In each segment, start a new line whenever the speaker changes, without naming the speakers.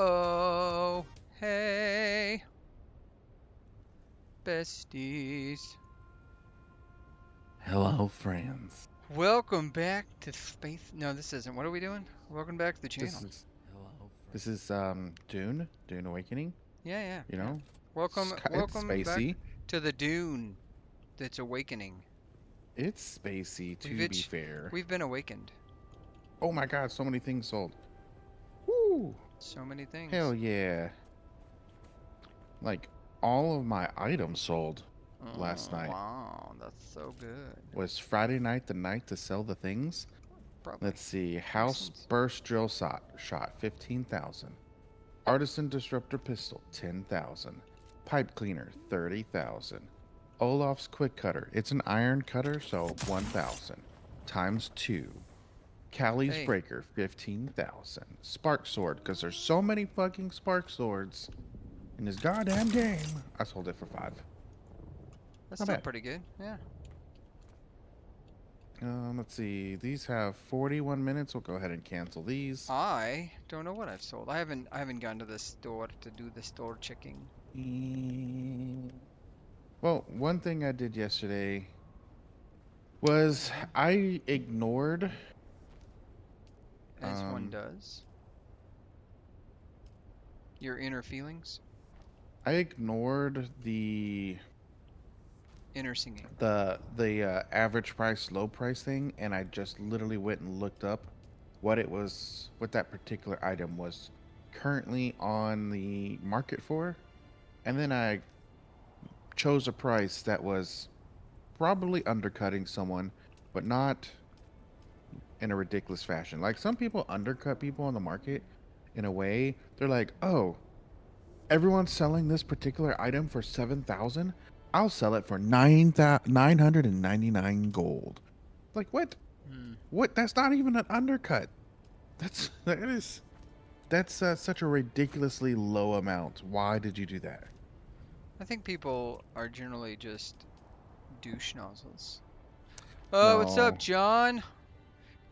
Oh, hey, besties.
Hello, friends.
Welcome back to Space. No, this isn't. What are we doing? Welcome back to the
This
channel.
is Dune Awakening.
Yeah, yeah,
You
yeah.
know, it's
Welcome back
spacey.
to the Dune that's awakening.
It's spacey
We've
to be
itch,
fair.
we've been awakened.
Oh my God, so many things sold. Woo!
So many things.
Hell yeah! Like all of my items sold last
Oh,
night.
wow, that's so good.
Was Friday night the night to sell the things?
Probably.
Let's see.
Makes
House
sense.
burst drill shot 15,000. Artisan disruptor pistol 10,000. Pipe cleaner 30,000. Olaf's quick cutter. It's an iron cutter, so 1,000 times 2. Callie's
Hey,
breaker 15,000. Spark sword, because there's so many fucking spark swords in this goddamn game. I sold it for 5.
that's
Not
still
bad.
pretty good. Yeah.
Let's see. These have 41 minutes. We'll go ahead and cancel these.
I don't know what I've sold. I haven't gone to the store to do the store checking.
Well, one thing I did yesterday was
Uh-huh.
I ignored
As one
um
does. Your inner feelings,
I ignored
inner singing.
the average price low price thing, and I just literally went and looked up what that particular item was currently on the market for, and then I chose a price that was probably undercutting someone, but not in a ridiculous fashion. Like some people undercut people on the market in a way. They're like, "Oh, everyone's selling this particular item for 7,000. I'll sell it for 999 gold." Like what?
Hmm.
What? That's not even an undercut. That's such a ridiculously low amount. Why did you do that?
I think people are generally just douche nozzles. Oh, what's up,
No,
John?
I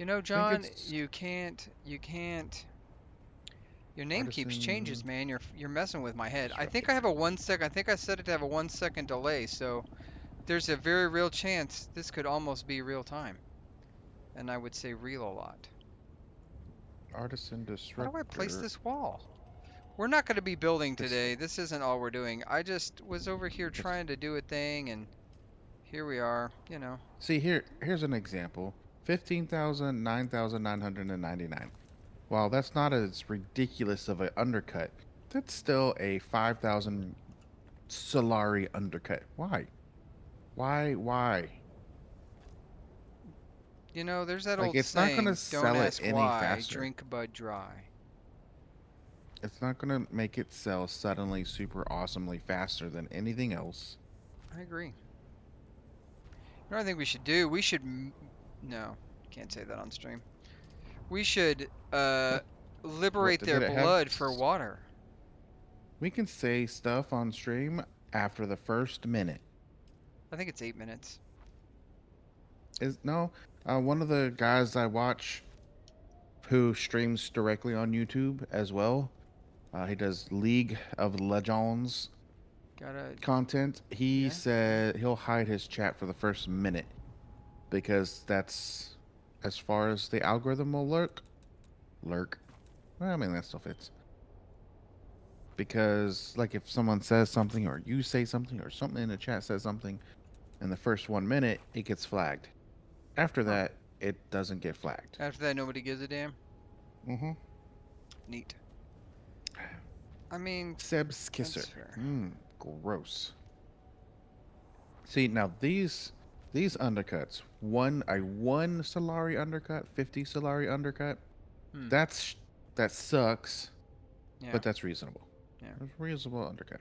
think
John,
it's
you can't. Your name keeps changes,
artisan.
man. You're messing with my head. I think
Disruptor.
I have a 1 second. I think I set it to have a 1 second delay, so there's a very real chance this could almost be real time, and I would say real a lot.
Artisan
How do I place
disruptor.
this wall? We're not going to be building
This
today. This isn't all we're doing. I just was over here
this
trying to do a thing, and here we are.
See here's an example. 15,000, 9,999. While that's not as ridiculous of an undercut, that's still a 5,000 Solari undercut. Why? Why?
There's that
Like
old
it's not going to
saying, don't
sell it
ask
any
why,
faster.
drink Bud Dry.
It's not going to make it sell suddenly super awesomely faster than anything else.
I agree. I think we should do? No, can't say that on stream. We should
What
liberate their
did it have?
blood for water.
We can say stuff on stream after the first minute.
I think it's 8 minutes.
Is no one of the guys I watch who streams directly on YouTube as well. He does League of Legends
Gotta,
content. He
yeah, yeah.
said he'll hide his chat for the first minute because that's as far as the algorithm will lurk. Lurk. Well, I mean that still fits. Because like if someone says something or you say something or something in the chat says something, in the first 1 minute it gets flagged. After
Huh.
that, it doesn't get flagged.
After that, nobody gives a damn.
Mm-hmm.
Neat. I mean,
Seb's kisser.
that's fair.
Gross. See now these undercuts. One Solari undercut, 50 Solari undercut.
Hmm.
That's that sucks,
Yeah,
but that's reasonable.
yeah.
That's reasonable undercut.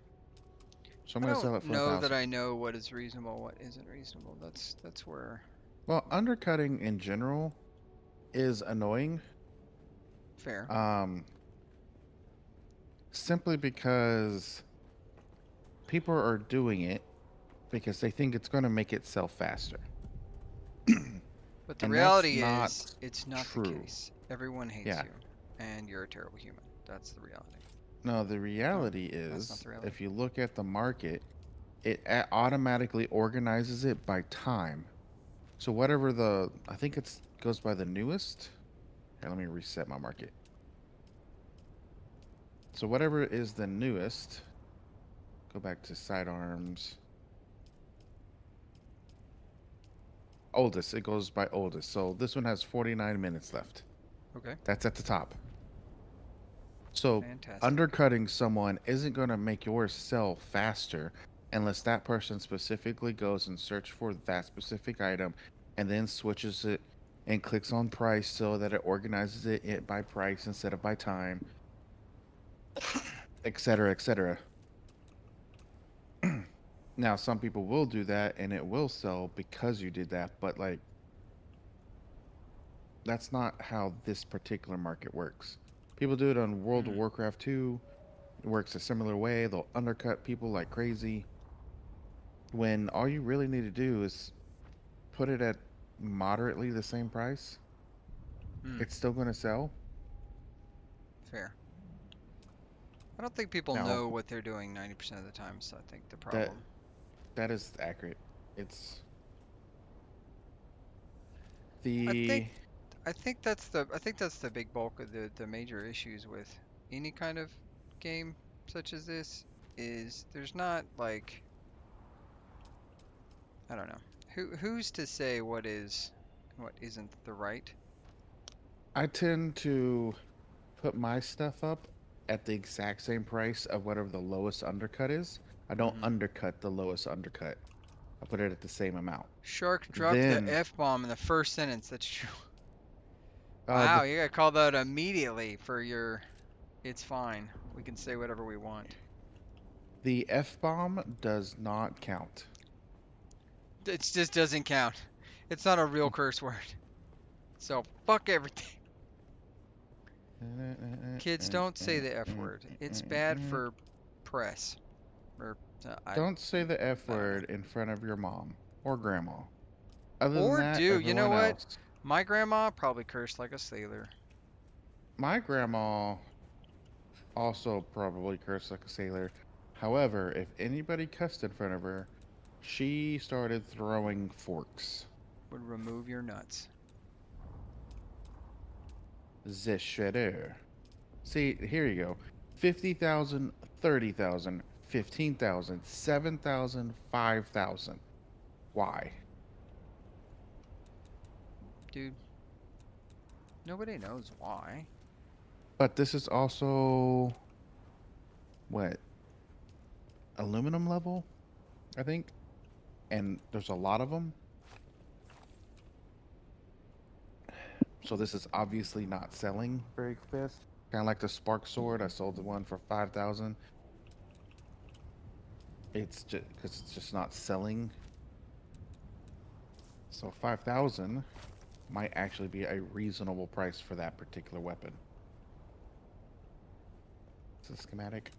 So I'm
I
gonna
don't
sell it for a
know that
thousand.
I know what is reasonable, what isn't reasonable. That's where
Well, undercutting in general is annoying.
fair.
Um, simply because people are doing it because they think it's going to make it sell faster.
But the
And that's
reality
not
is, it's not the
true.
case. Everyone hates
Yeah.
you, and you're a terrible human. That's the reality.
No, the
No,
reality
that's not
is,
the reality.
if you look at the market, it automatically organizes it by time. So whatever I think it's goes by the newest. Here, let me reset my market. So whatever is the newest, go back to sidearms. Oldest, it goes by oldest. So this one has 49 minutes left.
Okay,
That's at the top. So
fantastic.
undercutting someone isn't going to make yours sell faster unless that person specifically goes and search for that specific item and then switches it and clicks on price so that it organizes it by price instead of by time, etc., etc. Now, some people will do that and it will sell because you did that, but like that's not how this particular market works. People do it on World of
Hmm.
Warcraft 2. It works a similar way. They'll undercut people like crazy when all you really need to do is put it at moderately the same price.
Hmm.
It's still going to sell.
Fair. I don't think people
Now,
know what they're doing 90% of the time, so I think the
that
problem.
that is accurate. It's
I think
the
I think that's the big bulk of the major issues with any kind of game such as this is there's not like I don't know. Who's to say what is and what isn't the right?
I tend to put my stuff up at the exact same price of whatever the lowest undercut is. I don't
Hmm.
undercut the lowest undercut. I put it at the same amount.
Shark dropped the
Then
F-bomb in the first sentence. That's true.
the
Wow, you gotta call that immediately for your it's fine. We can say whatever we want.
the F bomb does not count.
It just doesn't count. It's not a real curse word. So fuck everything. Kids, don't say the F word. It's bad for press. Or
Don't say the F
I don't know.
word in front of your mom or grandma. Other than
Or
that,
do you know
everyone
what?
else.
My grandma probably cursed like a sailor.
My grandma also probably cursed like a sailor. However, if anybody cussed in front of her, she started throwing forks.
Would remove your nuts.
The shredder. See, here you go. 50,000, 30,000, 15,000, 7,000, 5,000. Why?
Dude, nobody knows why.
But this is also what? Aluminum level, I think. And there's a lot of them. So this is obviously not selling very fast. Kind of like the Spark Sword. I sold the one for 5,000. It's just because it's just not selling. So 5,000 might actually be a reasonable price for that particular weapon. It's a schematic.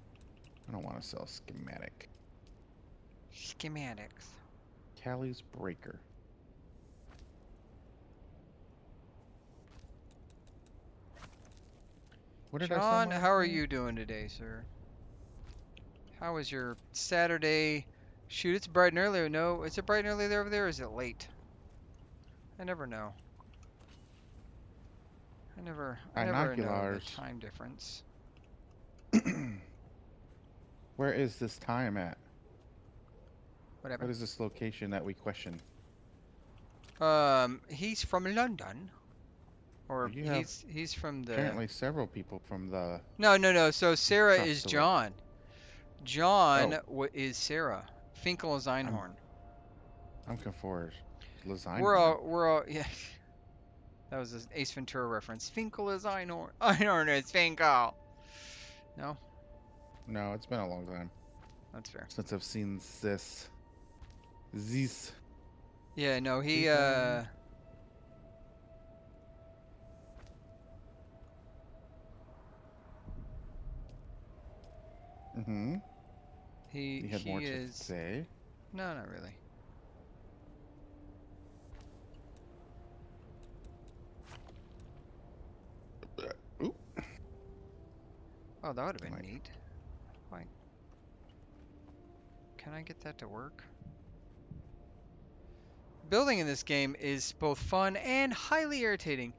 I don't want to sell schematic.
Schematics.
Callie's Breaker. What did I sell
John,
mine
how are
for?
you doing today, sir? How was your Saturday? Shoot, it's bright and early. No, is it bright and early there over there, or is it late? I never know. I never know the
Binoculars.
time difference.
Where is this time at?
What
What
happened?
is this location that we question?
He's from London,
Well,
or
you have
he's from the.
apparently several people from the
No, no, no. So Sarah
across
is
the way.
John. John
Oh,
is Sarah. Finkel is
I'm
Einhorn.
I'm confused. Lasagna.
We're all yeah. That was an Ace Ventura reference. Finkel is Einhorn. Einhorn is Finkel. No,
No, it's been a long time
that's fair.
since I've seen this. This.
Yeah, no, he
People. Mm-hmm. You had more
he
to
is
say.
no, not really.
Ooh.
Oh, that would have been
Like,
neat. Like, can I get that to work? Building in this game is both fun and highly irritating.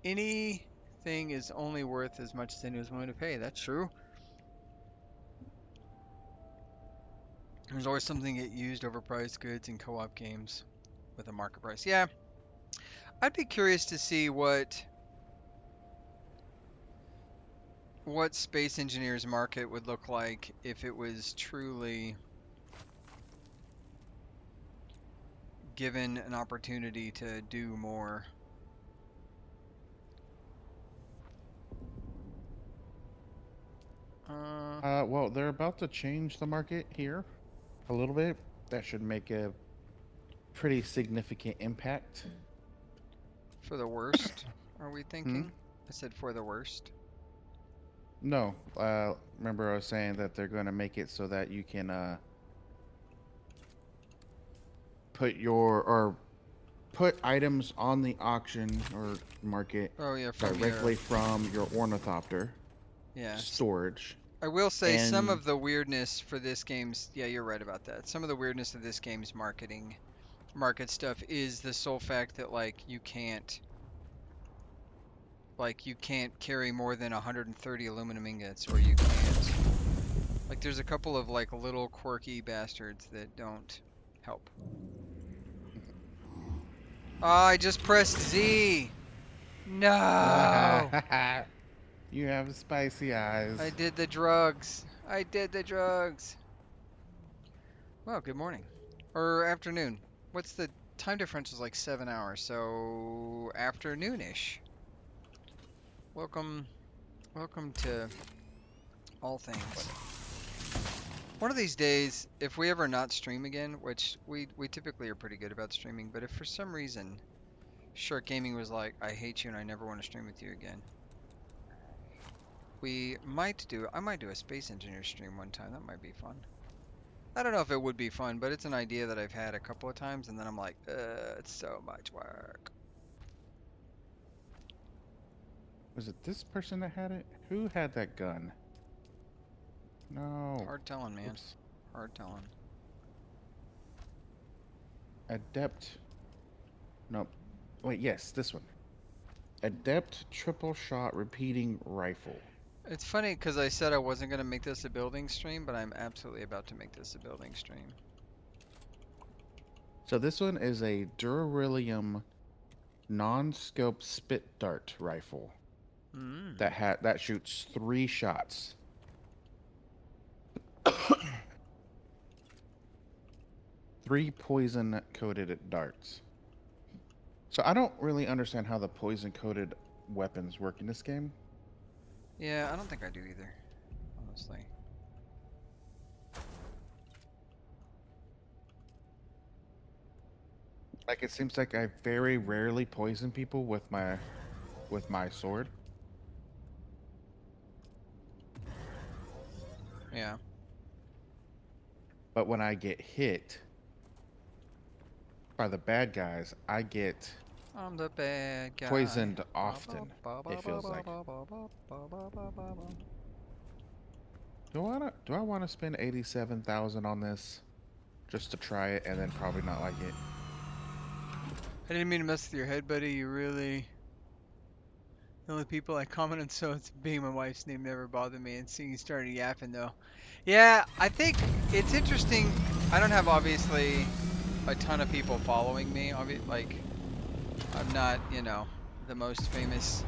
Anything is only worth as much as anyone's willing to pay. That's true. There's always something to get used overpriced goods in co-op games with a market price. Yeah, I'd be curious to see what Space Engineers market would look like if it was truly given an opportunity to do more.
well, they're about to change the market here a little bit. That should make a pretty significant impact.
For the worst, are we
Hmm?
thinking? I said for the worst.
No, remember I was saying that they're going to make it so that you can put items on the auction or market
Oh yeah, from
directly
your
from your ornithopter
yeah.
storage.
I will say some
And
of the weirdness for this game's yeah, you're right about that. Some of the weirdness of this game's market stuff is the sole fact that you can't carry more than 130 aluminum ingots, or you can't like there's a couple of like little quirky bastards that don't help. Oh, I just pressed Z. No.
you have spicy eyes.
I did the drugs. I did the drugs. Well, good morning. Or afternoon. What's the time difference is like 7 hours, so afternoonish. Welcome to all things. One of these days, if we ever not stream again, which we typically are pretty good about streaming, but if for some reason Shark Gaming was like, I hate you and I never want to stream with you again, I might do a Space Engineer stream one time. That might be fun. I don't know if it would be fun, but it's an idea that I've had a couple of times, and then I'm like, it's so much work.
Was it this person that had it? Who had that gun? No.
Hard telling, man.
Oops.
Hard telling.
Adept. Nope. Wait, yes, this one. Adept triple shot repeating rifle.
It's funny because I said I wasn't going to make this a building stream, but I'm absolutely about to make this a building stream.
So this one is a Duralium non-scope spit dart rifle that shoots 3 shots. Three poison coated darts. So I don't really understand how the poison coated weapons work in this game.
Yeah, I don't think I do either, honestly.
Like, it seems like I very rarely poison people with my sword.
Yeah.
But when I get hit by the bad guys, I get
I'm the bad guy.
poisoned often, it feels like. Do I want to spend 87,000 on this just to try it and then probably not like it?
I didn't mean to mess with your head, buddy. You really... The only people I comment on so it's being my wife's name never bothered me, and seeing you started yapping though. Yeah, I think it's interesting. I don't have obviously a ton of people following me. Like, I'm not, the most famous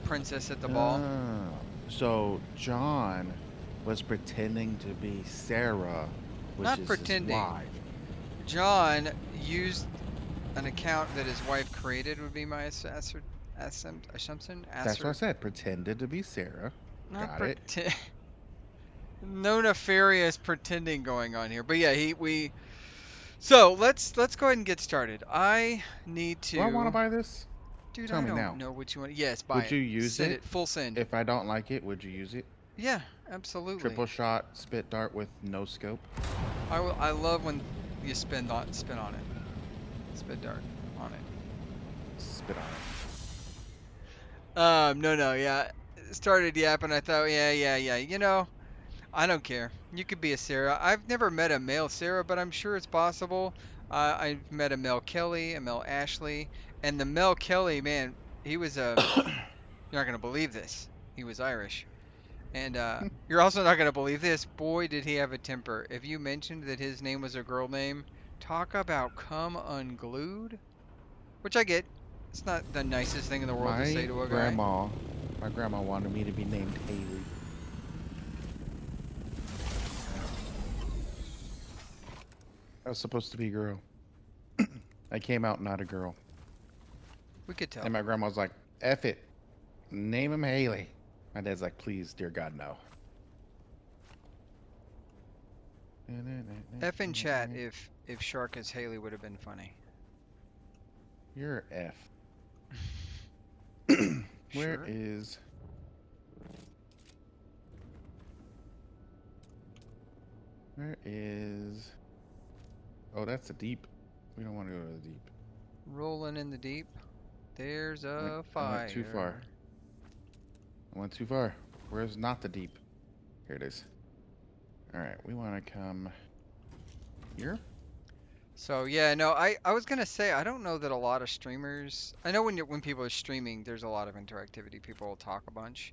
princess at the ball.
So John was pretending to be Sarah, which
Not
is
pretending.
his wife.
John used an account that his wife created, would be my assumption.
That's what I said. Pretended to be Sarah.
Not
Got it.
No nefarious pretending going on here. But yeah, So let's go ahead and get started. I need to.
Do I want to buy this?
Dude,
Tell
I
me
don't
now.
know what you want. Yes, buy
Would
it.
you use
Send
it?
Full send.
If I don't like it, would you use it?
Yeah, absolutely.
Triple shot spit dart with no scope.
I love when you spin on it. Spit dart on it.
Spit on it.
No, yeah. started yapping, I thought, yeah. I don't care. You could be a Sarah. I've never met a male Sarah, but I'm sure it's possible. I've met a Mel Kelly, a Mel Ashley, and the Mel Kelly man, he was you're not gonna believe this. He was Irish, and you're also not gonna believe this. Boy, did he have a temper. If you mentioned that his name was a girl name, talk about come unglued, which I get. It's not the nicest thing in the world to say
My
to a guy.
grandma, my grandma wanted me to be named Haley. I was supposed to be a girl. I came out not a girl.
We could tell.
And my grandma was like, F it. Name him Haley. My dad's like, please, dear God, no.
F in chat if Shark as Haley would have been funny.
You're F. Where
Sure.
is... Where is... Oh, that's the deep. We don't want to go to the deep.
Rolling in the deep. There's a
I
fire.
went too far. I went too far. Where's not the deep? Here it is. Alright, we want to come here.
So yeah, no, I was gonna say I don't know that a lot of streamers. I know when people are streaming, there's a lot of interactivity. People will talk a bunch,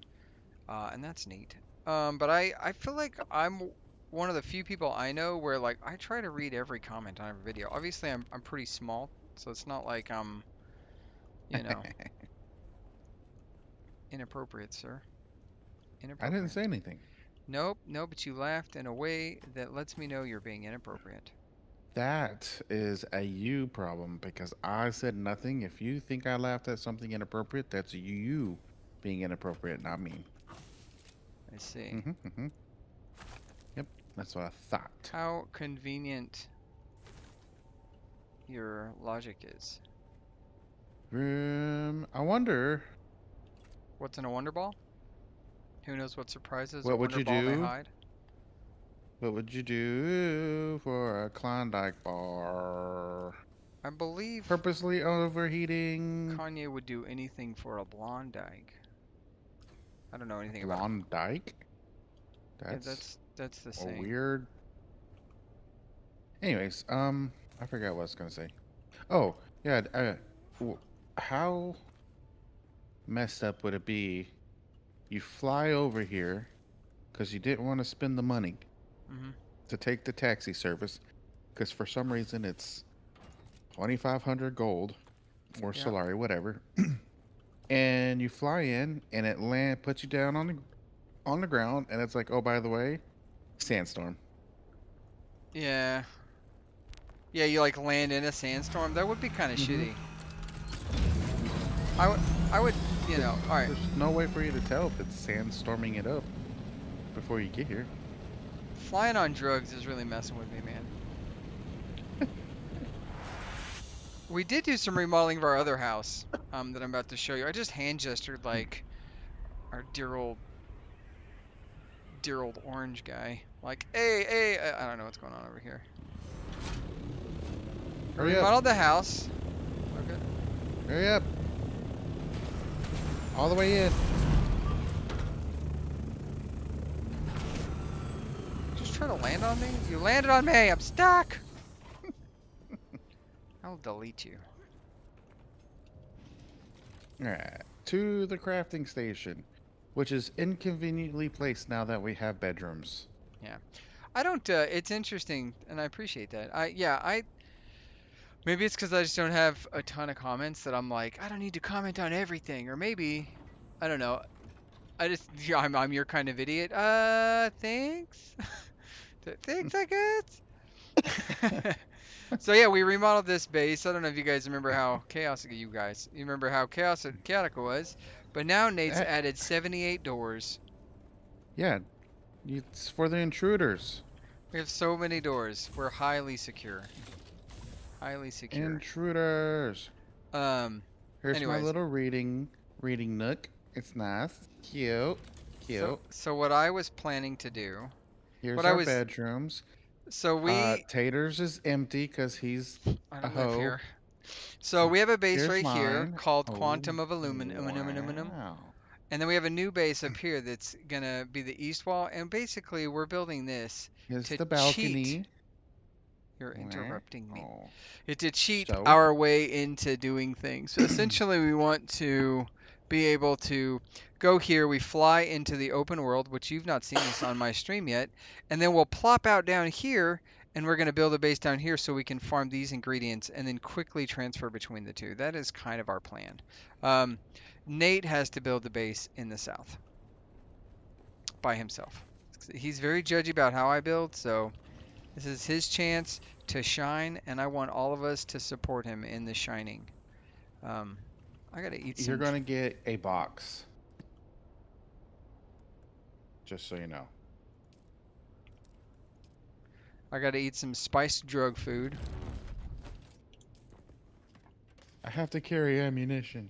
and that's neat. But I feel like I'm one of the few people I know where like I try to read every comment on every video. Obviously, I'm pretty small, so it's not like I'm, you know, inappropriate, sir.
I didn't
Inappropriate.
say anything.
Nope, no, but you laughed in a way that lets me know you're being inappropriate.
That is a you problem because I said nothing. If you think I laughed at something inappropriate, that's you being inappropriate, not me.
I see.
Mm-hmm. Yep, that's what I thought.
How convenient your logic is.
I wonder,
What's in a Wonder Ball? Who knows what surprises a
what would
Wonder
you
Ball may
do?
hide?
What would you do for a Klondike bar?
I believe
Purposely overheating.
Kanye would do anything for a Blondike. I don't know anything about it.
Klondike?
Yeah,
That's
that's the
a
same.
weird. Anyways, I forgot what I was gonna say. Oh, yeah. How messed up would it be? You fly over here because you didn't want to spend the money
Hmm.
to take the taxi service because for some reason it's 2,500 gold or
Yeah.
Solari, whatever. And you fly in and it puts you down on the ground and it's like, oh, by the way, sandstorm.
Yeah. Yeah, you like land in a sandstorm. That would be kind of
Mhm.
shitty. I would, you know. All right.
There's no way for you to tell if it's sandstorming it up before you get here.
Flying on drugs is really messing with me, man. We did do some remodeling of our other house, that I'm about to show you. I just hand gestured like our dear old orange guy. Like, hey, I don't know what's going on over here. I
Hurry up.
remodeled the house. Okay.
Hurry up. All the way in.
Just try to land on me? You landed on me! I'm stuck! I'll delete you.
Alright. To the crafting station, which is inconveniently placed now that we have bedrooms.
Yeah. I don't, it's interesting, and I appreciate that. Maybe it's because I just don't have a ton of comments that I'm like, I don't need to comment on everything, or maybe, I don't know, yeah, I'm your kind of idiot. Thanks? Thanks, I guess? So yeah, we remodeled this base. I don't know if you guys remember how chaotic you remember how chaotic it was, but now Nate's
That-
added 78 doors.
yeah, it's for the intruders.
We have so many doors. We're highly secure. Highly secure.
Intruders. Here's my
Anyways.
little reading nook. It's nice, cute.
So what I was planning to do,
Here's
what I
our
was,
bedrooms.
so we,
Taters is empty because he's
I
a
don't live
hoe.
here. So we have a base
Here's
right here
mine.
called
Oh,
Quantum of Aluminum,
wow.
And then we have a new base up here that's gonna be the east wall. And basically, we're building this
Here's
to
the
cheat.
balcony.
You're interrupting me.
Oh.
To cheat
So
our way into doing things. So essentially, we want to be able to go here. We fly into the open world, which you've not seen this on my stream yet, and then we'll plop out down here, and we're going to build a base down here so we can farm these ingredients and then quickly transfer between the two. That is kind of our plan. Um, Nate has to build the base in the south by himself. He's very judgy about how I build, so this is his chance to shine, and I want all of us to support him in the shining. I gotta eat
you're
some.
gonna get a box. Just so you know.
I gotta eat some spiced drug food.
I have to carry ammunition.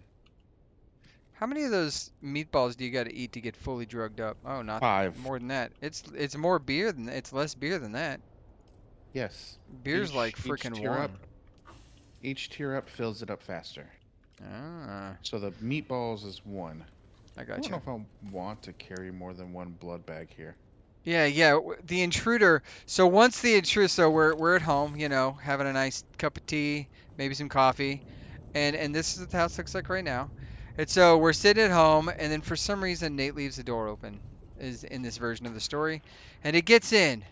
How many of those meatballs do you gotta eat to get fully drugged up? Oh, not
5.
more than that. It's more beer than it's less beer than that.
Yes.
Beer's like
Each
freaking
tier up.
warm.
Each tier up fills it up faster.
Ah,
So the meatballs is 1.
I
I don't
gotcha.
know if I want to carry more than 1 blood bag here.
Yeah, yeah. The intruder. So once the intruder, so we're at home, having a nice cup of tea, maybe some coffee, and this is what the house looks like right now. And so we're sitting at home, and then for some reason Nate leaves the door open, is in this version of the story, and he gets in,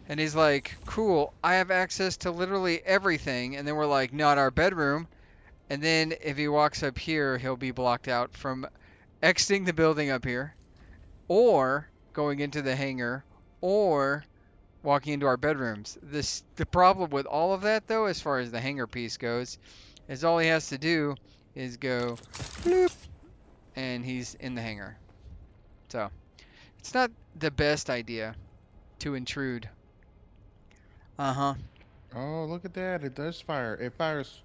and he's like, "Cool, I have access to literally everything." And then we're like, "Not our bedroom." And then if he walks up here, he'll be blocked out from exiting the building up here, or going into the hangar, or walking into our bedrooms. The problem with all of that, though, as far as the hangar piece goes, is all he has to do is go bloop, and he's in the hangar. So it's not the best idea to intrude. Uh-huh.
Oh, look at that. It does fire. It fires.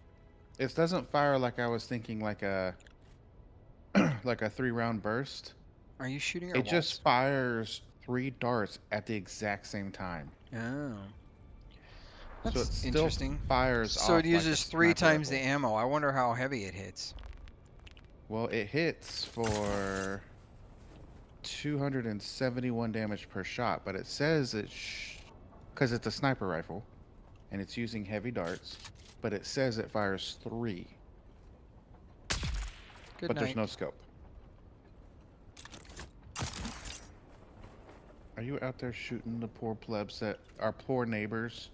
It doesn't fire like I was thinking, like a like a 3-round burst.
Are you shooting our
It
walls?
just fires 3 darts at the exact same time.
Oh,
So it
that's
still
interesting.
fires
So it
off like a
uses 3
sniper
times the
rifle.
ammo. I wonder how heavy it hits.
Well, it hits for 271 damage per shot, but it says because it's a sniper rifle and it's using heavy darts, but it says it fires 3,
Good
but there's
night.
no scope. Are you out there shooting the poor plebs that are poor neighbors?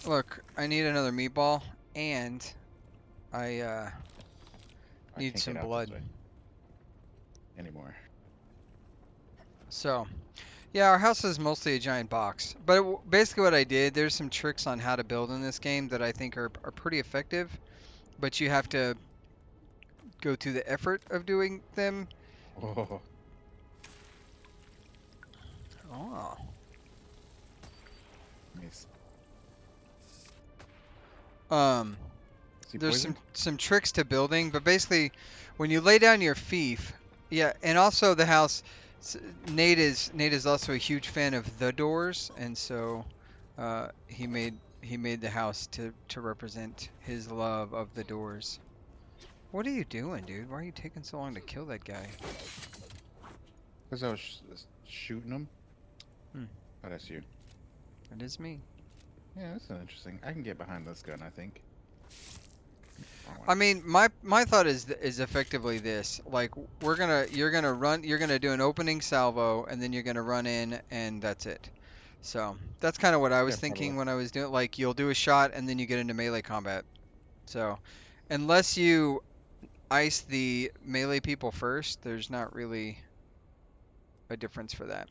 Look, I need another meatball, and I
I
need
can't
some
get out
blood.
this way anymore.
So, yeah, our house is mostly a giant box. But basically what I did, there's some tricks on how to build in this game that I think are pretty effective, but you have to go through the effort of doing them.
Oh,
Oh.
is he
There's
poisoned?
some tricks to building, but basically when you lay down your fief, yeah, and also the house, Nate is also a huge fan of the doors, and so he made the house to represent his love of the doors. What are you doing, dude? Why are you taking so long to kill that guy?
Because I was shooting them.
Hmm.
Oh, that's you.
It is me.
Yeah, that's interesting. I can get behind this gun, I think.
I mean, my thought is effectively this. Like you're gonna do an opening salvo, and then you're gonna run in, and that's it. So that's kind of what I was
Yeah,
thinking
probably.
when I was doing. Like you'll do a shot, and then you get into melee combat. So unless you ice the melee people first, there's not really a difference for that.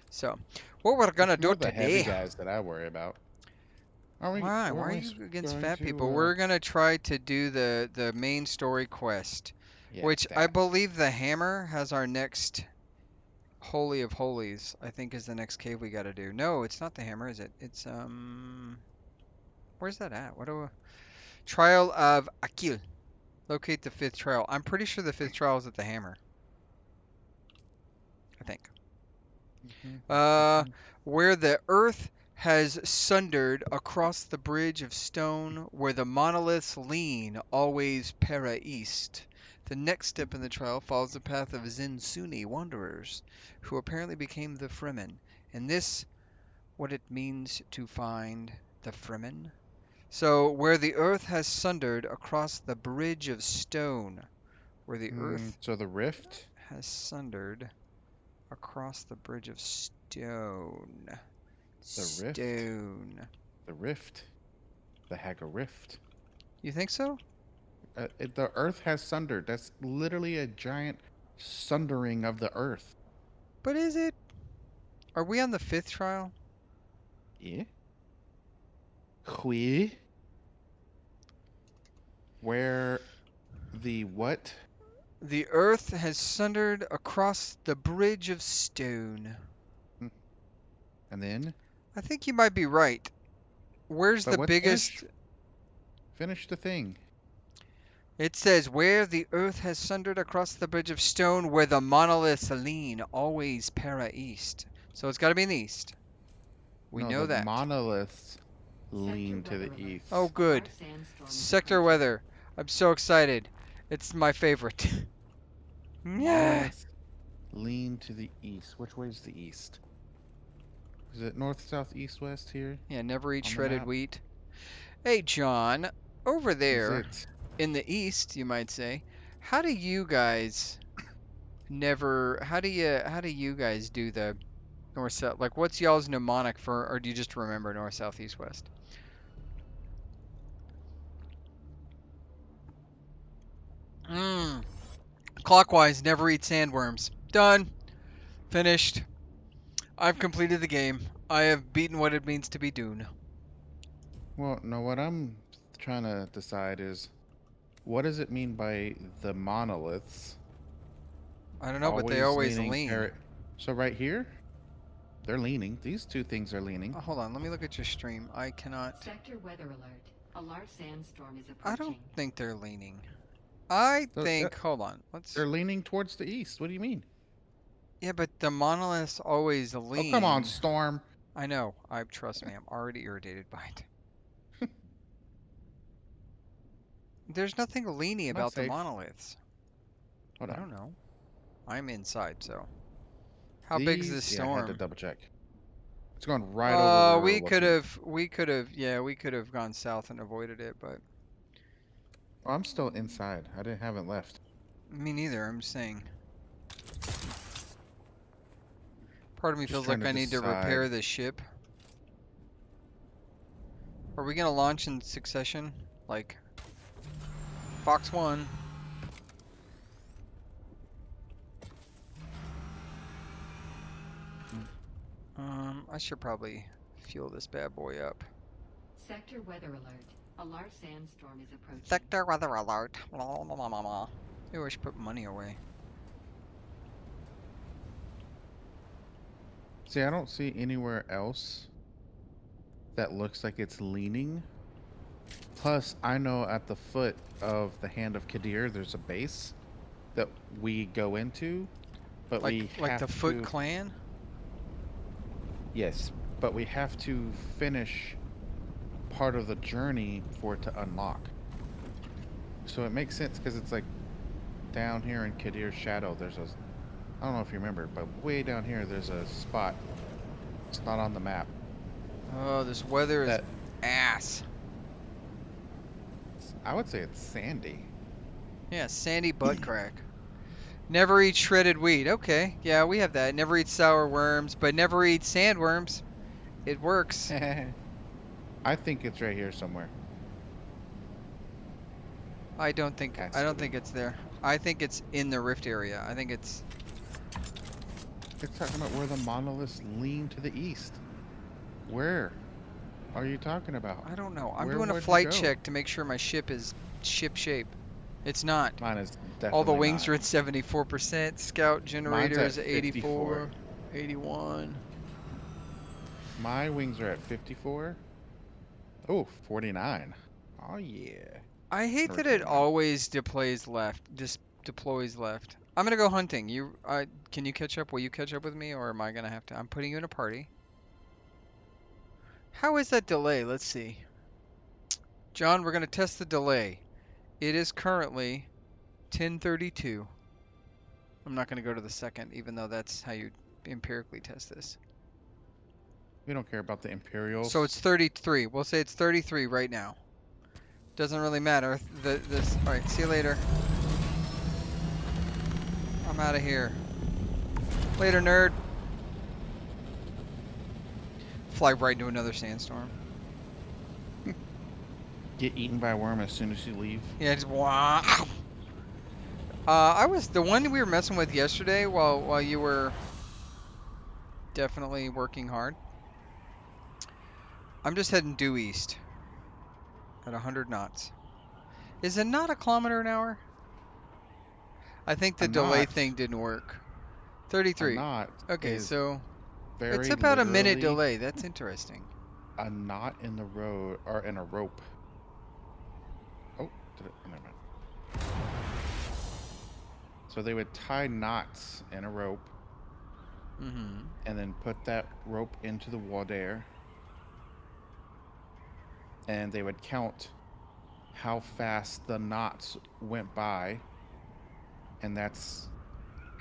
So what we're gonna
It's
do
more the heavy
today.
guys that I worry about. Are we?
Why? Why
Weren't
are
we
you against
going
fat people?
to?
We're gonna try to do the main story quest,
Yeah,
which I
that.
believe the hammer has our next Holy of Holies. I think is the next cave we gotta do. No, it's not the hammer, is it? It's where's that at? What do I... Trial of Akil. Locate the 5th trial. I'm pretty sure the 5th trial is at the hammer. I think. Uh, where the earth has sundered across the bridge of stone, where the monoliths lean always para east. The next step in the trial follows the path of Zinsuni wanderers, who apparently became the Fremen. And this, what it means to find the Fremen? So, where the earth has sundered across the bridge of stone. Where the earth
So the rift?
has sundered across the bridge of stone.
The rift?
Stone.
The rift? The Haga rift?
You think so?
The earth has sundered. That's literally a giant sundering of the earth.
But is it? Are we on the 5th trial?
Yeah. Oui. Where the what?
The earth has sundered across the bridge of stone.
And then?
I think you might be right. Where's
But
the
what?
biggest?
Finish the thing.
It says, where the earth has sundered across the bridge of stone, where the monoliths lean, always para east. So it's got to be in the east. We
No,
know
the
that.
monoliths lean to the east.
Oh, good. Sector weather. I'm so excited. It's my favorite. Yeah.
Monoliths lean to the east. Which way is the east? Is it north, south, east, west here?
Yeah, never eat
On the
shredded
map?
wheat. Hey, John, over
Is
there
it?
in the east, you might say, how do you guys never, how do you guys do the north, south? Like, what's y'all's mnemonic for, or do you just remember north, south, east, west? Mmm. Clockwise, never eat sandworms. Done. Finished. I've completed the game. I have beaten what it means to be Dune.
Well, no, what I'm trying to decide is what does it mean by the monoliths
I don't know, but they
always
always
leaning
lean.
So right here, they're leaning. These two things are leaning.
Hold on, let me look at your stream. I cannot.
Sector weather alert. A large sandstorm is
I
approaching.
don't think they're leaning. I
So,
think. Hold on. Let's.
they're leaning towards the east. What do you mean?
Yeah, but the monoliths always
Oh, come on,
lean.
Storm.
I know. Trust me. I'm already irritated by it. There's nothing leany
Not
about the
safe.
monoliths.
Hold
I
on.
don't know. I'm inside, so. How big's this
Yeah, I had to
storm?
double check. It's going right over where we're
We could
looking.
we could have gone south and avoided it, but
Oh, I'm still inside. Haven't left.
me neither. I'm saying. Part of me
Just
feels
trying
like
to
I need to
decide.
repair the ship. Are we gonna launch in succession? Like Fox 1. I should probably fuel this bad boy up.
Sector weather alert. A large sandstorm is approaching.
Sector weather alert. Maybe I should put money away.
See, I don't see anywhere else that looks like it's leaning. Plus, I know at the foot of the Hand of Kadir, there's a base that we go into, but we
Like
have
the Foot
to.
Clan?
Yes, but we have to finish part of the journey for it to unlock. So it makes sense because it's like down here in Kadir's shadow, there's a. I don't know if you remember, but way down here, there's a spot. It's not on the map.
Oh, this weather is
That
ass.
I would say it's sandy.
Yeah, sandy butt crack. Never eat shredded wheat. Okay, yeah, we have that. Never eat sour worms, but never eat sandworms. It works.
I think it's right here somewhere.
I don't think
Has
I
to
don't
be.
think it's there. I think it's in the rift area. I think it's.
It's talking about where the monoliths lean to the east. Where are you talking about?
I don't know. I'm
Where
doing a
would you
flight
go?
check to make sure my ship is ship shape. It's not.
Mine is definitely
All the wings
not.
are at 74%. Scout generator
Mine's
is
at
84,
54.
81.
My wings are at 54. Oh, 49. Oh yeah.
I hate
Or
that it
29.
always deploys left. Just deploys left. I'm gonna go hunting. Can you catch up? Will you catch up with me, or am I gonna have to? I'm putting you in a party. How is that delay? Let's see. John, we're gonna test the delay. It is currently 10:32. I'm not going to go to the second, even though that's how you empirically test this.
We don't care about the Imperials.
So it's 33. We'll say it's 33 right now. Doesn't really matter. All right, see you later. I'm out of here. Later, nerd. Fly right into another sandstorm.
Get eaten by a worm as soon as you leave.
Yeah, just wow. I was the one we were messing with yesterday while you were definitely working hard. I'm just heading due east at 100 knots. Is it not a kilometer an hour? I think the
A
delay
knot.
thing didn't work.
A
33.
knot
Okay,
is
so
very
it's about a minute
literally
delay. That's interesting.
a knot in the road or in a rope. Oh, never mind. So they would tie knots in a rope
Mm-hmm.
and then put that rope into the water, and they would count how fast the knots went by, and that's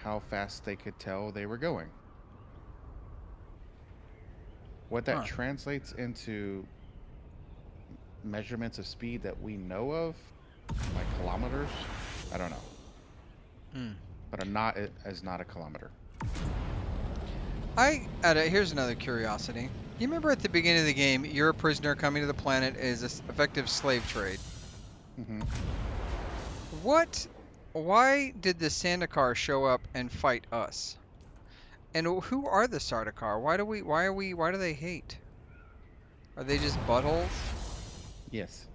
how fast they could tell they were going. What that
Huh.
translates into measurements of speed that we know of, like kilometers, I don't know. But a knot is not a kilometer.
Here's another curiosity. You remember at the beginning of the game, you're a prisoner coming to the planet is an effective slave trade.
Mm-hmm.
Why did the Sandakar show up and fight us? And who are the Sardaukar? Why do they hate? Are they just buttholes?
Yes.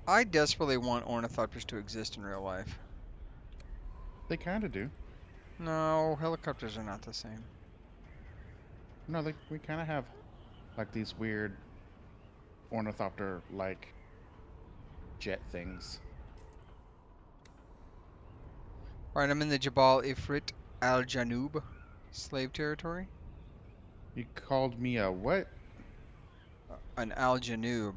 I desperately want ornithopters to exist in real life.
They kind of do.
No, helicopters are not the same.
No, we kind of have like these weird ornithopter-like jet things.
Alright, I'm in the Jabal Ifrit Al Janub slave territory.
You called me a what?
An Al Janub.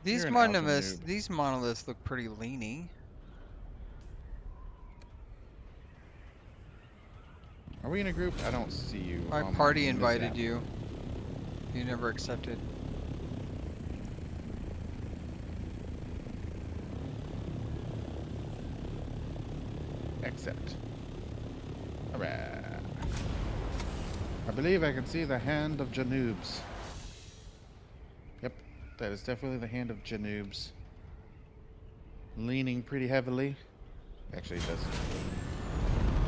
You're an alpha noob.
These monoliths look pretty leany.
Are we in a group? I don't see you.
I
on
party
this
invited
app.
you. You never accepted.
Accept. Alright. I believe I can see the hand of Janubs. Yep, that is definitely the hand of Janubs. Leaning pretty heavily. Actually, it doesn't.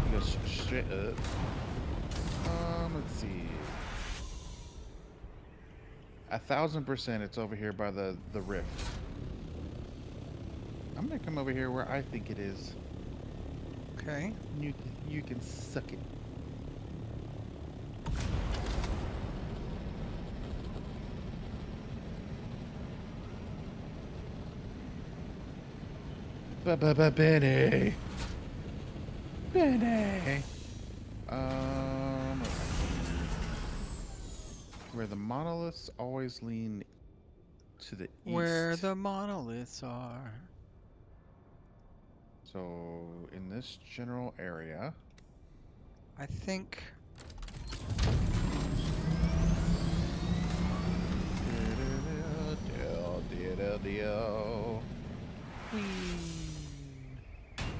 It goes straight up. Let's see. 1,000% it's over here by the rift. I'm gonna come over here where I think it is.
Okay.
You can suck it. Benny. Benny. Where the monoliths always lean to the east.
Where the monoliths are.
So, in this general area.
I think.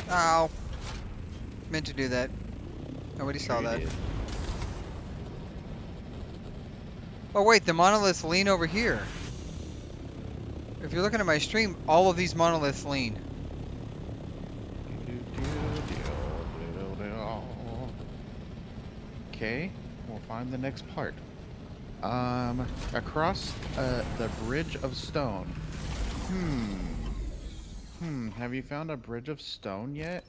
Ow. Meant to do that. Nobody saw that. Oh wait, the monoliths lean over here. If you're looking at my stream, all of these monoliths lean.
Okay, we'll find the next part. Across the bridge of stone. Have you found a bridge of stone yet?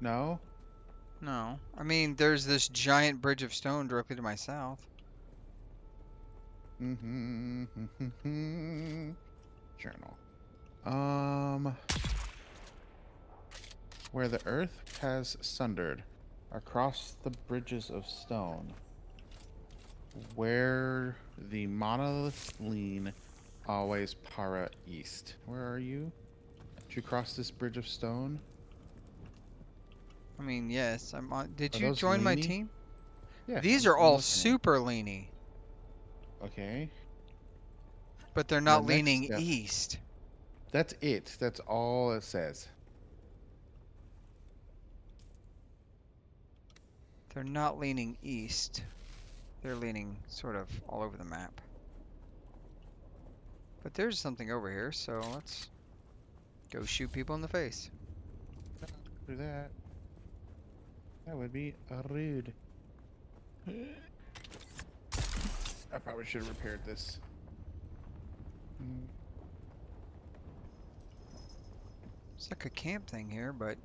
No?
No. I mean, there's this giant bridge of stone directly to my south.
Journal. Where the earth has sundered across the bridges of stone. Where the monoliths lean, always para east. Where are you? Did you cross this bridge of stone?
I mean, yes, I'm on. Did
Are
you
those
join my
leany?
team?
Yeah,
These
I'm,
are
I'm
all
looking at
super leany,
'em. Okay.
but they're
The
not
next
leaning
step.
east.
That's it. That's all it says.
They're not leaning east. They're leaning sort of all over the map. But there's something over here, so let's go shoot people in the face.
Do that. That would be rude. I probably should have repaired this.
It's like a camp thing here, but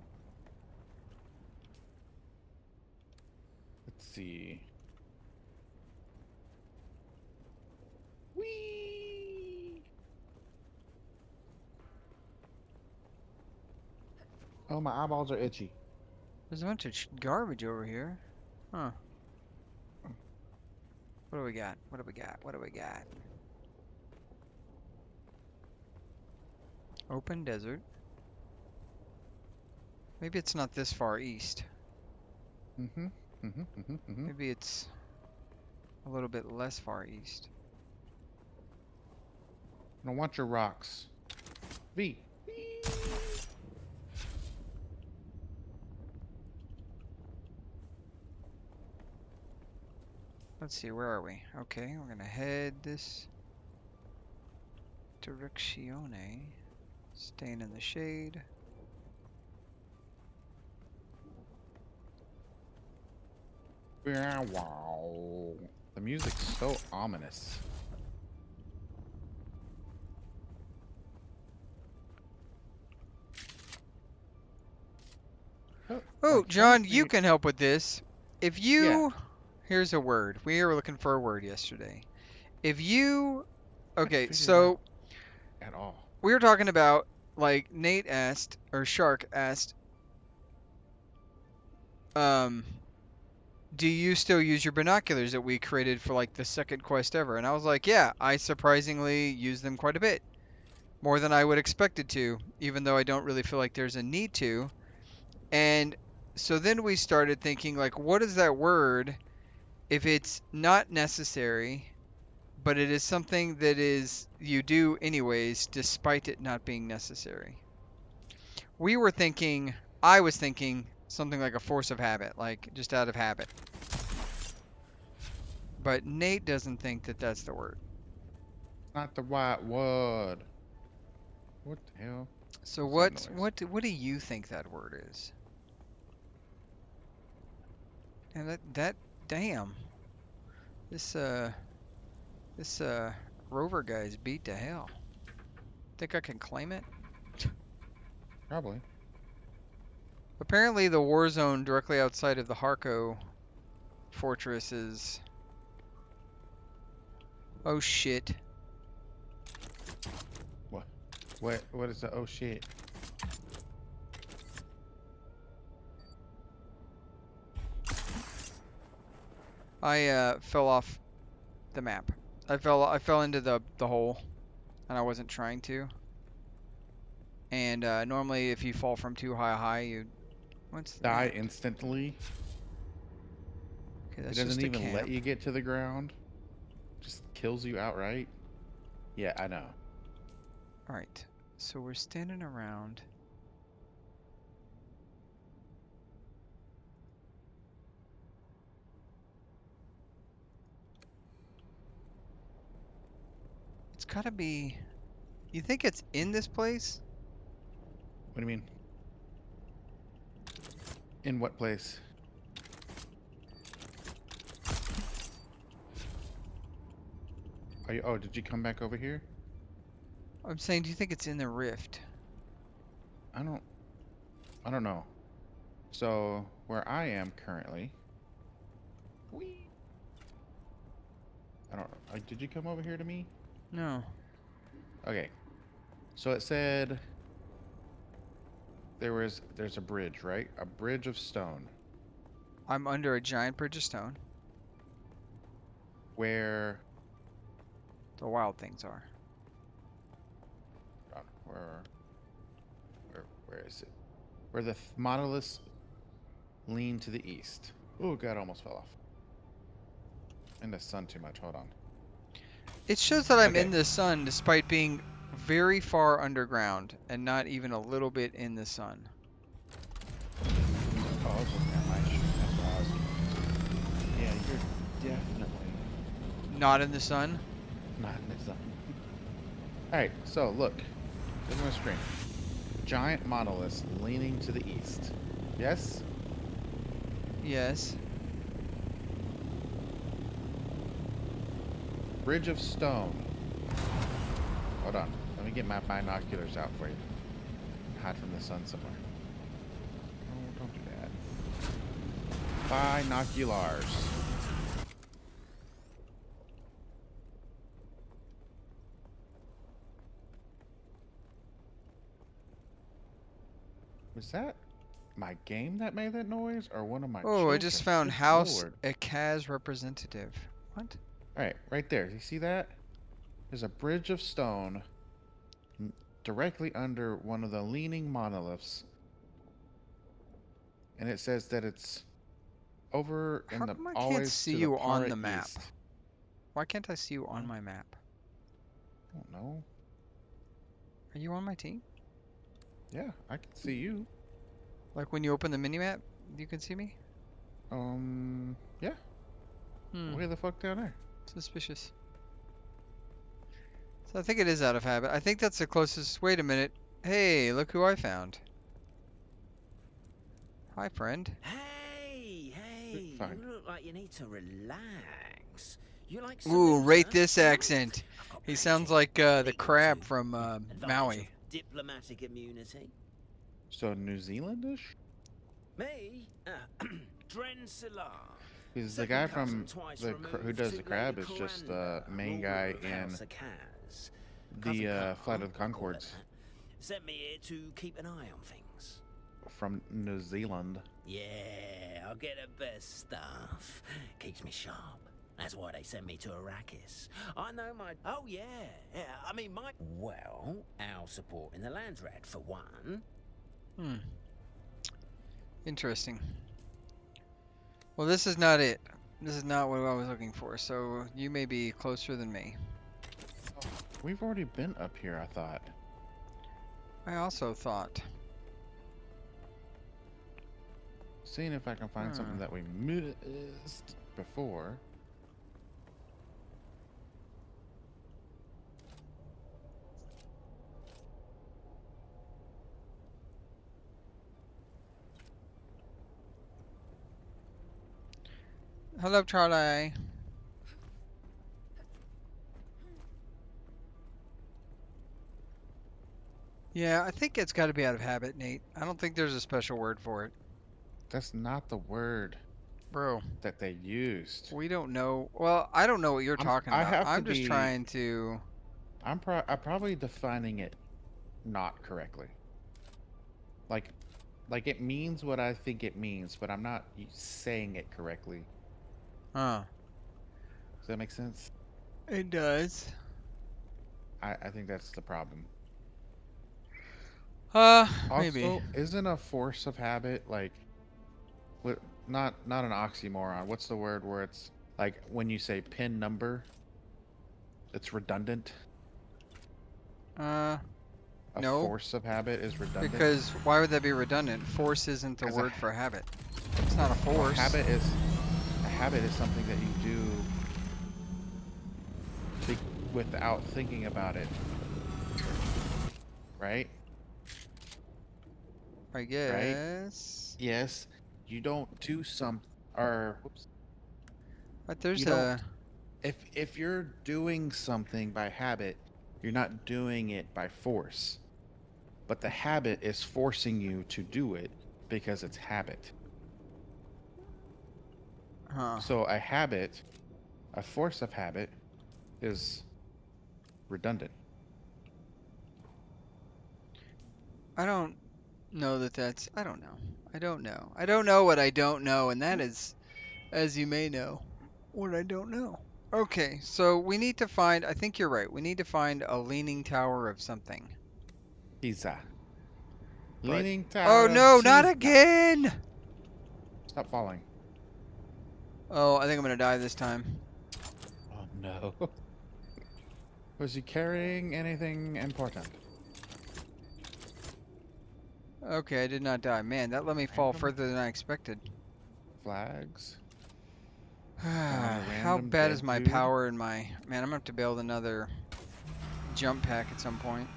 Let's see. Whee! Oh, my eyeballs are itchy.
there's a bunch of garbage over here. Huh. What do we got? What do we got? What do we got? Open desert. Maybe it's not this far east. Maybe it's a little bit less far east.
I don't want your rocks. V.
Let's see, where are we? Okay, we're gonna head this directione. Staying in the shade.
Wow. The music's so ominous.
Oh,
I
John,
can't
you
see-
can help with this. If you...
Yeah.
Here's a word. We were looking for a word yesterday. If you...
Couldn't
Okay,
figure it
so
out at all.
we were talking about, like, Nate asked, or Shark asked, do you still use your binoculars that we created for, like, the second quest ever? And I was like, yeah, I surprisingly use them quite a bit. More than I would expected to, even though I don't really feel like there's a need to. And so then we started thinking, like, what is that word if it's not necessary, but it is something that is you do anyways, despite it not being necessary? I was thinking something like a force of habit, like just out of habit. But Nate doesn't think that that's the word.
Not the right word. What the hell?
So
What's that noise?
what do you think that word is? And that damn. This rover guy's beat to hell. Think I can claim it?
Probably.
Apparently the war zone directly outside of the Harco fortress is... Oh shit.
What is the oh shit?
I fell off the map. I fell into the hole, and I wasn't trying to. And normally if you fall from too high, you... What's the
Die
map?
instantly.
Okay,
It
that's
doesn't
just a
even let
camp.
you get to the ground. Just kills you outright. Yeah, I know.
Alright, so we're standing around. It's gotta be... You think it's in this place?
What do you mean? In what place? Are you? Oh, did you come back over here?
I'm saying, do you think it's in the rift?
I don't know. So where I am currently. Whee! I don't. Did you come over here to me?
No.
Okay. So it said there's a bridge, right? A bridge of stone.
I'm under a giant bridge of stone.
where
The wild things are.
where where is it? Where the monoliths lean to the east. Oh god, I almost fell off. In the sun too much. Hold on.
It shows that I'm
Okay.
in the sun despite being very far underground and not even a little bit in the sun.
Oh, I was looking at my shit. That's what I was doing. Yeah, you're definitely
Not in the sun?
not in the sun. Alright, so look. Look at my screen. Giant monoliths leaning to the east. Yes?
Yes.
Bridge of stone. Hold on. Let me get my binoculars out for you. Hide from the sun somewhere. Oh, don't do that. Binoculars. Was that my game that made that noise, or one of my
Oh,
children?
I just found
Good
House
Lord.
Akaz representative. What?
Alright, right there. You see that? There's a bridge of stone directly under one of the leaning monoliths. And it says that it's over in
How
the
come I can't
always
see
to the
you on
far
the map?
east.
Why can't I see you on my map?
I don't know.
Are you on my team?
Yeah, I can see you.
Like when you open the minimap, you can see me?
Yeah.
Hmm.
Way the fuck down there?
Suspicious. So I think it is out of habit. I think that's the closest. Wait a minute. Hey, look who I found. Hi, friend.
Hey, hey,
Fine.
you look like you need to relax. You like
Ooh, rate
samosa?
this
Huh?
accent.
I've got
He
plenty.
sounds like the
Equal
crab
to
from
advantage
Maui.
of diplomatic immunity.
So New Zealandish?
Me? Dren Silar.
Because the
Second
guy
cousin
from
twice
who
removed
does
to
the crab
Lady
is just the
Coranda,
main
ruler
guy
of
in
House Akaz.
the
Cousin Carl,
Flight of the
I'll call it
Concords
that, sent me here to keep an eye on things.
from New Zealand.
Yeah, I'll get the best stuff. Keeps me sharp. That's why they sent me to Arrakis. I know my... Oh, yeah. I mean, my... Well, our support in the Landsrat, for one.
Hmm. Interesting. Well, this is not it. This is not what I was looking for, so you may be closer than me.
We've already been up here, I thought.
I also thought.
Seeing if I can find something that we missed before.
Hello, Charlie. Yeah, I think it's got to be out of habit, Nate. I don't think there's a special word for it.
That's not the word
Bro,
that they used.
we don't know. Well, I don't know what you're talking
I
about.
have to
I'm just
be.
trying to...
I'm probably defining it not correctly. Like it means what I think it means, but I'm not saying it correctly.
Huh.
Does that make sense?
It does.
I think that's the problem.
Maybe.
Also, isn't a force of habit like what? Not an oxymoron. What's the word where it's like when you say pin number, it's redundant. A
No.
force of habit is redundant.
Because why would that be redundant? Force isn't the
'Cause
word for habit. It's not a
well,
force.
a habit is something that you do without thinking about it, right?
I guess.
Yes, you don't do some or whoops.
But there's
You don't. If you're doing something by habit, you're not doing it by force. But the habit is forcing you to do it because it's habit.
Huh.
So a force of habit is redundant.
I don't know that that's... I don't know. I don't know. I don't know what I don't know, and that is, as you may know, what I don't know. Okay, so we need to find, I think you're right. We need to find a leaning tower of something.
Pizza.
But
Leaning
oh
Tower of
no, not
Cheese.
again.
Stop falling.
Oh, I think I'm gonna die this time.
Oh no. Was he carrying anything important?
Okay, I did not die. Man, that let me fall
Random
further than I expected.
flags. Found a
How
random
bad is
dead
my
dude.
power and my... Man, I'm gonna have to build another jump pack at some point.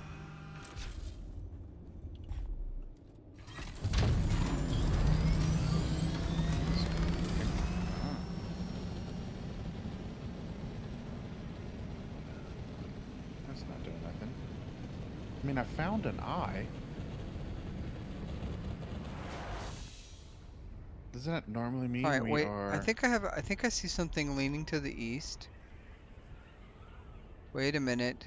That's not doing nothing. I mean, I found an eye. Doesn't that normally mean
Alright,
we
wait.
are...
I think I see something leaning to the east. Wait a minute.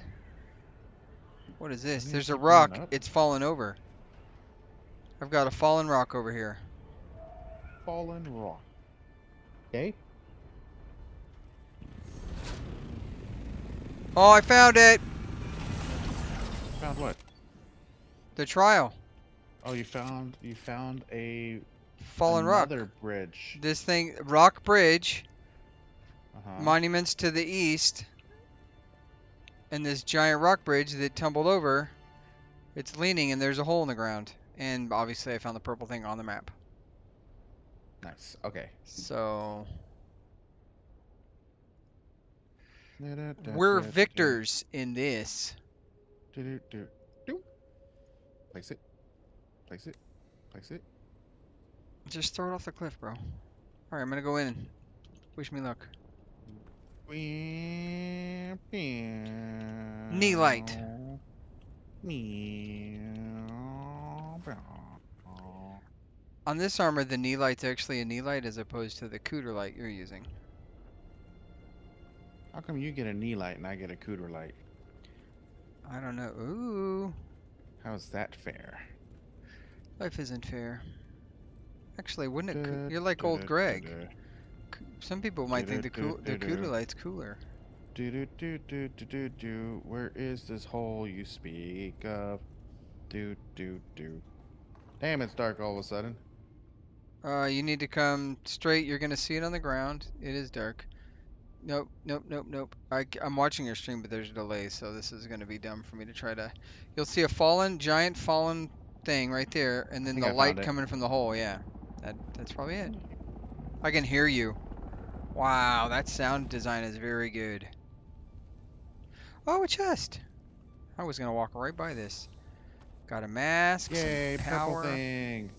What is this?
Why do you
There's a
keep going
rock.
up?
It's fallen over. I've got a fallen rock over here.
Fallen rock. Okay.
Oh, I found it!
Found what?
The trial.
Oh, you found a
Fallen rock.
another bridge.
This thing, rock bridge,
Uh-huh.
monuments to the east, and this giant rock bridge that tumbled over. It's leaning and there's a hole in the ground. And obviously I found the purple thing on the map.
Nice. Okay.
So we're victors in this.
Place it. Place it. Place it.
Just throw it off the cliff, bro. Alright, I'm gonna go in. Wish me luck. Knee light. On this armor, the knee light's actually a knee light as opposed to the cooter light you're using.
How come you get a knee light and I get a cooter light?
I don't know. Ooh.
How's that fair?
Life isn't fair. Actually, wouldn't it? You're like old Greg. Some people might think the cooter light's cooler.
Where is this hole you speak of? Damn, it's dark all of a sudden.
You need to come straight. You're gonna see it on the ground. It is dark. Nope, nope, nope, nope. I'm watching your stream, but there's a delay, so this is gonna be dumb for me to try to. You'll see a giant fallen thing right there, and then the light coming from the hole. Yeah, that's probably it. I can hear you. Wow, that sound design is very good. Oh, a chest. I was gonna walk right by this. Got a mask.
Yay,
some
purple
power.
thing.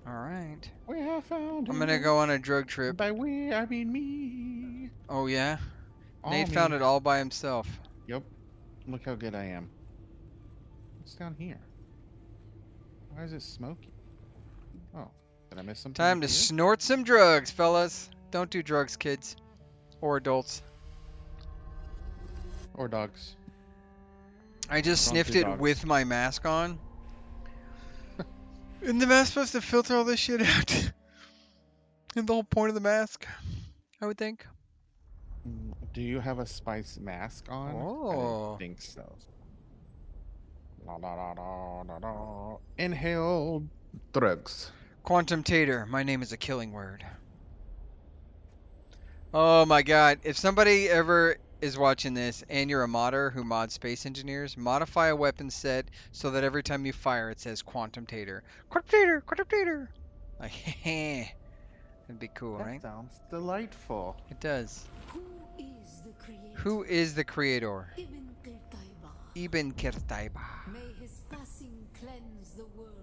All right.
We have found
I'm gonna go on a drug trip.
By we, I mean me.
Oh yeah.
All
Nate
me.
found it all by himself.
Yep. Look how good I am. What's down here? Why is it smoky? Oh, did I miss something?
Time to
here?
snort some drugs, fellas. Don't do drugs, kids. Or adults.
Or dogs.
I just
Don't
sniffed
do
it
dogs.
with my mask on. And the mask's supposed to filter all this shit out. And the whole point of the mask, I would think.
Do you have a spice mask on? I
Oh.
didn't think so. La, la, la, la, la, la. Inhale drugs.
Quantum Tater. My name is a killing word. Oh my god. If somebody ever is watching this and you're a modder who mods space engineers, modify a weapon set so that every time you fire it says Quantum Tater. Quantum Tater! Quantum Tater! Like, heh. That'd be cool, right?
That sounds delightful.
It does.
Who is the creator?
Who is the creator?
Ibn Qirtaiba.
Ibn Qirtaiba.
May his passing cleanse the world.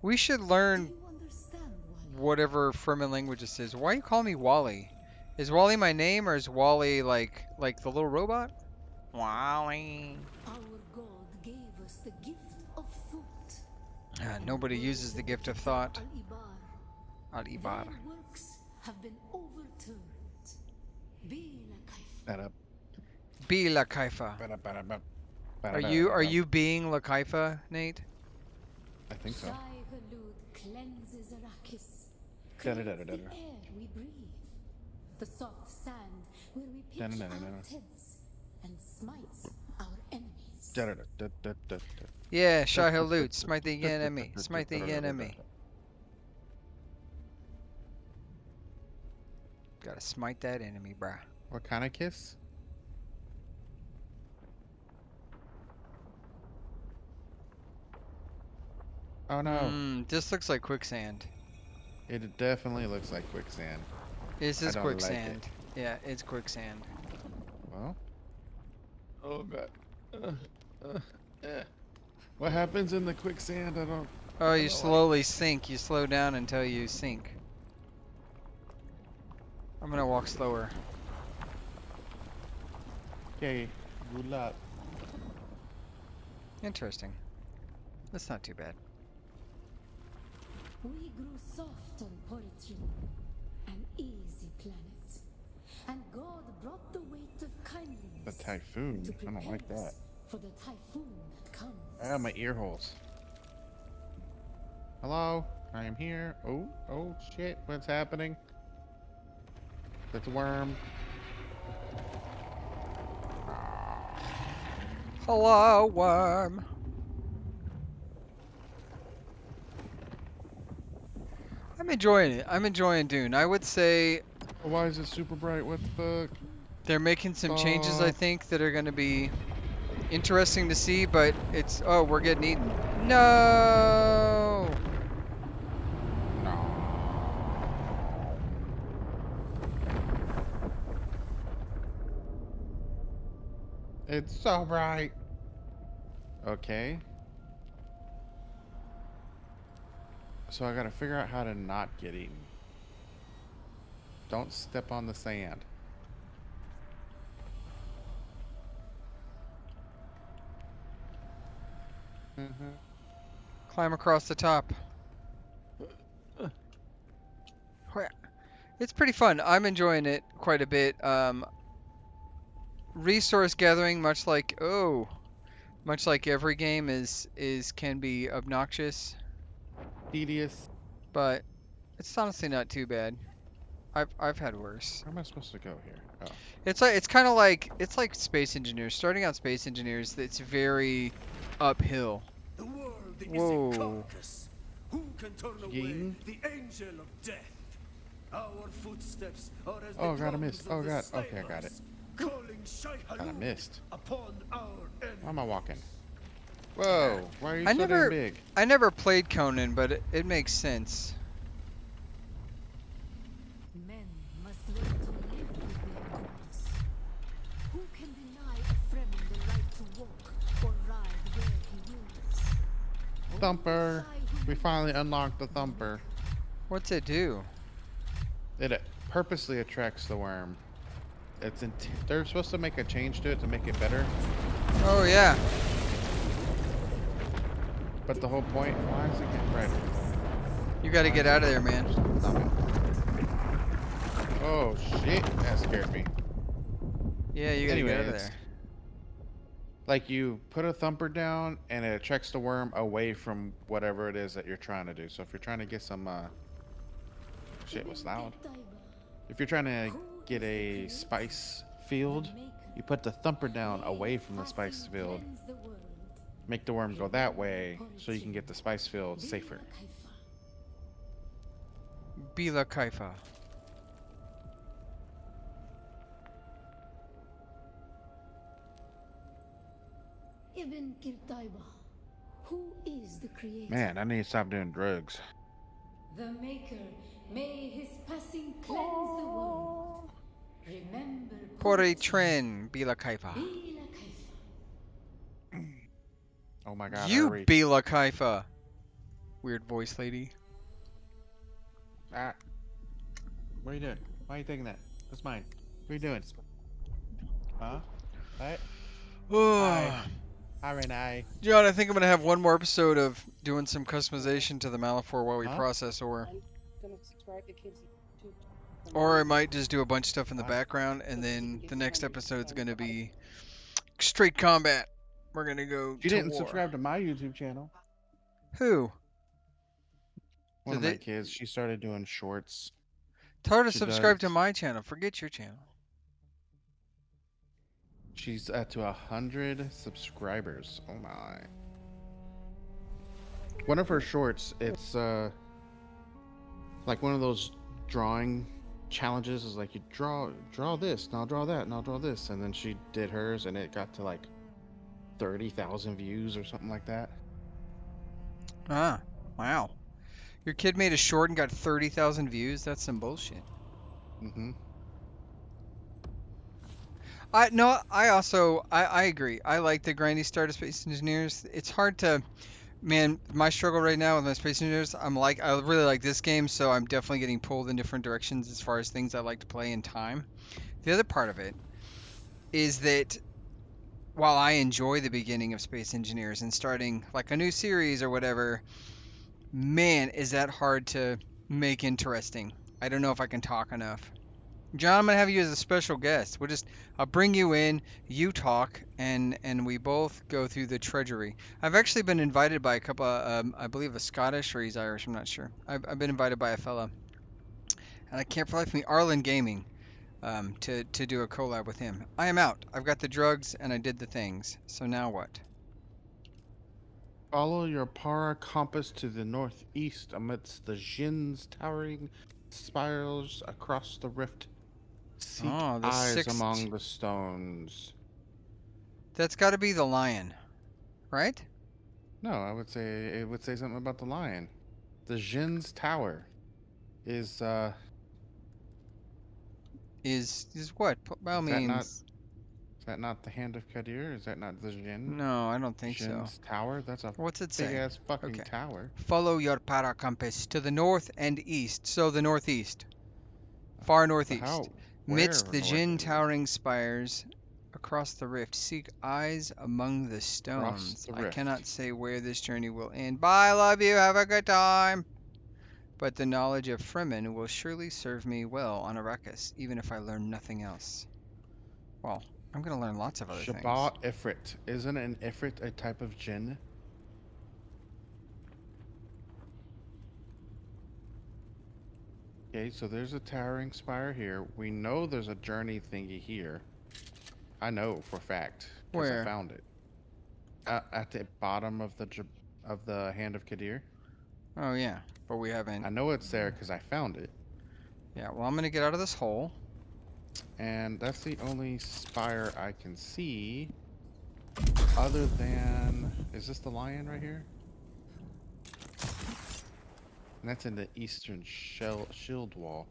We should
Do
learn
you understand, Wally?
whatever Fremen language this is. Why you call me Wally? Is Wally my name or is Wally like the little robot? Wally.
Our God gave us the gift of thought.
Nobody uses the gift of thought.
Al-Ibar.
Al-Ibar.
Their works have been overturned. Be la
That up.
Be La Kaifa. Are you being La Kaifa, Nate?
I think so.
Shai-Hulud cleanses Arrakis.
Da-da-da-da-da.
Cleanse the air we breathe. the soft sand where we pitch our
Da-da-da-da-da.
tents and smites our enemies.
Da-da-da-da-da-da-da.
Yeah, Shai-Hulud, smite the enemy, smite the enemy. Gotta smite that enemy, bruh.
What kind of kiss? Oh no.
This looks like quicksand.
It definitely looks like quicksand.
This
I
is
don't like
quicksand.
it.
Yeah, it's quicksand.
Well. Oh god. Eh. What happens in the quicksand? I don't.
Oh, you
don't
slowly sink. You slow down until you sink. I'm gonna walk slower.
Okay. Good luck.
Interesting. That's not too bad.
We grew soft on Poritrin, an easy planet. And God brought the weight of kindliness
The typhoon.
to
I don't
prepare
like that.
us for the typhoon that comes.
I have my ear holes. Hello? I am here. Oh shit. What's happening? That's a worm.
Hello, worm. I'm enjoying it. I'm enjoying Dune. I would say
Why is it super bright? What the fuck?
they're making some changes, I think, that are going to be interesting to see, but it's... Oh, we're getting eaten. No!
No. It's so bright. Okay. So I gotta figure out how to not get eaten. Don't step on the sand.
Climb across the top. It's pretty fun. I'm enjoying it quite a bit. Resource gathering, much like every game, can be obnoxious,
Tedious.
but it's honestly not too bad. I've had worse.
Where am I supposed to go here? Oh.
It's kind of like Space Engineers. Starting out Space Engineers, it's very uphill.
The world is
Whoa.
a carcass. Who can turn away
Yeeting.
the angel of death? Our footsteps are as
Oh,
the
God, I
drums
missed.
of
Oh,
the
God. Okay, I got it.
slavers, calling Shai-Hulud
God, I missed.
upon our enemy.
Why am I walking? Whoa. Why are you
I
so
never-
damn big?
I never played Conan, but it makes sense.
Men must learn to live with their gods. Who can deny a Fremen the right to walk or ride where he wills?
Thumper. We finally unlocked the thumper.
What's it do?
It purposely attracts the worm. They're supposed to make a change to it to make it better.
Oh yeah.
But the whole point, why is it getting brighter?
You got to get out of there, man.
Stop it. Oh shit, that scared me.
Yeah, you got to
Anyway,
get out of
it's-
there.
Like you put a thumper down and it attracts the worm away from whatever it is that you're trying to do. So if you're trying to get some shit was loud. If you're trying to get a spice field, you put the thumper down away from the spice field. Make the worm go that way so you can get the spice field safer.
Bila Kaifa.
Ibn Kirtaiba, who is the creator?
Man, I need to stop doing drugs.
The maker, may his passing cleanse the world. Remember
Poritrin, Bila Kaifa.
Bila Kaifa.
Oh my god,
You
hurry.
Bila Kaifa. Weird voice lady.
Ah. What are you doing? Why are you taking that? That's mine. What are you doing? Huh? What? Hi. Hi, Renee.
John, I think I'm gonna have one more episode of doing some customization to the Malifaux while we
Huh?
process ore.
I'm gonna subscribe to kids too.
Or I might just do a bunch of stuff in the background, and then the next episode's gonna be straight combat. We're gonna go
You
to
didn't
war.
subscribe to my YouTube channel.
Who?
One
Did
of my
they-
kids, she started doing shorts.
Tell her to
She
subscribe to
does.
my channel. Forget your channel.
She's at to 100 subscribers. Oh my. One of her shorts, it's like one of those drawing challenges, is like you draw this, now draw that, now draw this, and then she did hers and it got to like 30,000 views or something like that.
Ah, wow. Your kid made a short and got 30,000 views? That's some bullshit.
Mm-hmm.
I agree. I like the grindy start of Space Engineers. It's hard to, man, my struggle right now with my Space Engineers, I really like this game, so I'm definitely getting pulled in different directions as far as things I like to play in time. The other part of it is that while I enjoy the beginning of Space Engineers and starting like a new series or whatever, man, is that hard to make interesting. I don't know if I can talk enough. John, I'm gonna have you as a special guest. I'll bring you in, you talk, and we both go through the treasury. I've actually been invited by a couple, I believe a Scottish or he's Irish, I'm not sure. I've been invited by a fella, and I can't for the life of me, Arlen Gaming, to do a collab with him. I am out. I've got the drugs and I did the things. So now what?
Follow your para compass to the northeast amidst the Jin's towering spirals across the rift. Seek
Oh, the
eyes
sixth.
among the stones.
That's got to be the lion, right?
No, I would say it would say something about the lion. The Jin's tower is
Is what? By all
is that not
means.
is that not the hand of Kadir? Is that not the Jin?
No, I don't think so.
Jin's tower? That's a
What's it
big
say?
ass fucking
Okay.
tower.
Follow your para compass to the north and east. So the northeast. Far
But
northeast.
how?
Midst
Where
the Jin
northeast?
towering spires across the rift, seek eyes among the stones.
the
I
rift.
cannot say where this journey will end. Bye, love you, have a good time. But the knowledge of Fremen will surely serve me well on Arrakis, even if I learn nothing else. Well, I'm going to learn lots of other things.
Shabbat Ifrit. Isn't an Ifrit a type of Jinn? Okay, so there's a towering spire here. We know there's a journey thingy here. I know for a fact because I
Where?
found it. At the bottom of the Hand of Kadir.
Oh, yeah, but we haven't.
I know it's there because I found it.
Yeah, well, I'm going to get out of this hole.
And that's the only spire I can see. Other than... Is this the lion right here? And that's in the eastern shield wall.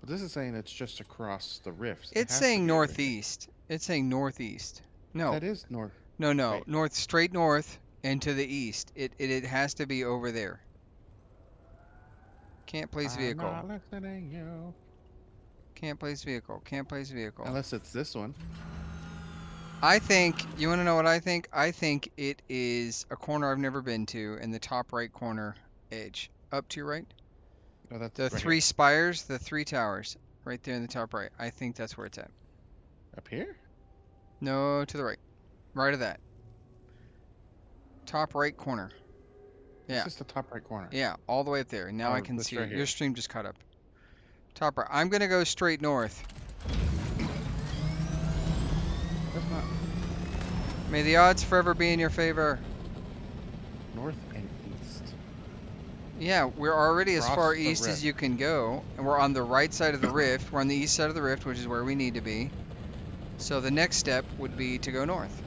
But this is saying it's just across the rift.
It's saying northeast. It's saying northeast. No.
That is north.
No, no.
Wait.
North, straight north and to the east. It has to be over there. Can't place vehicle.
I'm not listening, you.
Can't place vehicle. Can't place vehicle.
Unless it's this one.
I think, you want to know what I think? I think it is a corner I've never been to in the top right corner edge. Up to your right.
Oh, that's
The
right
three
here.
spires, the three towers. Right there in the top right. I think that's where it's at.
Up here?
No, to the right. Right of that. Top right corner. Yeah.
This is the top right corner.
Yeah, all the way up there. Now I
Oh,
can
this
see
right
it. Your
here.
stream just caught up. Top right. I'm going to go straight north.
That's not
May the odds forever be in your favor.
north and east.
Yeah, we're already as
Across
far
the
east as
rift.
you can go. And we're on the right side of the rift. We're on the east side of the rift, which is where we need to be. So the next step would be to go north.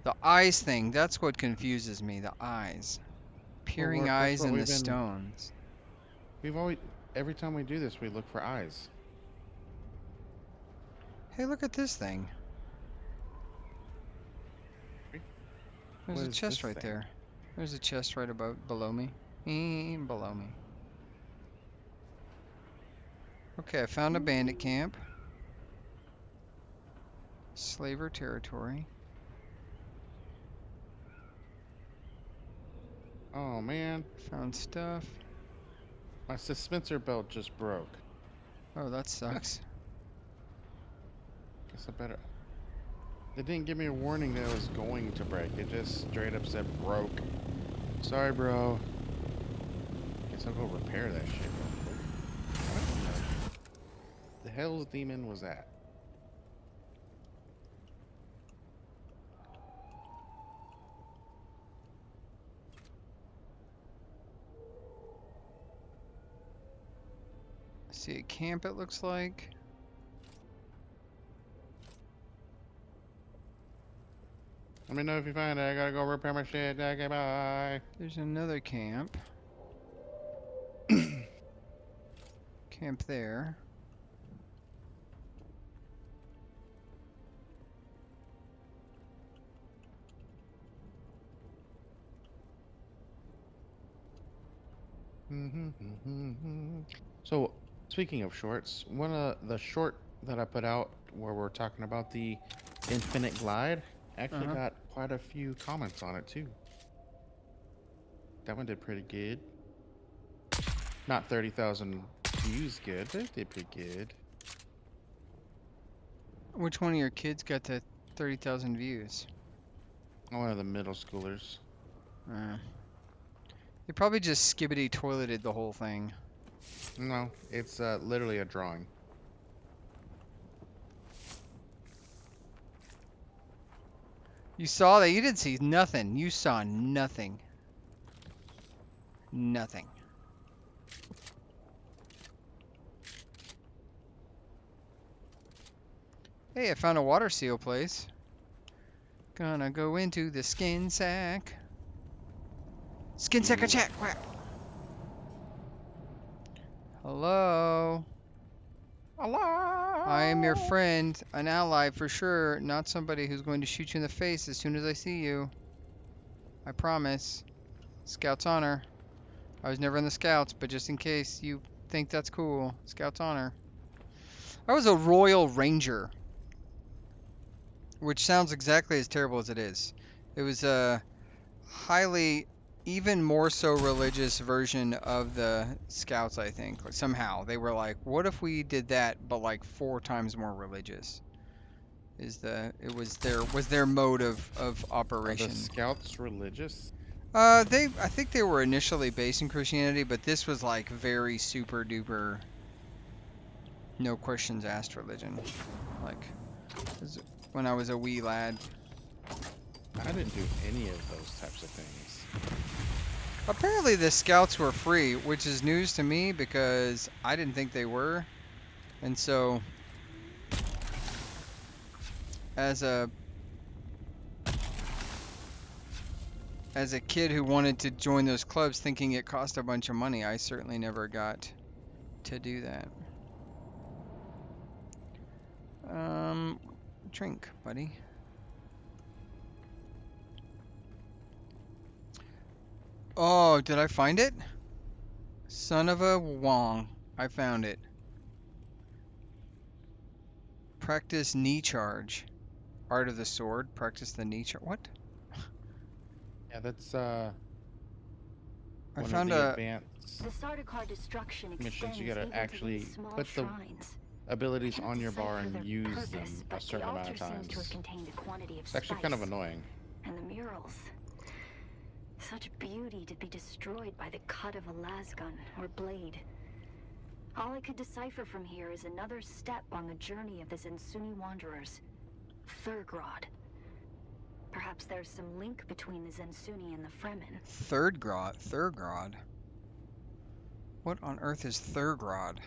The eyes thing, that's what confuses me. The eyes. Peering
that's
eyes
what
in the
we've been-
stones.
We've always, every time we do this, we look for eyes.
Hey, look at this thing. There's
What
a
is
chest
this
right
thing?
there. There's a chest right below me. Below me. Okay, I found a bandit camp. Slaver territory.
Oh man,
Found stuff.
my suspensor belt just broke.
Oh, that sucks.
Guess I better. It didn't give me a warning that it was going to break. It just straight up said broke. Sorry, bro. Guess guess I'll go repair that shit real quick. I don't know. The hell's demon was that?
See a camp, it looks like.
Let me know if you find it. I gotta go repair my shit. Okay, bye.
There's another camp. Camp there.
So, speaking of shorts, one of the short that I put out where we're talking about the Infinite Glide actually got quite a few comments on it too. That one did pretty good. Not 30,000 views good, but it did pretty good.
Which one of your kids got to 30,000 views?
One of the middle schoolers.
They probably just skibbity toileted the whole thing.
No, it's literally a drawing.
You saw that? You didn't see nothing. You saw nothing. Nothing. Hey, I found a water seal place. Gonna go into the skin sack. Skin sack attack! Wow. Hello?
Hello?
I am your friend, an ally for sure, not somebody who's going to shoot you in the face as soon as I see you. I promise. Scout's honor. I was never in the Scouts, but just in case you think that's cool, Scout's honor. I was a Royal Ranger, which sounds exactly as terrible as it is. It was a highly, even more so religious version of the Scouts, I think. Like, somehow they were like, what if we did that, but like 4 times more religious? Was their mode of
Are
operation.
the Scouts religious?
I think they were initially based in Christianity, but this was like very super duper, no questions asked religion. Like, when I was a wee lad.
I didn't do any of those types of things.
Apparently the Scouts were free, which is news to me because I didn't think they were. And so, as a kid who wanted to join those clubs thinking it cost a bunch of money, I certainly never got to do that. Drink, buddy. Oh, did I find it? Son of a Wong. I found it. Practice knee charge. Art of the sword. Practice the knee charge. What?
Yeah, that's
I
one
found
of the
a
advanced
The Sardaukar destruction
missions. You
extends
gotta
even to
actually
these small
put the
shrines.
abilities
Can't
on your bar
decipher
and
their
use them
purpose,
a
but
certain
the
amount of
altar seems to have
times.
contained a quantity of
It's actually kind of
spice.
annoying.
And the murals. Such beauty to be destroyed by the cut of a lasgun or blade. All I could decipher from here is another step on the journey of the Zensuni wanderers. Thurgrod. Perhaps there's some link between the Zensuni and the Fremen.
Thurgrod. What on earth is Thurgrod?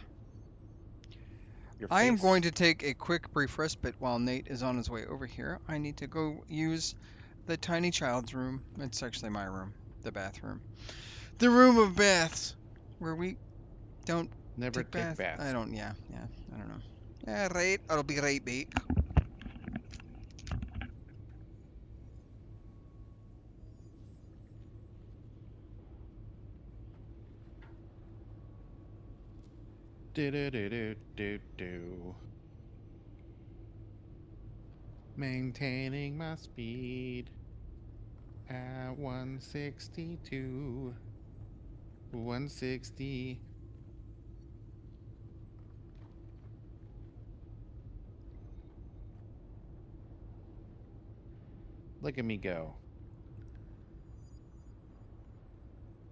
Your
I am
face.
going to take a quick brief respite while Nate is on his way over here. I need to go use the tiny child's room. It's actually my room. The bathroom. The room of baths. Where we don't
Never
take
take baths.
I don't, yeah, I don't know. Yeah, right. I'll be right back.
Do. Maintaining my speed at 162. 160. Look at me go.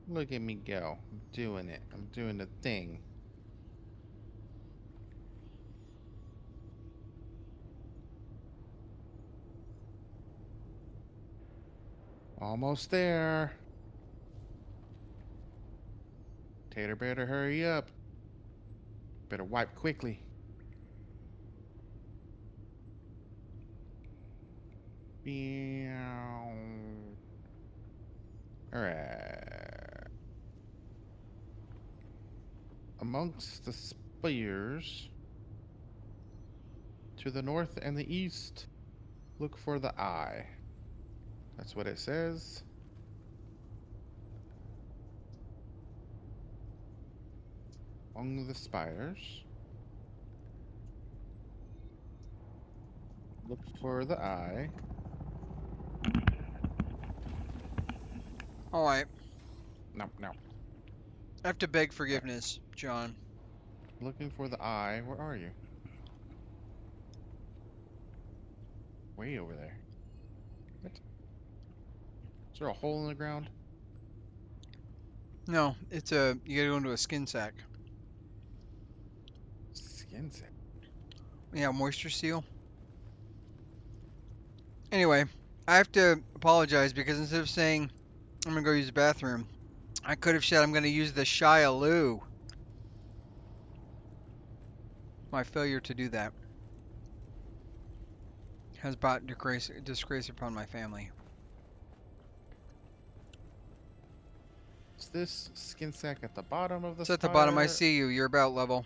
Look at me go. I'm doing it. I'm doing the thing. Almost there. Tater better hurry up. Better wipe quickly. Alright. Amongst the spires to the north and the east, look for the eye. That's what it says. Among the spires, look for the eye.
Alright.
No, no.
I have to beg forgiveness, John.
Looking for the eye. Where are you? Way over there. What? Is there a hole in the ground?
No, it's you gotta go into a skin sack.
Skin sack.
Yeah, moisture seal. Anyway, I have to apologize because instead of saying I'm gonna go use the bathroom, I could have said I'm gonna use the Shai-Hulud. My failure to do that has brought disgrace upon my family.
Is this skin sack at the bottom of the
It's at the bottom. I
spire?
see you. You're about level.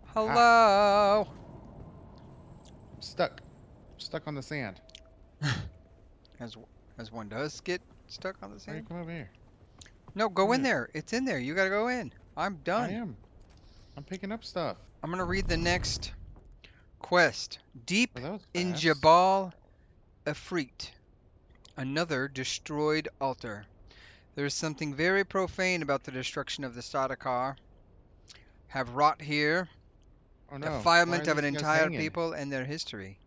Ah,
Hello.
I'm stuck. Stuck on the sand.
As one does get stuck on the
Why you
sand.
come over here?
No, go in
Yeah.
there. It's in there. You gotta go in. I'm
I
done.
am. I'm picking up stuff.
I'm gonna read the next quest. Deep
Oh, that was
in
fast.
Jabal Efreet, another destroyed altar. There is something very profane about the destruction of the Sardaukar. Have wrought here
Oh no. Why
defilement
are
of an
these guys
entire
hanging?
people and their history.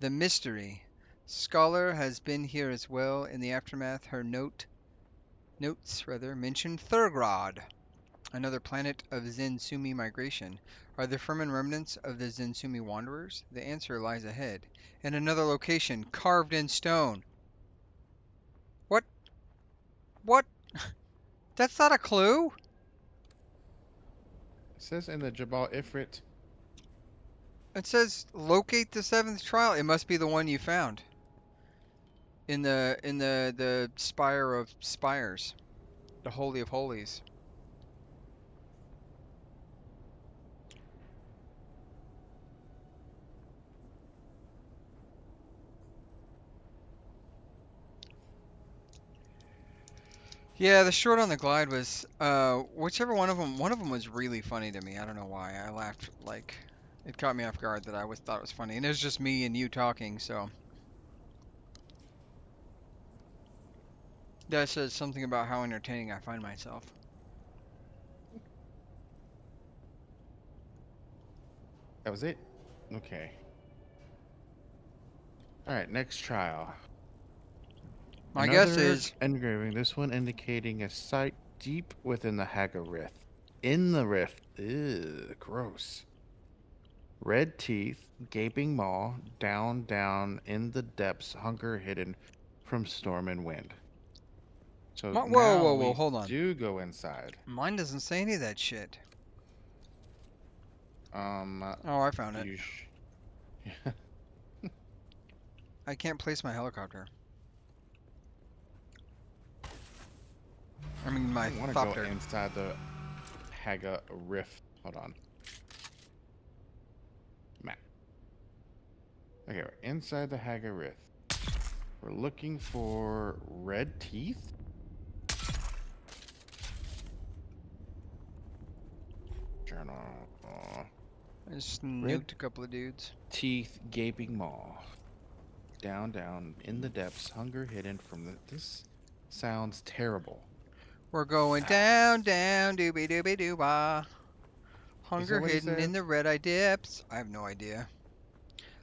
The mystery. Scholar has been here as well. In the aftermath, her notes mention Thurgrad, another planet of Zensumi migration. Are there Fremen remnants of the Zensumi wanderers? The answer lies ahead. In another location, carved in stone. What? What? That's not a clue?
It says in the Jabal Ifrit.
It says locate the seventh trial. It must be the one you found. In the spire of spires. The Holy of Holies. Yeah, the short on the glide was whichever one of them was really funny to me. I don't know why. I laughed like it caught me off guard that thought it was funny. And it was just me and you talking, so that says something about how entertaining I find myself.
That was it? Okay. Alright, next trial.
My guess
Another
is
engraving, this one indicating a site deep within the Haga Rift. In the rift. Ew, gross. Red teeth, gaping maw, down, down in the depths, hunger hidden from storm and wind. So
whoa,
now
whoa,
we
hold on.
do go inside.
Mine doesn't say any of that shit. Oh, I found it. I can't place my helicopter. I mean, my
I want to
thopter.
go inside the Haga Rift. Hold on. Map. Okay, we're inside the Haga Rift. We're looking for red teeth. Journal.
I just
Red
nuked a couple of dudes.
teeth, gaping maw. Down, down in the depths, hunger hidden from the. This sounds terrible.
We're going down, down, doobie doobie doo-bah. Hunger
what he
hidden in
says?
the red-eye dips. I have no idea.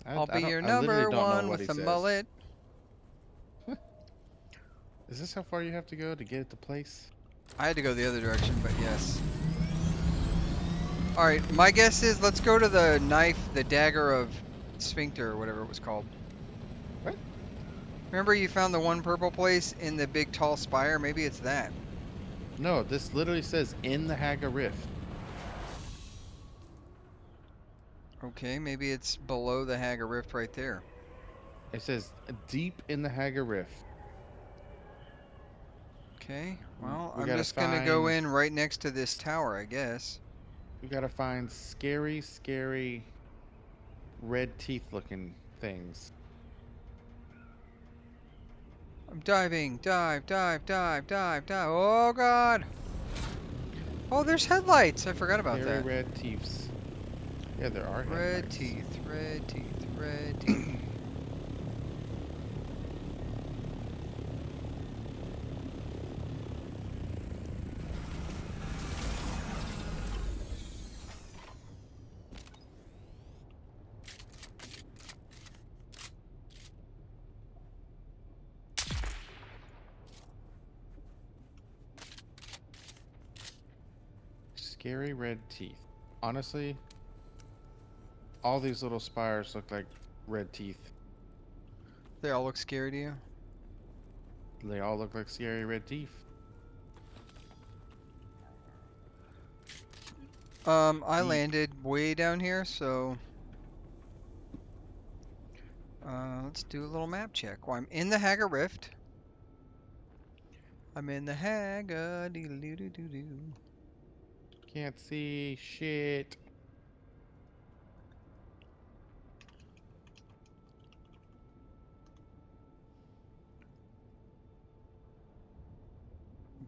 I'll be your
I literally
number
don't know
one
what
with
he
the
says.
mullet.
Is this how far you have to go to get it to place?
I had to go the other direction, but yes. Alright, my guess is let's go to the knife, the dagger of sphincter or whatever it was called.
What?
Remember you found the one purple place in the big tall spire? Maybe it's that.
No, this literally says in the Haga Rift.
Okay, maybe it's below the Haga Rift right there.
It says deep in the Haga Rift.
Okay, well,
We
I'm
gotta
just gonna go
find-
in right next to this tower, I guess.
We gotta find scary, scary red teeth looking things.
I'm diving, dive, dive, dive, dive, dive. Oh god! Oh, there's headlights. I forgot about
Scary
that.
red teeths. Yeah, there are
Red
headlights.
teeth, red teeth, red teeth.
Scary red teeth. Honestly, all these little spires look like red teeth.
They all look scary to you?
They all look like scary red teeth.
I
Deep.
landed way down here, so let's do a little map check. Well, I'm in the Haga Rift. I'm in the Haga doo-doo-doo-doo-doo.
Can't see shit.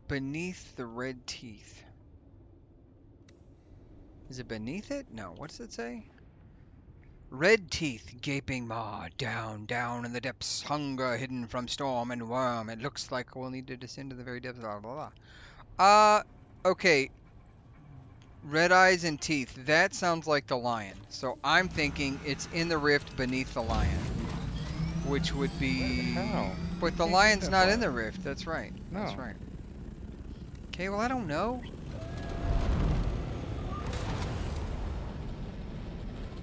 Beneath the red teeth. Is it beneath it? No, what does it say? Red teeth, gaping maw, down, down in the depths, hunger hidden from storm and worm. It looks like we'll need to descend to the very depths, blah, blah, blah. Okay. Red eyes and teeth. That sounds like the lion. So I'm thinking it's in the rift beneath the lion. Which would be...
How?
But the
Can't get
lion's
that
not
far.
in the rift. That's right. That's
No.
right. Okay, well, I don't know.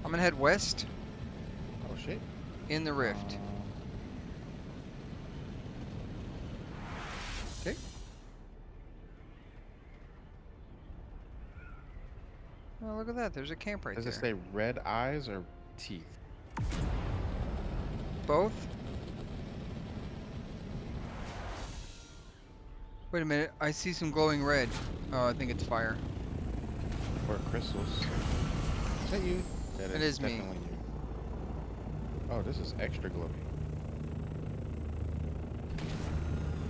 I'm gonna head west
Oh shit.
in the rift. Okay. Oh, look at that. There's a camp right
Does
there.
it say red eyes or teeth?
Both? Wait a minute. I see some glowing red. Oh, I think it's fire.
Or crystals? Is that you? That
It is me.
definitely you. Oh, this is extra glowy.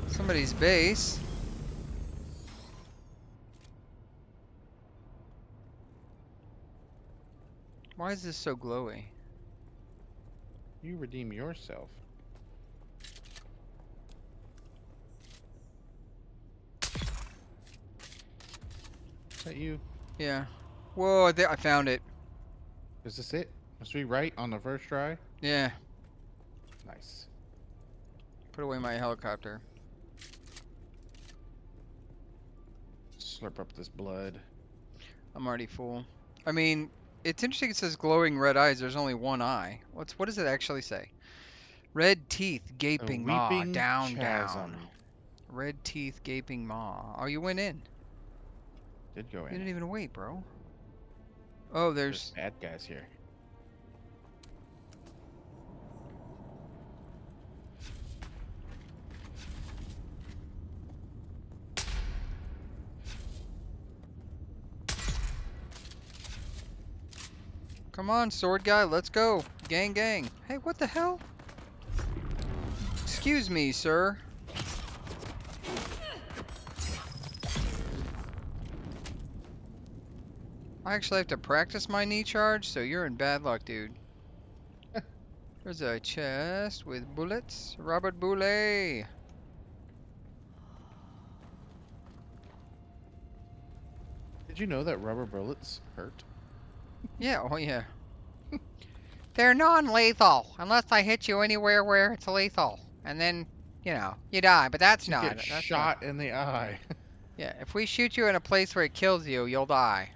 Somebody's base. Why is this so glowy?
You redeem yourself. Is that you?
Yeah. Whoa, I found it.
Is this it? Must we right on the first try?
Yeah.
Nice.
Put away my helicopter.
Slurp up this blood.
I'm already full. I mean, it's interesting it says glowing red eyes. There's only one eye. What does it actually say? Red teeth,
A
gaping maw,
weeping
down,
chasm.
down. Red teeth, gaping maw. Oh, you went in.
Did go
You
in.
didn't even wait, bro. Oh,
There's
there's...
bad guys here.
Come on, sword guy, let's go. Gang, gang. Hey, what the hell? Excuse me, sir. I actually have to practice my knee charge, so you're in bad luck, dude. There's a chest with bullets. Robert Boulet.
Did you know that rubber bullets hurt?
Yeah, oh yeah. They're non-lethal, unless I hit you anywhere where it's lethal. And then you know, you die, but that's
To
not.
get
That's not.
shot in the eye.
Yeah, if we shoot you in a place where it kills you, you'll die.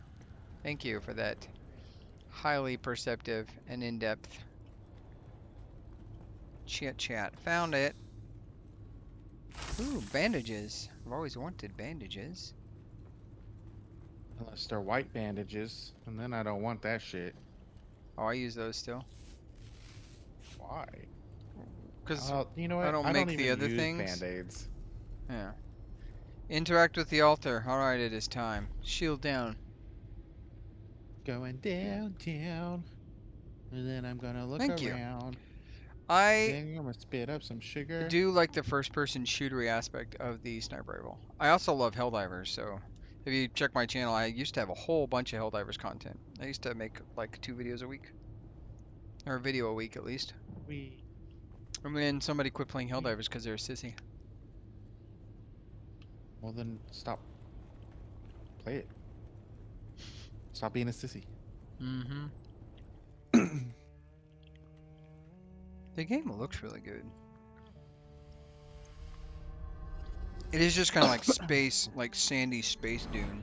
Thank you for that highly perceptive and in-depth chit chat. Found it. Ooh, bandages. I've always wanted bandages.
Unless they're white bandages, and then I don't want that shit.
Oh, I use those still.
Why?
Because
You know
I
what?
don't
I
make
don't
the
even
other
use
things.
band-aids.
Yeah. Interact with the altar. Alright, it is time. Shield down.
Going down. And then I'm gonna look
Thank you.
around.
I
Then I'm gonna spit up some sugar.
do like the first-person shootery aspect of the sniper rifle. I also love Helldivers, so if you check my channel, I used to have a whole bunch of Helldivers content. I used to make like 2 videos a week. Or a video a week, at least.
We.
And then somebody quit playing Helldivers because they're a sissy.
Well, then stop. Play it. Stop being a sissy.
Mm-hmm. The game looks really good. It is just kind of like space, like sandy space dune.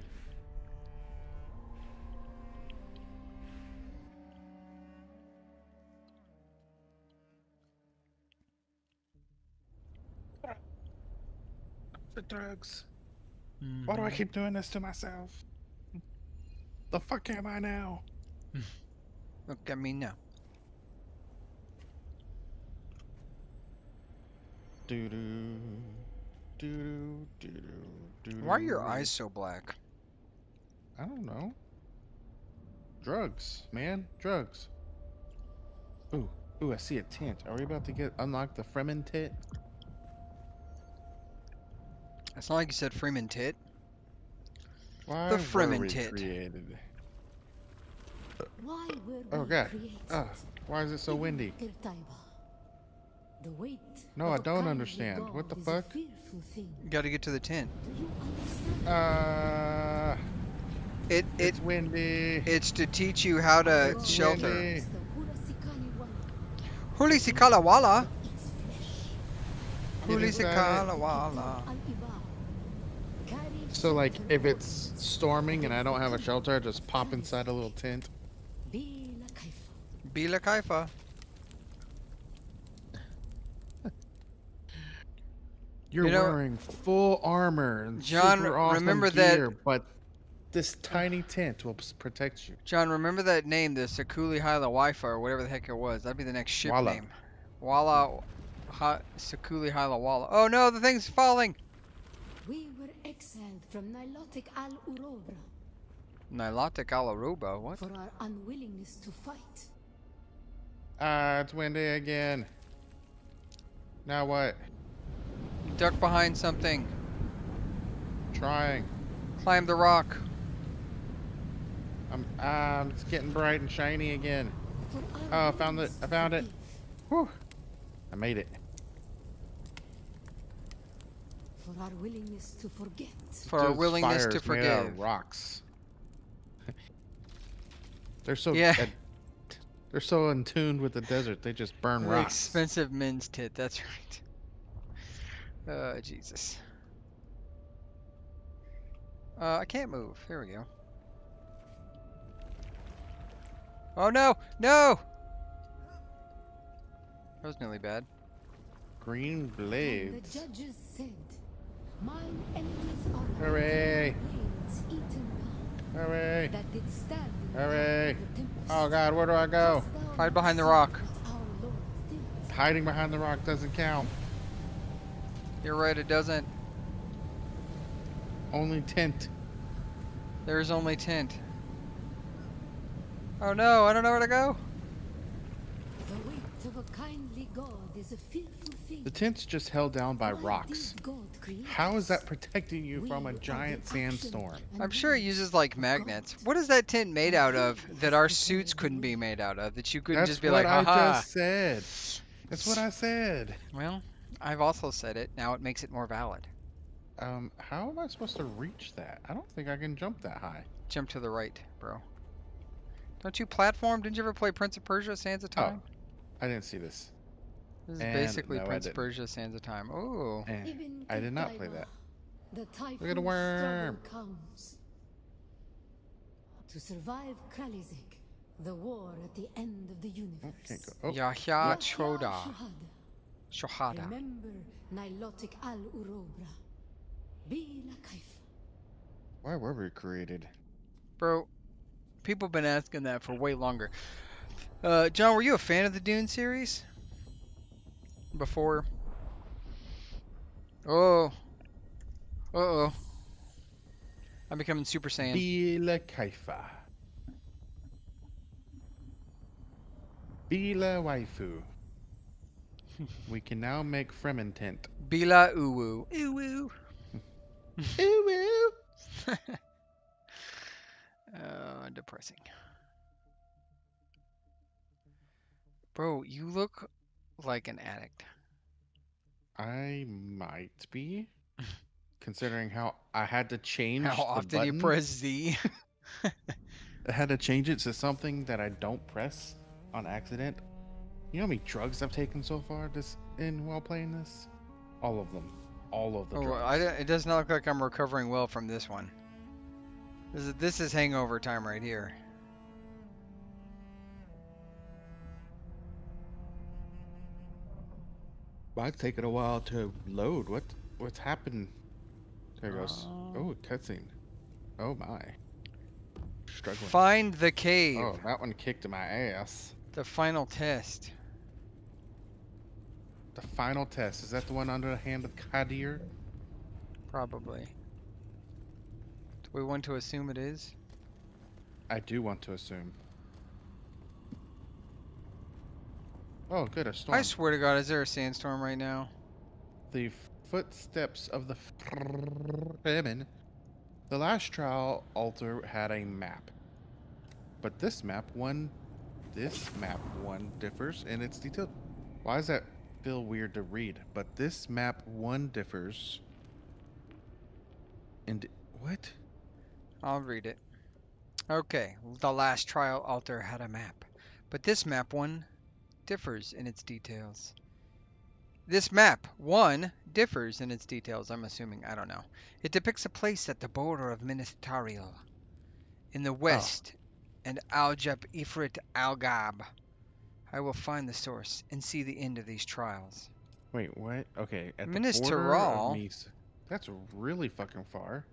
The drugs. Why do I keep doing this to myself? The fuck am I now?
Look at me now.
Doo doo. Doo doo doo doo.
Why are your eyes so black?
I don't know. Drugs, man. Drugs. Ooh. Ooh, I see a tent. Are we about to unlock the Fremen tent?
It's not like you said Freeman tit.
Why
The
were
Fremen
we
tit.
created?
Why were
Oh
we
god.
created?
Why is it so windy?
The weight
No,
of
I
a
don't
kindly
understand. What the
god is a
fuck?
fearful thing.
You gotta get to the tent.
Do you understand?
It's windy.
It's to teach you how to
It's
shelter.
windy.
It's the Hurasikani
Huli sikala wala.
eats flesh.
Huli
Is that
sikala wala.
Al-Ibar. Carry
So, like,
shelter
if
forth.
it's storming and I don't have a shelter, I just pop inside a little tent.
Bila kaifa.
Bila kaifa.
You're
You know-
wearing full armor and
John,
super awesome
remember that-
gear, but this tiny tent will protect you.
John, remember that name, the Sakuli Hyla Wi-Fi or whatever the heck it was. That'd be the next ship
Walla.
name. Walla. Sakuli Hyla Walla. Oh no, the thing's falling.
We were exiled from Nilotic Al-Urobra
Nilotic Alaruba. What?
for our unwillingness to fight.
It's windy again. Now what?
Duck behind something.
Trying.
Climb the rock.
It's getting bright and shiny again.
For
Oh,
our
I found it.
willingness
I
to
found it.
forgive.
Whew. I made it.
For our willingness to forget.
For our
Dude's
willingness
fire
to
is made out of
forgive.
rocks. They're so
Yeah.
they're so in tune with the desert. They just burn
The
rocks.
expensive men's tit. That's right. Oh, Jesus. I can't move. Here we go. Oh no! No! That was nearly bad.
Green
And the
blades.
judges said, "Mine enemies are
Hooray!
blades eaten down,
Hooray!
that did stand in the
Hooray!
path of the tempest.
Oh God, where do I go?
Hast thou
Hide behind the
seen
rock.
what our Lord did?
Hiding behind the rock doesn't count.
You're right, it doesn't.
Only tent.
There's only tent. Oh no, I don't know where to go.
The weight of a kindly God is a fearful thing.
The tent's just held down by
Why
rocks.
did God create
How is that
us?
protecting you
We
from a
are the
giant
action
sandstorm?
and
I'm sure it
words
uses like
of
magnets.
God.
What is that tent made out of that our suits couldn't be made out of? That you couldn't
That's
just be
what
like,
I
haha.
just said. That's what I said.
Well, I've also said it. Now it makes it more valid.
How am I supposed to reach that? I don't think I can jump that high.
Jump to the right, bro. Don't you platform? Didn't you ever play Prince of Persia: Sands of Time?
I didn't see this.
This is
And
basically
no, I
Prince
didn't.
Persia Sands of Time. Oh,
And
Ibn
I did not play
Qudayma,
that.
The
Look at a
typhoon
worm.
struggle comes. To survive Kralizig, the war at the end of the
Oh,
universe.
can't go. Oh,
Yahya
Yahya
Choda.
Shuhada.
Shohada.
Remember Nilotic al-Urobra. Bila Kaifa.
why were we created?
Bro, people have been asking that for way longer. John, were you a fan of the Dune series? Before? Oh. Uh-oh. I'm becoming Super Saiyan.
Bila Kaifa. Bila Waifu. We can now make Frementent.
Bila Uwu. Uwu.
Ooh,
Depressing. Bro, you look like an addict.
I might be, considering how I had to change
How
the
often you
button.
press Z?
I had to change it to something that I don't press on accident. You know how many drugs I've taken so far while playing this? All of them. All of the
Oh,
drugs.
it does not look like I'm recovering well from this one. This is hangover time right here.
Might take it a while to load. What's happened? There it goes. Oh, cutscene. Oh my. Struggling.
Find the cave.
Oh, that one kicked my ass.
The final test.
The final test. Is that the one under the hand of Kadir?
Probably. Do we want to assume it is?
I do want to assume. Oh, good, a storm.
I swear to God, is there a sandstorm right now?
The footsteps of the Fremen. The last trial altar had a map. But this map one differs in its detail. Why does that feel weird to read? But this map one differs. And what?
I'll read it. Okay, the last trial altar had a map, but this map one differs in its details. This map one differs in its details, I'm assuming, I don't know. It depicts a place at the border of Minas Tirith in the west and Aljab Ifrit Algab. I will find the source and see the end of these trials.
Wait, what? Okay, at
Minas
the border of
Tirith?
Mies. That's really fucking far.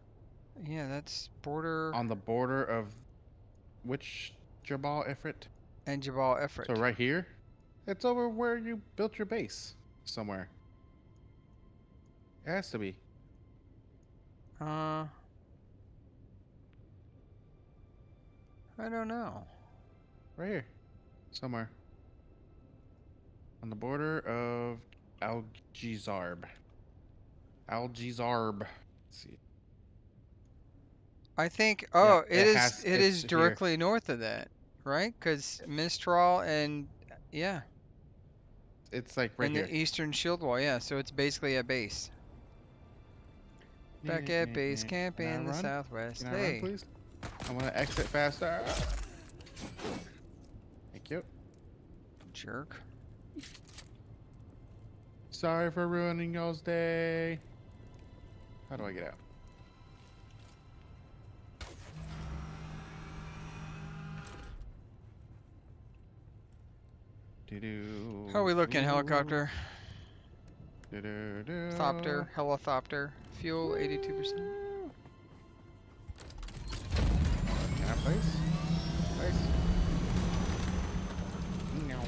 Yeah, that's border
On the border of which Jabal Ifrit?
and Jabal Ifrit.
So right here? It's over where you built your base. Somewhere. It has to be.
I don't know.
Right here. Somewhere. On the border of Algezarb. Algezarb. Let's see.
I think.
Yeah,
Oh,
it's
it is
here.
directly north of that, right? Because Mistral and yeah,
It's like right
and
here.
the Eastern Shield Wall. Yeah, so it's basically a base. Back at base camp
Can I
in the
run?
southwest.
Can I
Hey,
run, please? I want to exit faster. Thank you.
jerk.
Sorry for ruining y'all's day. How do I get out? Doo-doo.
How are we looking,
Ooh.
helicopter?
Doo-doo-doo.
Thopter, helithopter. Fuel 82%.
Can I place? Place. No.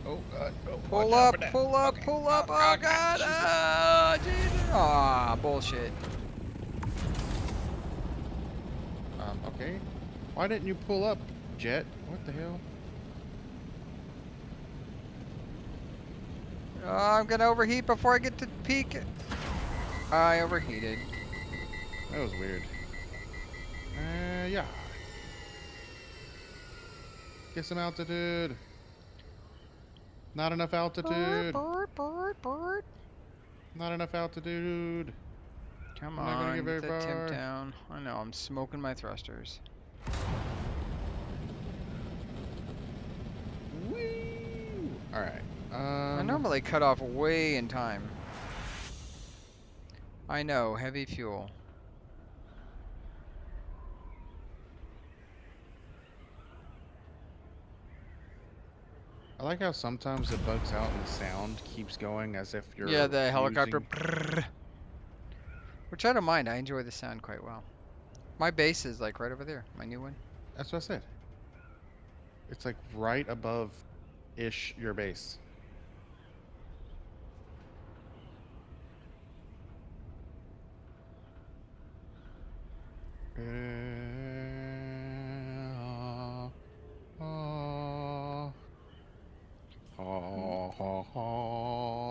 Oh God. Oh,
Pull
watch out
up,
for that.
pull up,
Okay.
pull up. Oh God.
Jesus.
Oh Jesus. Ah, bullshit.
Okay. Why didn't you pull up, Jet? What the hell?
Oh, I'm gonna overheat before I get to peak. I overheated.
That was weird. Yeah. Get some altitude. Not enough altitude.
Bird.
Not enough altitude.
Come
I'm not gonna
on,
get
get
very
that temp
far.
down. I know, I'm smoking my thrusters.
Whee! All right.
I normally cut off way in time. I know, heavy fuel.
I like how sometimes it bugs out and the sound keeps going as if you're
Yeah, the helicopter.
using-
Brrr. Which I don't mind. I enjoy the sound quite well. My base is like right over there. My new one.
That's what I said. It's like right above ish your base.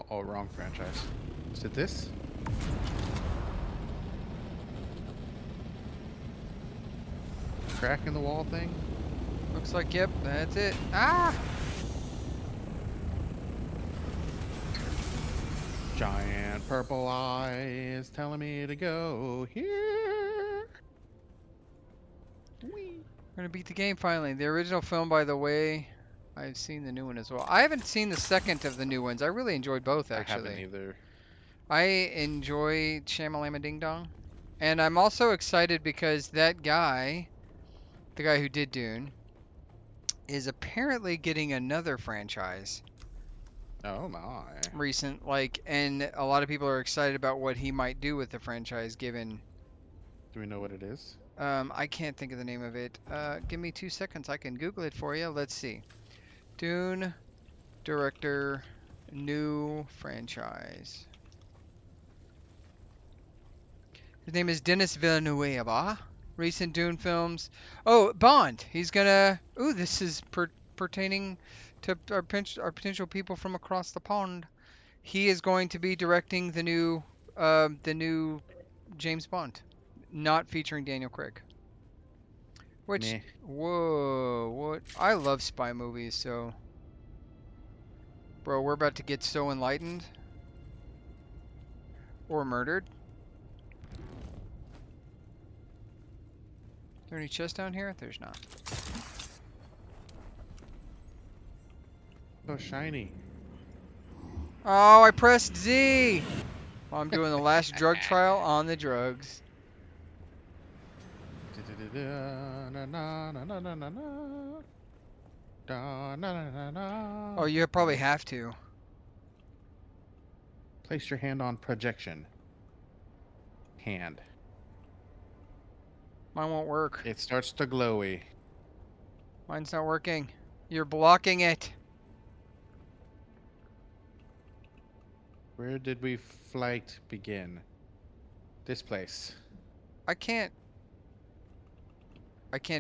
Oh, wrong franchise. Is it this? Crack in the wall thing?
Looks like, yep, that's it. Ah!
Giant purple eyes telling me to go here. Whee.
We're gonna beat the game finally. The original film, by the way, I've seen the new one as well. I haven't seen the second of the new ones. I really enjoyed both,
I haven't
actually.
either.
I enjoy Shamalama Ding Dong. And I'm also excited because that guy, the guy who did Dune, is apparently getting another franchise.
Oh my.
And a lot of people are excited about what he might do with the franchise given
Do we know what it is?
I can't think of the name of it. Give me 2 seconds. I can Google it for you. Let's see. Dune director, new franchise. His name is Denis Villeneuve. Recent Dune films. Oh, Bond. He's gonna. Ooh, this is pertaining to our potential people from across the pond. He is going to be directing the new James Bond, not featuring Daniel Craig. Which,
Meh.
whoa, what? I love spy movies, so. Bro, we're about to get so enlightened. Or murdered. Is there any chest down here? There's not.
So shiny.
Oh, I pressed Z! While I'm doing the last drug trial on the drugs. Oh, you probably have to.
Place your hand on projection. Hand.
Mine won't work.
It starts to glowy.
Mine's not working. You're blocking it.
Where did we flight begin? This place.
I can't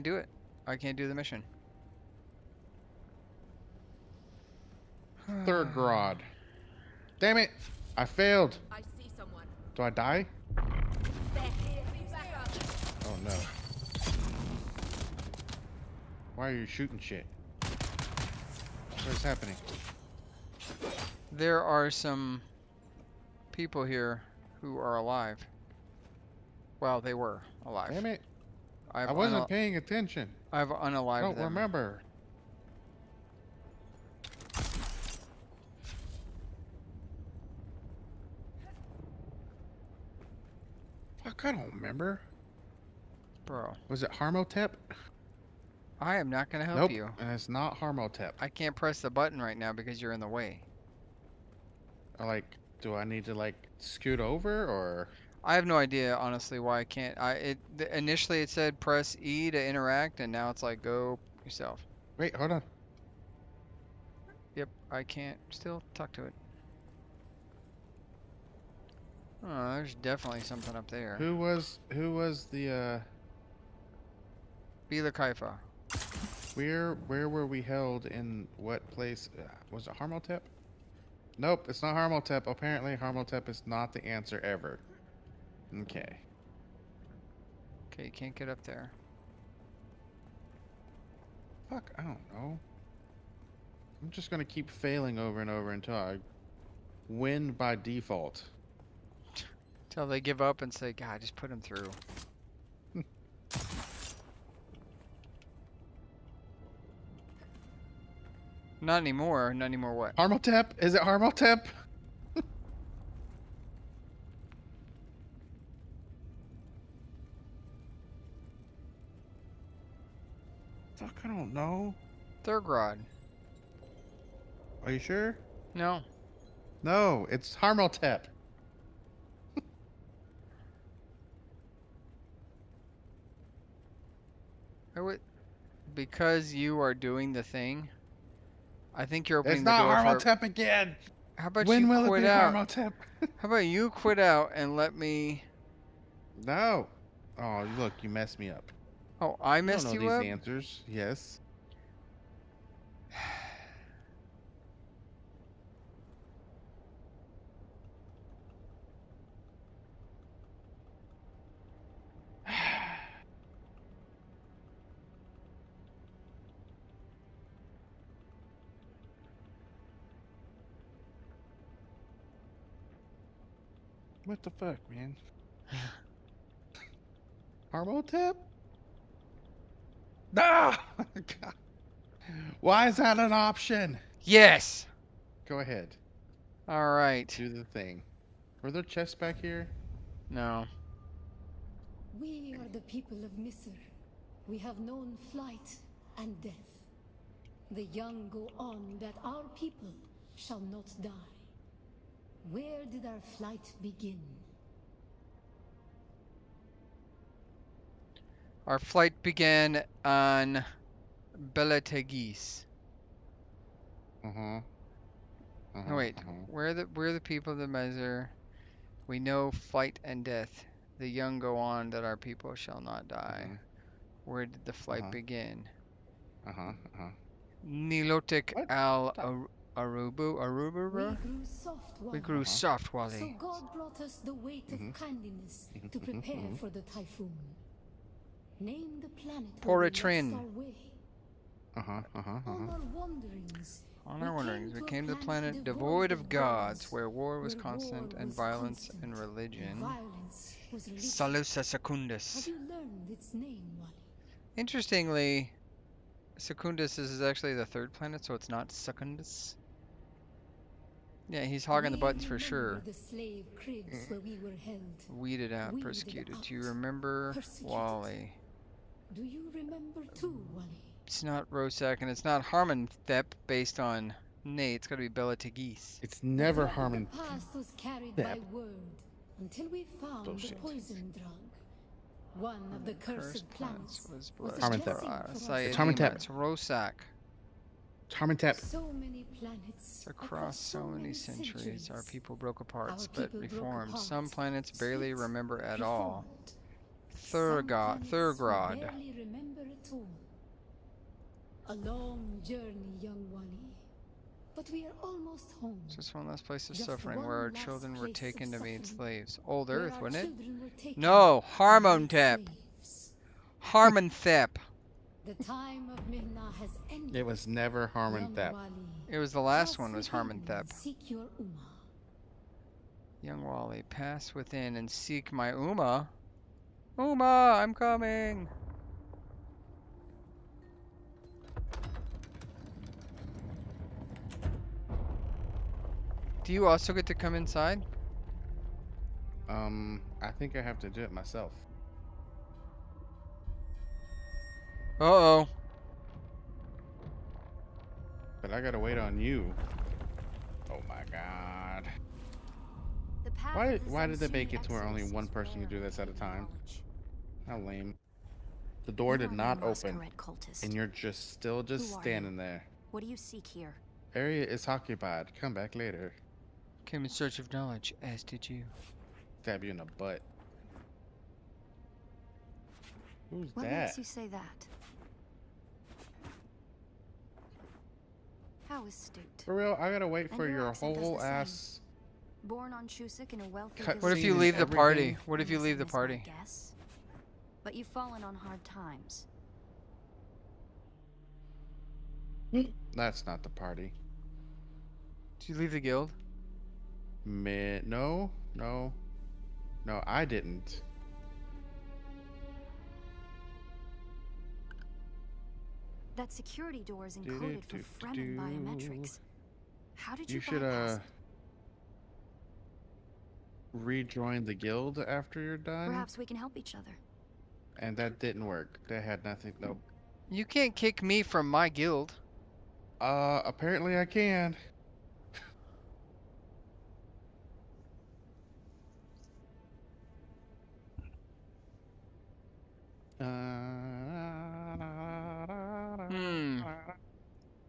do it. I can't do the mission.
Third grad. Damn it! I failed.
I see someone.
Do I die?
Back up.
Oh no. Why are you shooting shit? What is happening?
There are some people here who are alive. Well, they were alive.
Damn it.
I've
I wasn't paying attention.
I've
I
unalived
don't
them.
remember. Fuck, I don't remember.
Bro,
Was it Harmotep?
I am not gonna help
Nope,
you.
and it's not Harmotep.
I can't press the button right now because you're in the way.
Do I need to scoot over or?
I have no idea, honestly, why I can't. Initially it said press E to interact, and now it's like go yourself.
Wait, hold on.
Yep, I can't still talk to it. Oh, there's definitely something up there.
Who was the
Bila Kaifa.
where were we held in what place? Was it Harmotep? Nope, it's not Harmotep. Apparently Harmotep is not the answer ever. Okay.
Okay, you can't get up there.
Fuck, I don't know. I'm just gonna keep failing over and over until I win by default.
Till they give up and say, God, just put him through. Not anymore. Not anymore what?
Harmotep? Is it Harmotep? Fuck, I don't know.
Thurgrod.
Are you sure?
No.
No, it's Harmotep.
I would, because you are doing the thing. I think you're
It's
opening the
not
door for.
Harmotep again.
How about
When
you
will it
quit
be
out?
Harmotep?
How about you quit out and let me?
No. Oh, look, you messed me up.
Oh, I
You don't
messed
know
you
these
up.
answers. Yes. What the fuck, man? Harmotep? No! God. Why is that an option?
Yes.
Go ahead.
All right.
Do the thing. Were there chests back here?
No.
We are the people of Misr. We have known flight and death. The young go on that our people shall not die. Where did our flight begin?
Our flight began on Belategis.
Uh-huh.
No, wait. Where are the people of the Mezzer? We know fight and death. The young go on that our people shall not die. Where did the flight begin? Nilotic
What?
al Arubu? We grew soft,
So
Wally.
God brought us the weight of kindliness to prepare for the typhoon. Name the planet where we lost
Poritrin.
our way. On our wanderings,
On our wanderings, we came to the planet devoid of gods, where war was constant and violence and religion.
Violence was religion.
Salusa
Have
Secundus.
you learned its name, Wally?
Interestingly, Secundus is actually the third planet, so it's not Secundus. Yeah, he's hogging the buttons for sure.
The slave cribs where we were held.
Weeded out,
Weeded
persecuted. Do you
out,
remember
persecuted.
Wally?
Do you remember too, Wally?
It's not Rosak and it's not Harmonthep based on Nate. It's gotta be Belategis.
It's never
The thread of
Harmon.
the past was carried
Thep.
by word until we found the
Bullshit.
poison drug. One of the cursed planets
was
was a
blessed.
Harmonthep.
blessing for us.
It's Harmonthep.
It's Rosak.
Harmotep.
So many planets
Across so many centuries, our people broke apart,
Our
split,
people broke
reformed.
apart,
Some planets barely
split,
remember at all.
reformed. Some planets we
Thurgrod.
barely remember at all. A long journey, young Wally. But we are almost home.
Just one last place of
Just
suffering
one
where our
last
children were
place of
taken to be
suffering,
slaves. Old
where
Earth,
our
wouldn't it?
children were taken
No,
to be
Harmonthep.
slaves.
Harmonthep.
The time of Mihna has ended.
It was never
Young
Harmonthep.
Wally.
It was the last
Pass
one was
within
Harmonthep.
and seek your Uma.
Young Wally, pass within and seek my Uma. Uma, I'm coming. Do you also get to come inside?
I think I have to do it myself.
Uh-oh.
But I gotta wait on you. Oh my god.
The path
Why
of the
did they make it to where only
Exodus
one
is
person can do
barren
this at a
of
time?
knowledge.
How lame. The door did
You are
not
no
open.
masquerade cultist.
And you're just still
Who are
standing there.
What do you seek here?
Area is occupied. Come back later.
Came in search of knowledge, as did you.
Stab you in the butt. Who's
What
that?
makes you say that? How astute.
For real, I gotta wait
And
for
your
your
accent does
whole
the same.
ass.
Born on Chusik in a wealthy
Cut
What if you
Seeing
leave the
everything-
party? What if you
Unless
leave
I
the
miss my
party?
guess. But you've fallen on hard times.
That's not the party.
Did you leave the guild?
No, no, no, I didn't.
That security door is encoded for Fremen biometrics. How did you
You should
bypass it?
rejoin the guild after you're done.
Perhaps we can help each other.
And that didn't work. That had nothing. Nope.
You can't kick me from my guild.
Apparently I can.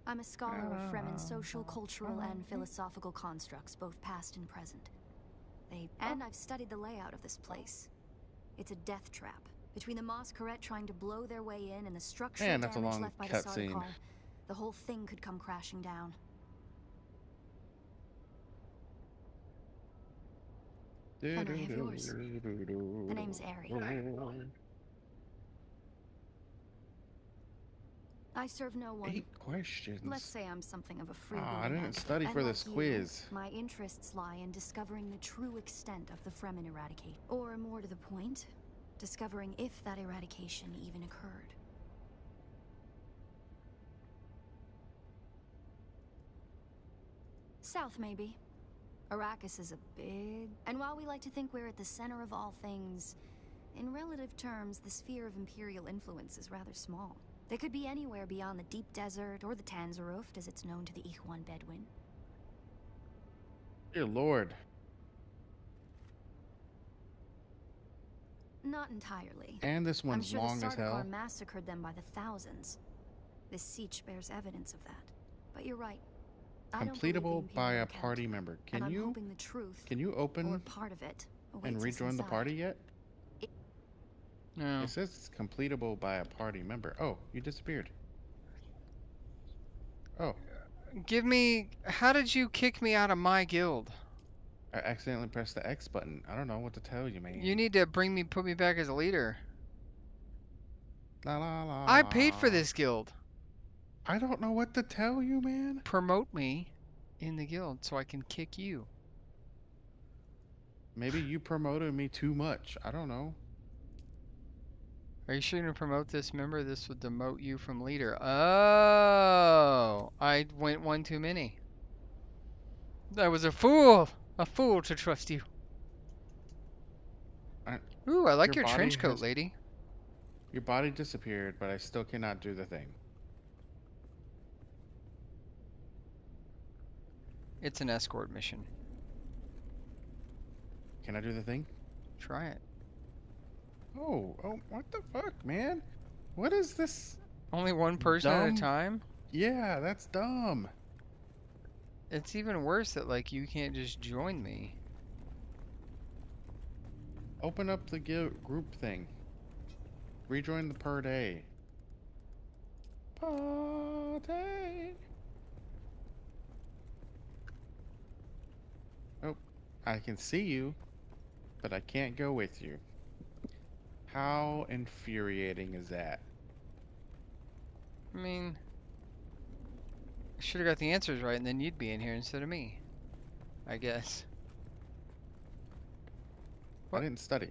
I'm a scholar of Fremen's social, cultural, and philosophical constructs, both past and present. And I've studied the layout of this place. It's a death trap. Between the Masquerade trying to blow their way in and the structural
Man, that's a
damage
long
left by the
cutscene.
Sardaukar, the whole thing could come crashing down. Can I have yours? The name's Ari. I serve no one.
8 questions.
Let's say I'm something of a free
I didn't study for this quiz.
My interests lie in discovering the true extent of the Fremen eradicate. Or more to the point, discovering if that eradication even occurred. South, maybe. Arrakis is a big... And while we like to think we're at the center of all things, in relative terms, the sphere of Imperial influence is rather small. They could be anywhere beyond the deep desert or the Tanzaruft, as it's known to the Ikhwan Bedouin.
Dear Lord.
Not entirely.
And this one's
I'm sure
long
the
as hell.
Sardaukar massacred them by the thousands. This siege bears evidence of that. But you're right. I don't believe the
Completable by
Imperial
a
account,
party member.
and I'm
Can
hoping the truth,
you
or
open
part of it,
and
awaits us
rejoin the
inside.
party yet?
No.
It says it's completable by a party member. Oh, you disappeared. Oh,
Give me... How did you kick me out of my guild?
I accidentally pressed the X button. I don't know what to tell you, man.
You need to put me back as a leader.
La la la.
I paid for this guild.
I don't know what to tell you, man.
Promote me in the guild so I can kick you.
Maybe you promoted me too much. I don't know.
Are you sure you're gonna promote this member? This would demote you from leader. Oh, I went one too many. I was a fool to trust you. Ooh, I like
Your
your trench
body
coat,
has-
lady.
Your body disappeared, but I still cannot do the thing.
It's an escort mission.
Can I do the thing?
Try it.
Oh, what the fuck, man? What is this?
Only one person at
Dumb.
a time?
Yeah, that's dumb.
It's even worse that, like, you can't just join me.
Open up the group thing. Rejoin the per day. Party. Oh, I can see you, but I can't go with you. How infuriating is that?
I mean, I should have got the answers right, and then you'd be in here instead of me. I guess.
I didn't study.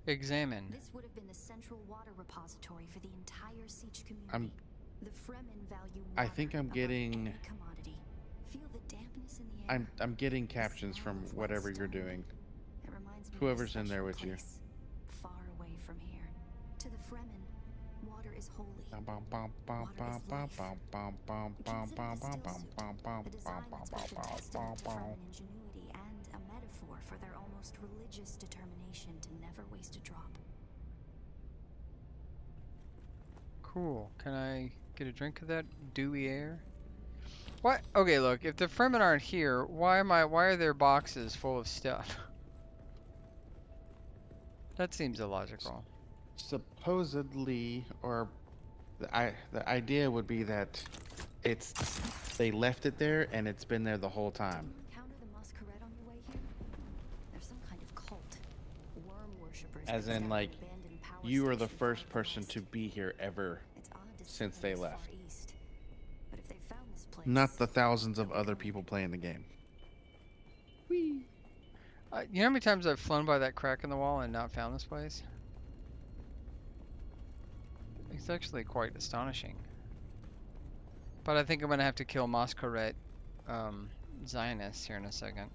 Examine.
This would have been the central water repository for the entire siege community. The Fremen value
I
water
think I'm
above
getting.
any commodity. Feel the dampness in the air.
I'm getting captions from whatever you're doing.
It reminds me of a
Whoever's in there
special
with you.
place, far away from here. To the Fremen, water is holy. The design that's both a testament to Fremen ingenuity and a metaphor for their almost religious determination to never waste a drop.
Cool. Can I get a drink of that dewy air? What? Okay, look. If the Fremen aren't here, why are there boxes full of stuff? That seems illogical.
Supposedly, or the idea would be that they left it there and it's been there the whole time.
Did you encounter the Masquerade on your way here? They're some kind of cult. Worm worshippers.
As
that
in,
gather
like,
abandoned power
you are the
stations
first
out in
person
west.
to be here ever
It's odd to see
since
them
they
this far
left.
east. But if they found this place,
Not the thousands of
they'll
other
come
people
in.
playing the game.
You know how many times I've flown by that crack in the wall and not found this place? It's actually quite astonishing. But I think I'm gonna have to kill Masquerade Zionists here in a second.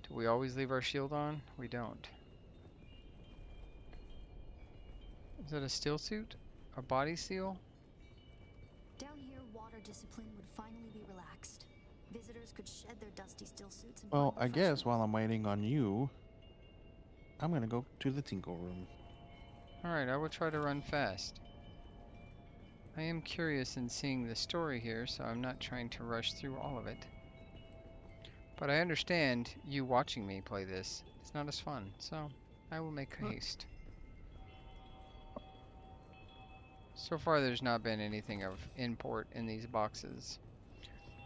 Do we always leave our shield on? We don't. Is it a steel suit? A body seal?
Down here, water discipline would finally be relaxed. Visitors could shed their dusty steel suits and
Well,
find
I guess
refreshment.
while I'm waiting on you, I'm gonna go to the Tinkle Room.
Alright, I will try to run fast. I am curious in seeing the story here, so I'm not trying to rush through all of it. But I understand you watching me play this. It's not as fun, so I will make haste. So far there's not been anything of import in these boxes.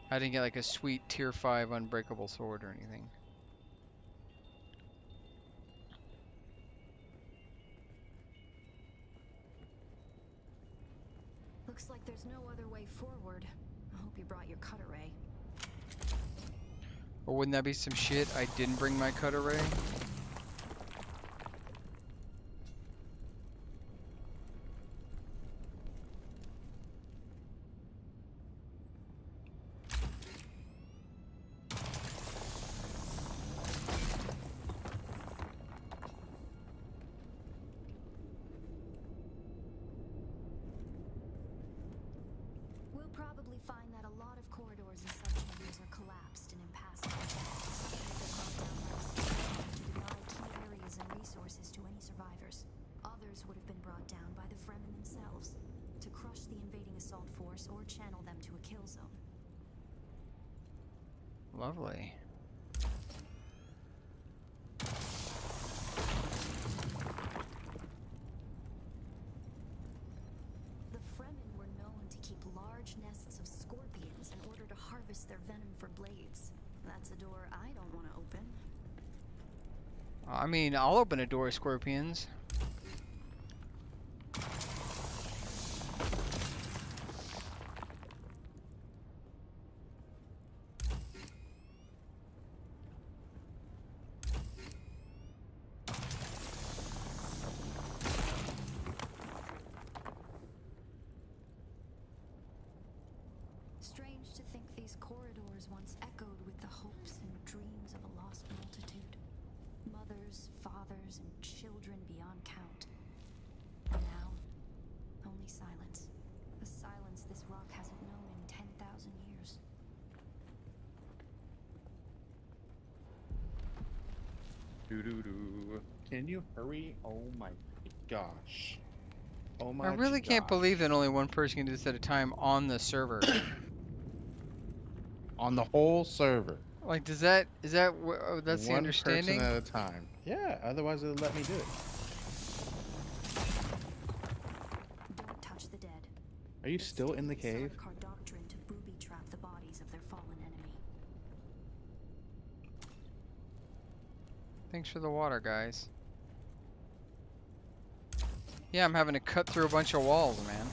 I didn't get like a sweet tier 5 unbreakable sword or anything.
Looks like there's no other way forward. I hope you brought your cutter ray.
Or wouldn't that be some shit? I didn't bring my cutter ray.
We'll probably find that a lot of corridors and subchambers are collapsed and impassable. Some of them brought down by to deny key areas and resources to any survivors. Others would have been brought down by the Fremen themselves to crush the invading assault force or channel them to a kill zone.
Lovely.
The Fremen were known to keep large nests of scorpions in order to harvest their venom for blades. That's a door I don't want to open.
I mean, I'll open a door, scorpions.
Strange to think these corridors once echoed with the hopes and dreams of a lost multitude. Mothers, fathers, and children beyond count. And now, only silence. The silence this rock hasn't known in 10,000 years.
Doo-doo-doo. Can you hurry? Oh my gosh. Oh my
I really can't
gosh.
believe that only one person can do this at a time on the server.
On the whole server.
Like, does that, is that, that's the
One
understanding?
person at a time. Yeah, otherwise it'll let me do it.
Don't touch the dead.
Are you still in the cave?
Sardaukar doctrine to booby trap the bodies of their fallen enemy.
Thanks for the water, guys. Yeah, I'm having to cut through a bunch of walls, man.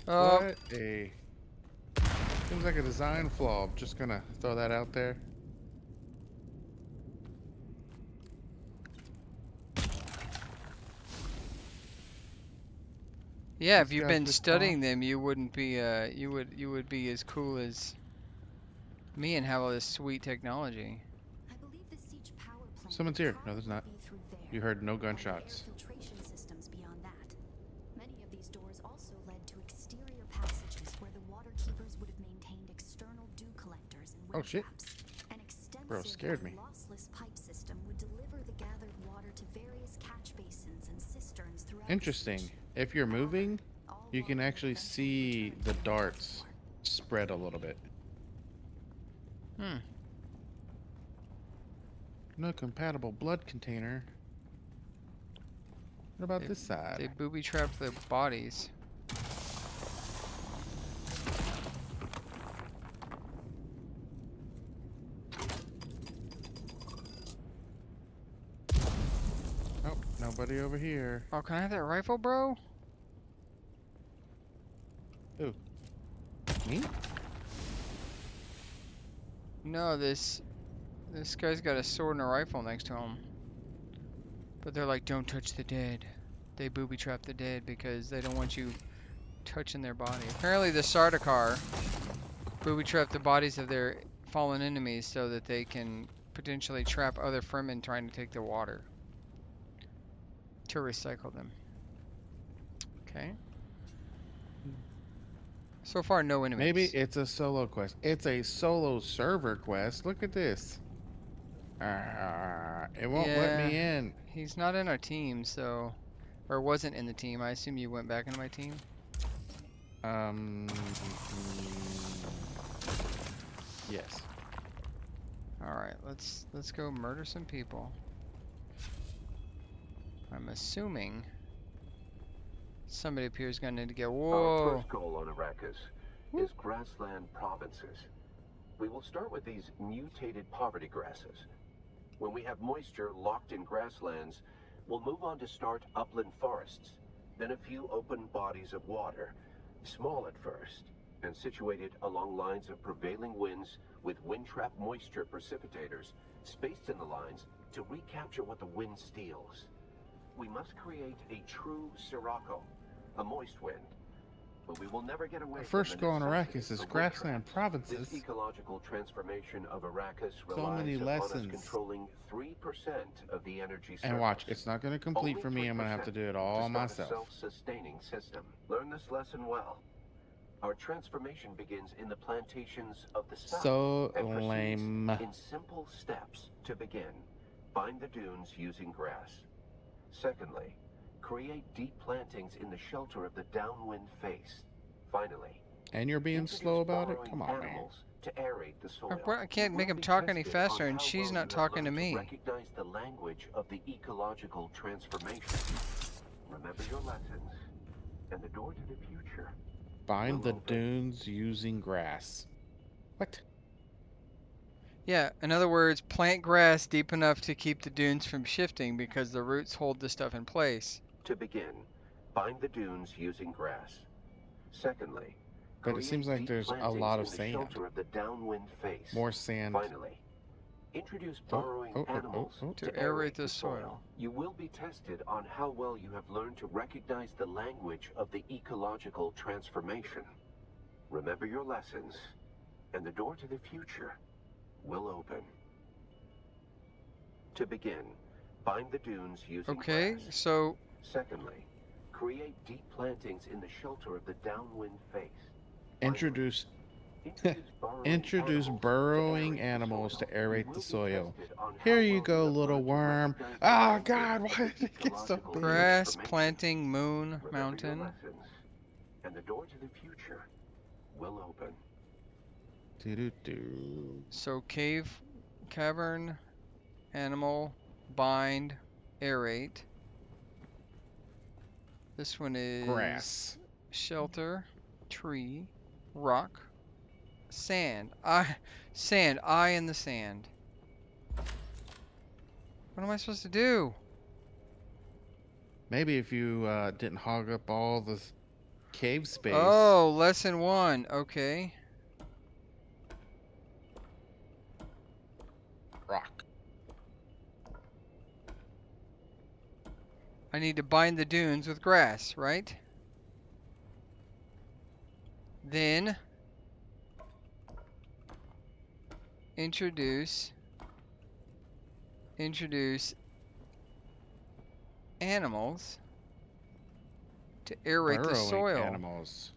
Oh,
What a... Seems like a design flaw. I'm just gonna throw that out there.
yeah, if
He's
you've
got
been
this
studying
off.
them, you wouldn't be, you would be as cool as me and have all this sweet technology.
I believe the siege power plant
Someone's here. No, there's not.
would be through there.
You heard no
And there are
gunshots.
air filtration systems beyond that. Many of these doors also led to exterior passages where the water keepers would have maintained external dew collectors and
Oh,
wind
shit.
traps. An extensive
Bro, scared me.
lossless pipe system would deliver the gathered water to various catch basins and cisterns throughout the
Interesting.
siege.
If you're moving,
All
you can
water
actually
eventually
see
returned
the
to
darts
reservoir.
spread a little bit.
Hmm.
No compatible blood container. What about
They-
this side?
They booby trap the bodies.
Oh, nobody over here.
Oh, can I have that rifle, bro?
Who? Me?
No, this This guy's got a sword and a rifle next to him. But they're like, don't touch the dead. They booby trap the dead because they don't want you touching their body. Apparently the Sardaukar booby trap the bodies of their fallen enemies so that they can potentially trap other Fremen trying to take the water. To recycle them. Okay. So far, no enemies.
Maybe it's a solo quest. It's a solo server quest. Look at this. It won't let me in.
He's not in our team, so... Or wasn't in the team. I assume you went back into my team.
Yes.
Alright, let's go murder some people. I'm assuming somebody up here is going to need to get...
Our
Whoa!
first goal on Arrakis is grassland provinces. We will start with these mutated poverty grasses. When we have moisture locked in grasslands, we'll move on to start upland forests, then a few open bodies of water, small at first, and situated along lines of prevailing winds with wind-trap moisture precipitators spaced in the lines to recapture what the wind steals. We must create a true sirocco, a moist wind. But we will never get away
The first
from
goal on
the
Arrakis
necessity
is
for
grassland
wind traps.
provinces.
This ecological transformation of Arrakis
So
relies
many
upon
lessons.
us controlling 3% of the energy
And watch,
surplus.
it's not going to complete
Only
for me. I'm going to have to
3%
do it all
to start
myself.
A self-sustaining system. Learn this lesson well. Our transformation begins in the plantations of the south.
So
and proceeds
lame.
in simple steps. To begin, bind the dunes using grass. Secondly, create deep plantings in the shelter of the downwind face. Finally,
And you're being
introduce
slow about it?
burrowing
Come on, man.
animals to aerate the soil.
I can't
You
make
will
him
be
talk any
tested on
faster, and
how
she's
well
not
you have
talking to
learned
me.
recognize the language of the ecological transformation. Remember your lessons, and the door to the future.
Bind the
Will open.
dunes using grass. What?
Yeah, in other words, plant grass deep enough to keep the dunes from shifting because the roots hold the stuff in place.
To begin, bind the dunes using grass. Secondly,
But it
create
seems like
deep
there's a
plantings
lot of
in the
sand.
shelter of the downwind face.
More sand.
Finally, introduce burrowing animals
To aerate the soil.
You will be tested on how well you have learned to recognize the language of the ecological transformation. Remember your lessons, and the door to the future will open. To begin, bind the dunes using
Okay,
grass.
so
Secondly, create deep plantings in the shelter of the downwind face.
Introduce
Introduce
burrowing animals to aerate the soil.
Here
Here you go, little worm. Oh, God, why did it get so big?
grass, planting, moon, mountain.
And the door to the future will open.
Do-do-do.
So cave, cavern, animal, bind, aerate. This one is
Grass.
shelter, tree, rock, sand. Sand. I in the sand. What am I supposed to do?
Maybe if you didn't hog up all the cave space.
Oh, lesson 1. Okay.
Rock.
I need to bind the dunes with grass, right? Then introduce animals to aerate the
Burrowing
soil.
animals.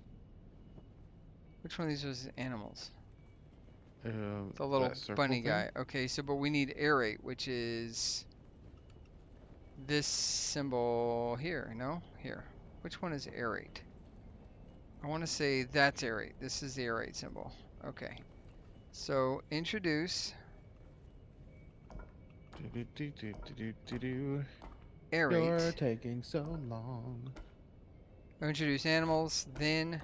Which one of these was animals? The
That
little
circle
bunny
thing?
guy. Okay, so but we need aerate, which is this symbol here, no? Here. Which one is aerate? I want to say that's aerate. This is the aerate symbol. Okay. So introduce
Do-do-do-do-do-do-do. You're
aerate.
taking so long.
Introduce animals, then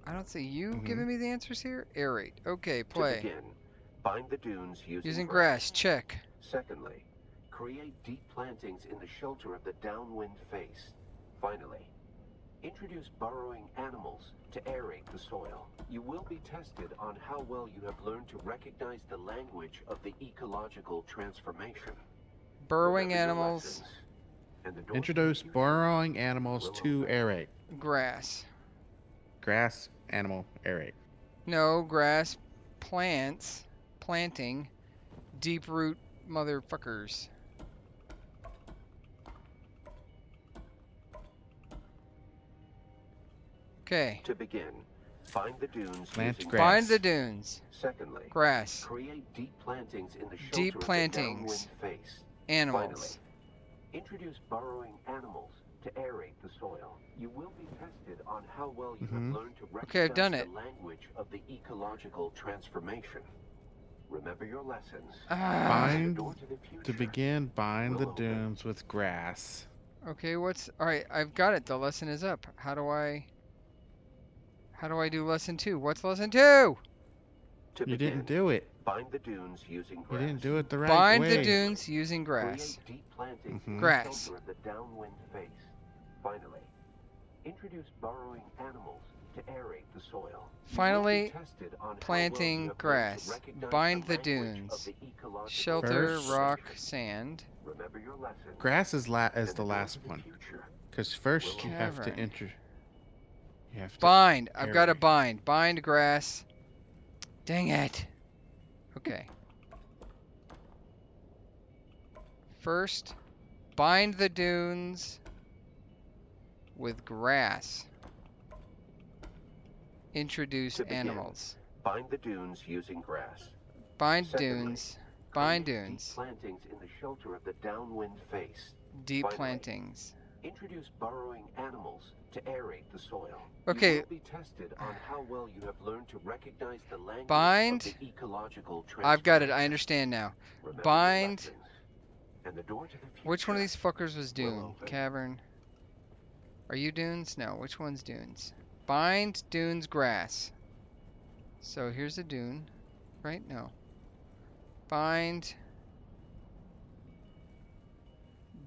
I don't see you giving me the answers here. Aerate. Okay,
To
play.
begin, bind the dunes
Using grass. Check.
Secondly, create deep plantings in the shelter of the downwind face. Finally, Introduce burrowing animals to aerate the soil. You will be tested on how well you have learned to recognize the language of the ecological transformation.
Burrowing
Remember your
animals.
lessons, and the door to the
Introduce
future
burrowing animals
will
to
open.
aerate.
Grass.
Grass, animal, aerate.
No, grass. Plants. Planting. Deep root motherfuckers. Okay.
To begin, find the dunes
Plant
using
grass.
Find the dunes.
Secondly,
Grass.
create deep plantings in the shelter
Deep
of the
plantings.
downwind face.
Animals.
Finally, introduce burrowing animals to aerate the soil. You will be tested on how well you have learned to recognize
Okay, I've done it.
the language of the ecological transformation. Remember your lessons.
Ah.
and the
Bind
door to the future.
to begin. Bind the
will open.
dunes with grass.
Okay, what's alright, I've got it. The lesson is up. How do I do lesson 2? What's lesson 2?
To
You
begin,
didn't do it.
bind the dunes using
You
grass.
didn't do it the right
Bind
way.
the dunes using grass.
Create deep plantings in the
Grass.
shelter of the downwind face. Finally, introduce burrowing animals to aerate the soil. You will be
Finally,
tested on how well you
planting
have learned to
grass.
recognize
Bind the
language of
dunes.
the ecological
Shelter,
First-
rock, sand.
Remember your lessons.
Grass is
and
the
door
last
to the
one.
future.
Because first you have to
Cavern.
enter. You have to.
Bind. I've got to
aerate.
bind. Bind grass. Dang it. Okay. First, bind the dunes with grass. Introduce
To begin,
animals.
Bind the dunes using grass.
Bind
Secondly,
dunes. Bind
create
dunes.
Deep plantings in the shelter of the downwind face.
Deep
Finally,
plantings.
Introduce burrowing animals to aerate the soil.
Okay.
You will be tested on how well you have learned to recognize the language
Bind.
of the ecological
I've got it. I
transformation.
understand now.
Remember your
Bind.
lessons, and the door to the future.
Which one of these fuckers was
will
Dune?
open.
Cavern. Are you dunes? No. Which one's dunes? Bind dunes grass. So here's a dune. Right? No. Bind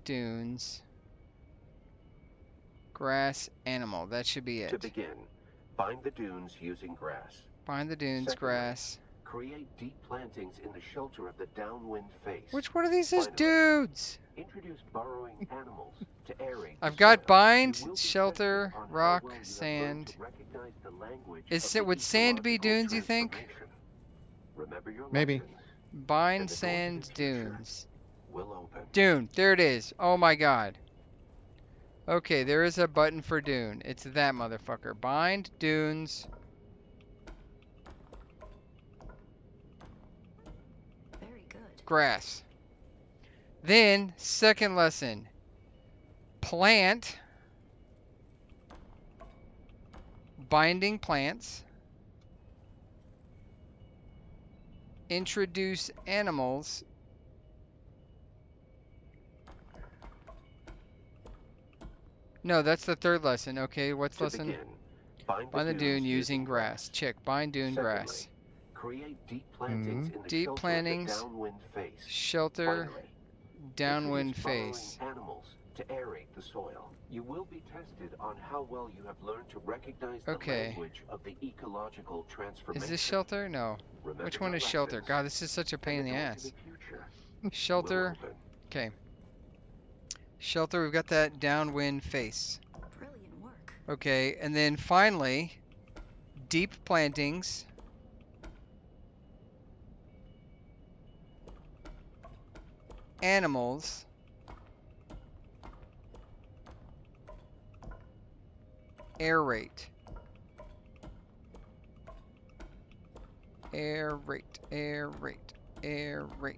dunes grass animal. That should be
To
it.
begin, bind the dunes using grass.
Bind the dunes
Secondly,
grass.
Create deep plantings in the shelter of the downwind face.
Which one of these is
Finally,
dudes?
Introduce burrowing animals to aerate the
I've got
soil.
bind,
You will be
shelter,
tested on how
rock,
well you have learned
sand.
to recognize the language
Is
of
it-
the
would sand be
ecological
dunes, you think?
transformation. Remember your
Maybe.
lessons.
Bind
And the door to the
sand
future
dunes.
will open.
Dune. There it is. Oh my god. Okay, there is a button for Dune. It's that motherfucker. Bind dunes.
Very good.
Grass. Then, second lesson. Plant. Binding plants. Introduce animals. No, that's the third lesson. Okay, what's
To
lesson?
begin, bind
Bind the
dunes
dune using grass. Check. Bind dune
Secondly,
grass.
Create deep plantings in the
Deep
shelter
plantings,
of the downwind face.
Shelter.
Finally,
Downwind
introduce burrowing
face.
animals to aerate the soil. You will be tested on how well you have learned to recognize the
Okay.
language of the ecological transformation.
Is this shelter? No.
Remember
Which one
your
is shelter?
lessons,
God, this is such a pain in
and
the
door to
ass.
future
Shelter.
will open.
Okay. Shelter, we've got that downwind face.
Brilliant work.
Okay, and then finally, deep plantings. Animals. Aerate. Aerate. Aerate. Aerate.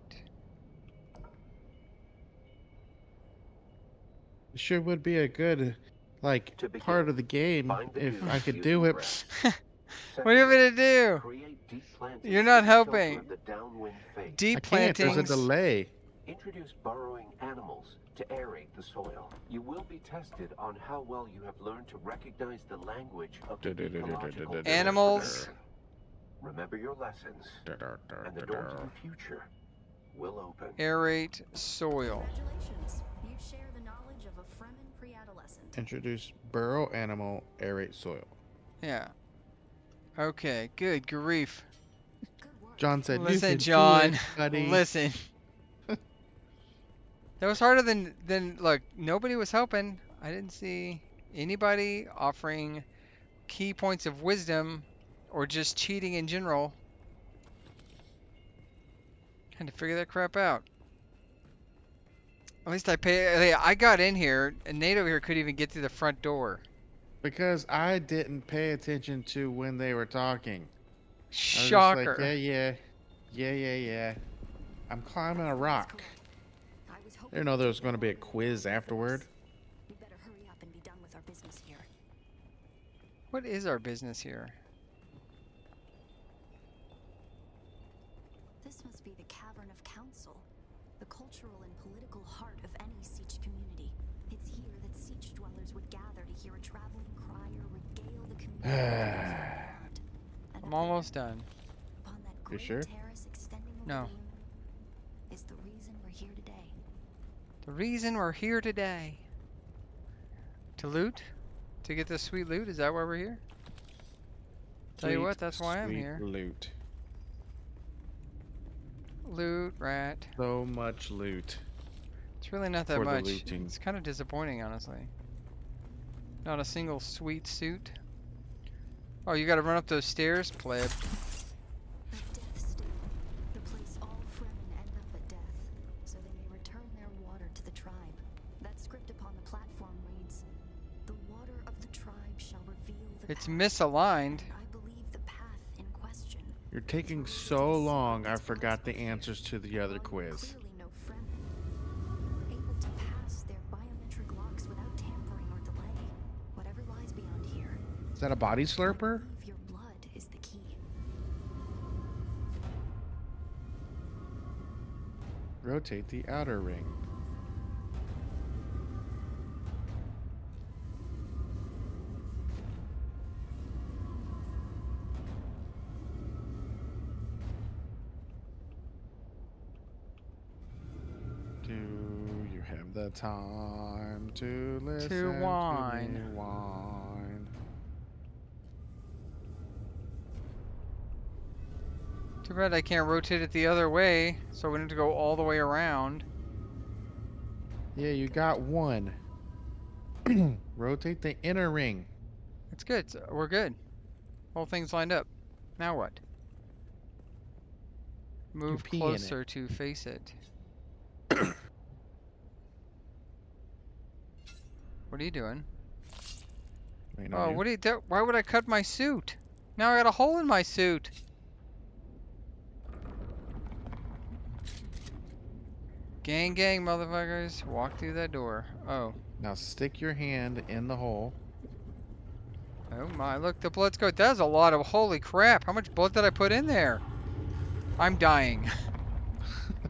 It sure would be a good, like,
To begin,
part of the game
bind the
if
dunes
I could
using
do it.
grass.
What are you
Secondly,
gonna do?
create deep plantings
You're
in
not
the shelter
helping.
of the downwind face.
Deep
I can't. There's a
plantings.
delay.
Introduce burrowing animals to aerate the soil. You will be tested on how well you have learned to recognize the language of the ecological
Animals.
transformation. Remember your lessons, and the door to the future will open.
Aerate soil.
Congratulations. You share the knowledge of a Fremen pre-adolescent.
Introduce Burrow animal, aerate soil.
Yeah. Okay, good grief.
Good work.
John said, "You
Listen,
can do
John.
it, buddy."
Listen. That was harder than look, nobody was helping. I didn't see anybody offering key points of wisdom or just cheating in general. Had to figure that crap out. At least I got in here and Nate over here couldn't even get through the front door.
Because I didn't pay attention to when they were talking. I was
Shocker.
just like, yeah. I'm climbing a rock.
I was
I
hoping
didn't know there was going to be a quiz afterward.
we better hurry up and be done with our business here.
What is our business here?
This must be the Cavern of Council, the cultural and political heart of any Siege community. It's here that Siege dwellers would gather to hear a traveling crier regale the community. with his word. And
I'm
up
almost
there,
done.
upon that
You
great
sure?
terrace extending over
No.
the moon, is the reason we're here today.
The reason we're here today. To loot? To get this sweet loot? Is that why we're here? Tell you what, that's why I'm
Sweet
here.
Loot.
Loot, rat.
So much loot.
It's really not that
For the
much.
looting.
It's kind of disappointing, honestly. Not a single sweet suit. Oh, you gotta run up those stairs, pleb.
At death still, the place all Fremen end up at death, so they may return their water to the tribe. That script upon the platform reads, "The water of the tribe shall reveal the
It's
path."
And
I believe the path in question.
You're taking so long, I forgot the answers to the other
While
quiz.
clearly no Fremen, we were able to pass their biometric locks without tampering or delay. Whatever lies beyond here,
Is that a body
I
slurper?
believe your blood is the key.
Rotate the outer ring. Do you have the time to listen to
whine.
me whine?
Too bad I can't rotate it the other way, so we have to go all the way around.
Yeah, you got one. Rotate the inner ring.
It's good. We're good. Whole thing's lined up. Now what? Move
pee in it.
closer to face it. What are you doing?
Waiting on
Oh,
you.
what are you do? Why would I cut my suit? Now I got a hole in my suit. Gang, gang, motherfuckers. Walk through that door. Oh.
Now stick your hand in the hole.
Oh my, look, the blood's going. That's a lot of, holy crap. How much blood did I put in there? I'm dying.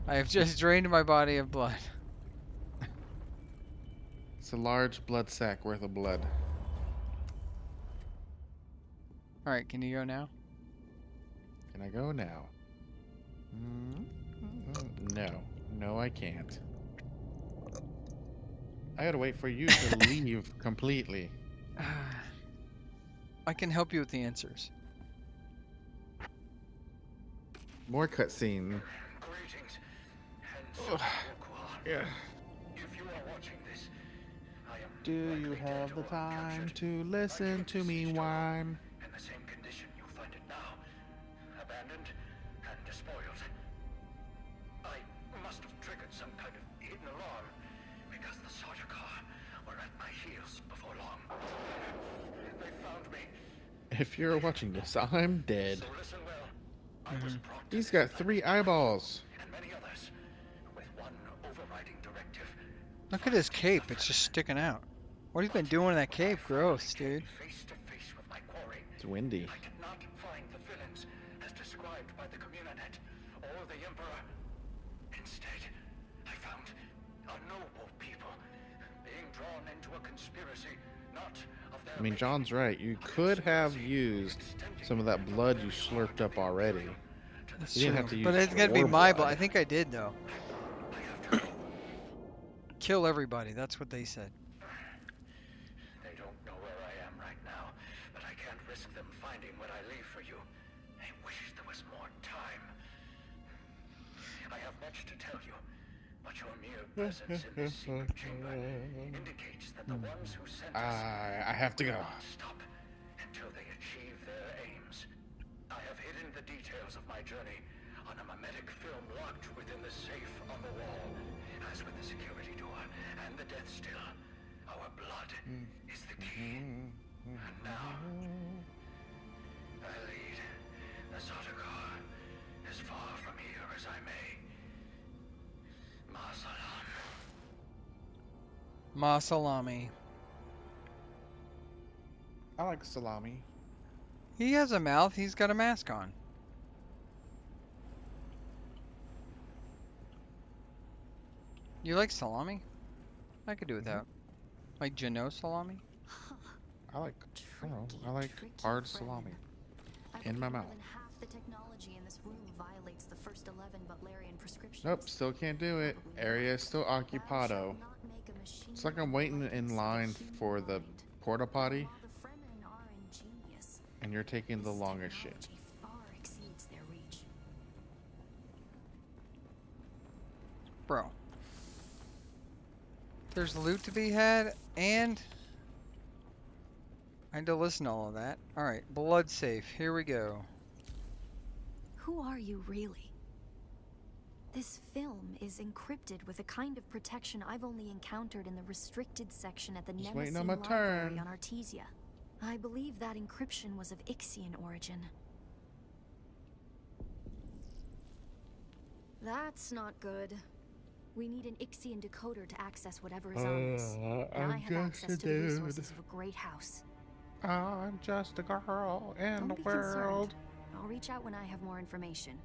I have just drained my body of blood.
It's a large blood sack worth of blood.
Alright, can you go now?
Can I go now? No. No, I can't. I gotta wait for you to leave completely.
I can help you with the answers.
More cutscene.
Greetings, and
Yeah.
if you are watching this, I am
Do you have the time to listen to me whine?
in the same condition you find it now, abandoned and despoiled. I must have triggered some kind of hidden alarm, because the Sardaukar were at my heels before long. They found me,
If you're watching this, I'm dead.
so listen well. I was brought to
He's
this
got 3 eyeballs.
and many others, with one overriding directive.
Look at his cape, it's just sticking out. What have you been doing in that cape? Gross, dude.
Face to face with my quarry.
It's windy.
I did not find the villains as described by the Communanet or the Emperor. Instead, I found a noble people being drawn into a conspiracy, not of their
I mean, John's right. You could have used some of that blood you slurped up already.
That's
You didn't
true.
have to use
But it's gonna be
your
my
blood.
blood. I think I did, though. Kill everybody, that's what they said.
They don't know to tell you, but your mere presence in this secret chamber indicates that the ones who sent us
I have to go.
will not stop until they achieve their aims. I have hidden the details of my journey on a mimetic film locked within the safe on the wall. As with the security door and the death still, our blood is the key. And now, I lead the Sardaukar as far from here as I may. Ma salam.
Ma salami.
I like salami.
He has a mouth. He's got a mask on. You like salami? I could do with that. Like Genoa salami?
I like, I don't know, I like hard salami in my mouth.
Half the technology in this room violates the first 11 Butlerian prescriptions.
Nope, still can't do it. Area is still occupado. It's like I'm waiting in line for the porta potty, and you're taking the longest shit.
Bro. There's loot to be had, and I had to listen to all of that. Alright, blood safe. Here we go.
Who are you really? This film is encrypted with a kind of protection I've only encountered in the restricted section at the
Just
Nemesis
waiting on my
Library
turn.
on Artesia. I believe that encryption was of Ixian origin. That's not good. We need an Ixian decoder to access whatever is on this. And I have access to the resources of a great house.
I'm just a girl in
Don't
the
be
world.
concerned. I'll reach out when I have more information.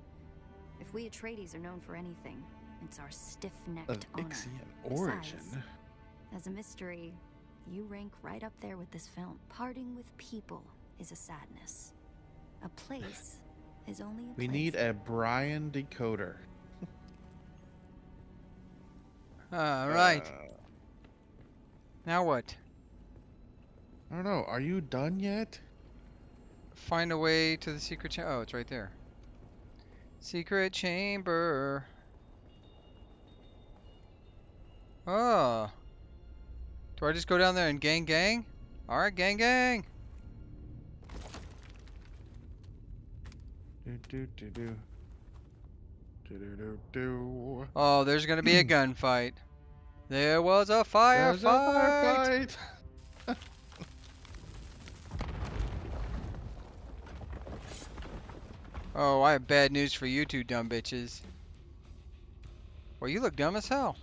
If we Atreides are known for anything, it's our stiff-necked
Of
honor.
Ixian origin.
Besides, as a mystery, you rank right up there with this film. Parting with people is a sadness. A place is only a place.
We need a Brian decoder.
Alright. Now what?
I don't know. Are you done yet?
Find a way to the secret chamber. Oh, it's right there. Secret chamber. Oh. Do I just go down there and gang? Alright, gang.
Do. Do.
Oh, there's gonna be a gunfight. There was a firefight.
There's a firefight.
Oh, I have bad news for you two dumb bitches. Well, you look dumb as hell.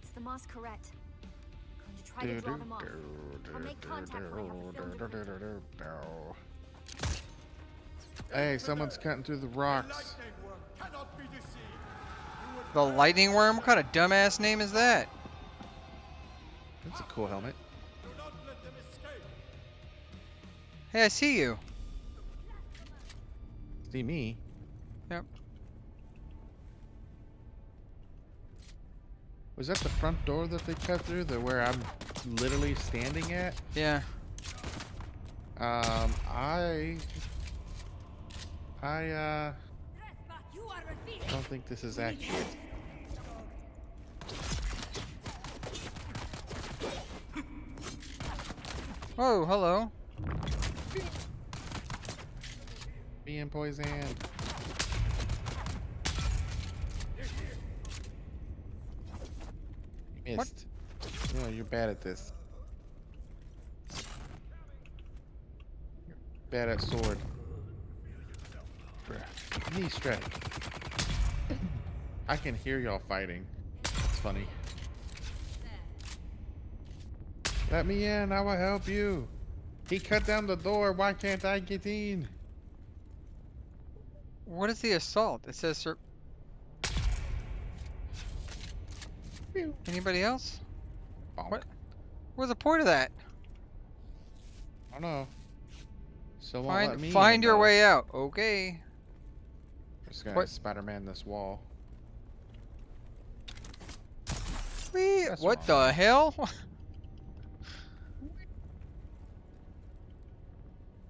It's the Masquerade. I'm going to try to draw them off. I'll make contact when I have the film decoder.
Hey, someone's cutting through the rocks.
The lightning worm? What kind of dumbass name is that?
That's a cool helmet.
Hey, I see you.
See me?
Yep.
Was that the front door that they cut through? The where I'm literally standing at?
Yeah.
I don't think this is accurate.
Oh, hello.
Being poisoned. You missed. No, you're bad at this. You're bad at sword. Bruh. Knee strike. I can hear y'all fighting. It's funny. Let me in, I will help you. He cut down the door, why can't I get in?
What is the assault? It says sir. Anybody else?
Bonk.
What? What's the point of that?
I don't know. So won't let me
Find
in,
your
though.
way out. Okay.
Just gonna
What?
Spider-Man this wall.
Whee!
That's
What
wrong.
the hell?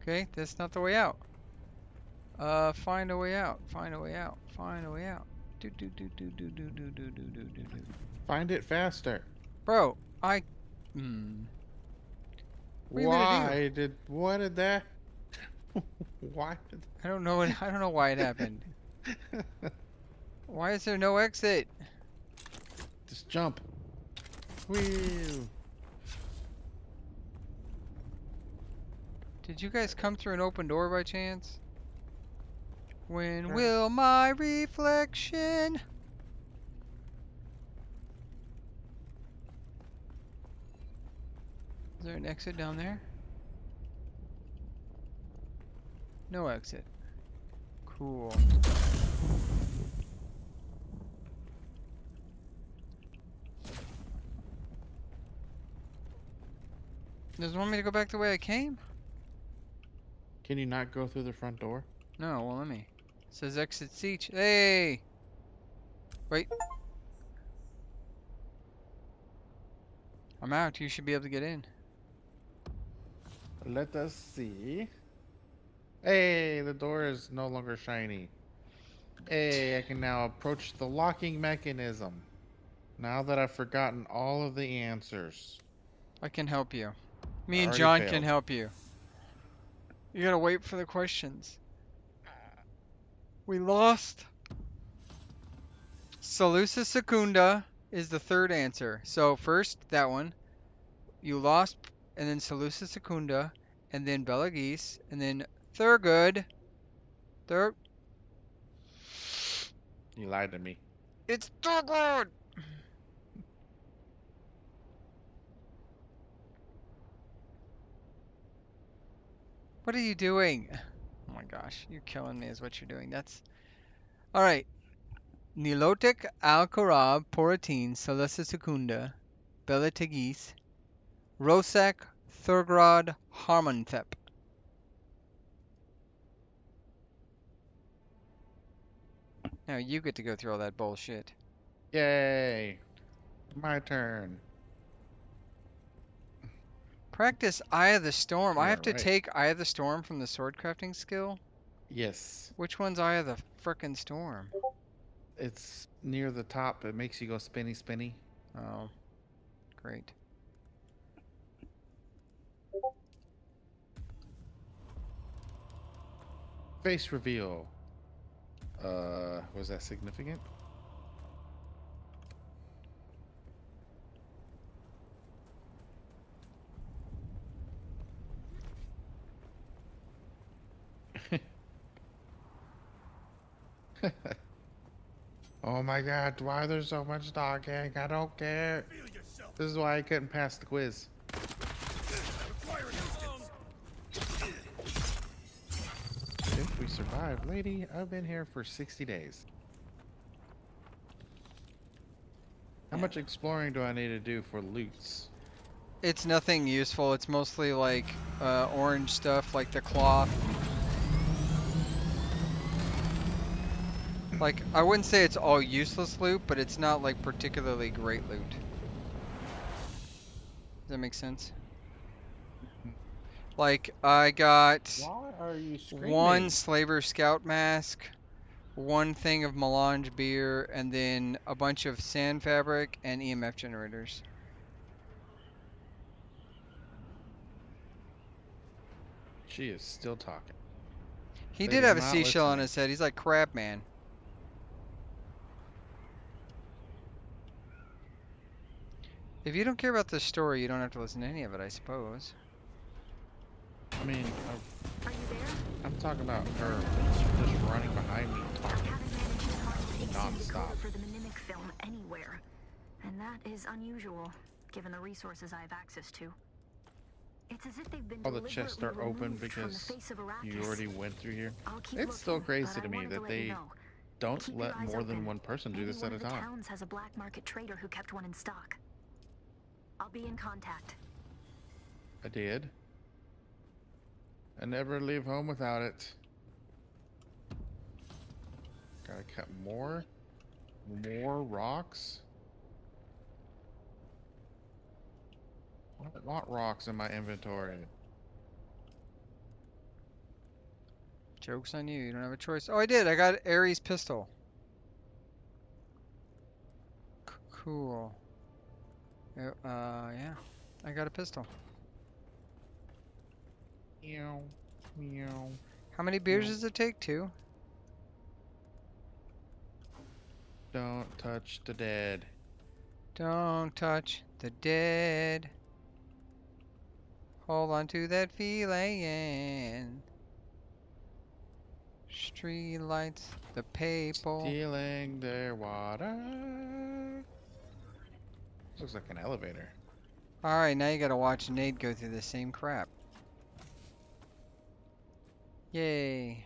Okay, that's not the way out. Find a way out. Find a way out. Find a way out.
Find it faster.
Bro, I. What are you gonna do?
What did that? Why did?
I don't know. I don't know why it happened. Why is there no exit?
Just jump. Wheel.
Did you guys come through an open door by chance? When will my reflection? Is there an exit down there? No exit. Cool. Does it want me to go back the way I came?
Can you not go through the front door?
No, well, let me. It says exit seat. Hey! Wait. I'm out. You should be able to get in.
Let us see. Hey, the door is no longer shiny. Hey, I can now approach the locking mechanism. Now that I've forgotten all of the answers.
I can help you. Me
I
and
already
John can
failed.
help you. You gotta wait for the questions. We lost. Salusa Secunda is the third answer. So first, that one. You lost, and then Salusa Secunda, and then Belagis, and then Thurgood.
You lied to me.
It's Thurgood! What are you doing? Oh my gosh, you're killing me is what you're doing. That's... Alright. Nilotic Alcarab Poratine Salusa Secunda, Belategis, Rosak Thurgrod Harmonthep. Now you get to go through all that bullshit.
Yay. My turn.
Practice Eye of the Storm. I
You
have
are
to
right.
take Eye of the Storm from the sword crafting skill?
Yes.
Which one's Eye of the frickin' Storm?
It's near the top. It makes you go spinny spinny.
Oh, great.
Face reveal. Was that significant? Oh my god, why there's so much talking? I don't care. This is why I couldn't pass the quiz. If we survive, lady, I've been here for 60 days. How much exploring do I need to do for loots?
It's nothing useful. It's mostly like orange stuff, like the cloth. Like, I wouldn't say it's all useless loot, but it's not like particularly great loot. Does that make sense? Like, I got
Why are you screaming?
one Slaver Scout mask, one thing of melange beer, and then a bunch of sand fabric and EMF generators.
She is still talking.
He
Lady,
did have
I'm
a
not
seashell on
listening.
his head. He's like Crab Man. If you don't care about this story, you don't have to listen to any of it, I suppose.
I mean,
Are you there?
I'm talking about her just running behind me
I
talking
haven't managed to find a sync
nonstop.
decoder for the mnemonic film anywhere. And that is unusual, given the resources I have access to. It's as if they've been
All the chests are
deliberately
open
removed from the
because
face of
you
Arrakis.
already went through here.
I'll keep
It's still
looking,
crazy
but
to
I
me
wanted to
that
let you
they
know.
don't
Keep your
let
eyes
more than
open.
one person do
Maybe
this
one
at a
of the
time.
towns has a black market trader who kept one in stock. I'll be in contact.
I did. I never leave home without it. Gotta cut more rocks. I don't want rocks in my inventory.
Joke's on you. You don't have a choice. Oh, I did. I got Ares pistol. Cool. Yeah. I got a pistol.
Meow. Meow.
How many beers does it take? 2?
Don't touch the dead.
Don't touch the dead. Hold on to that feeling. Street lights, the people.
Stealing their water. Looks like an elevator.
Alright, now you gotta watch Nate go through the same crap. Yay.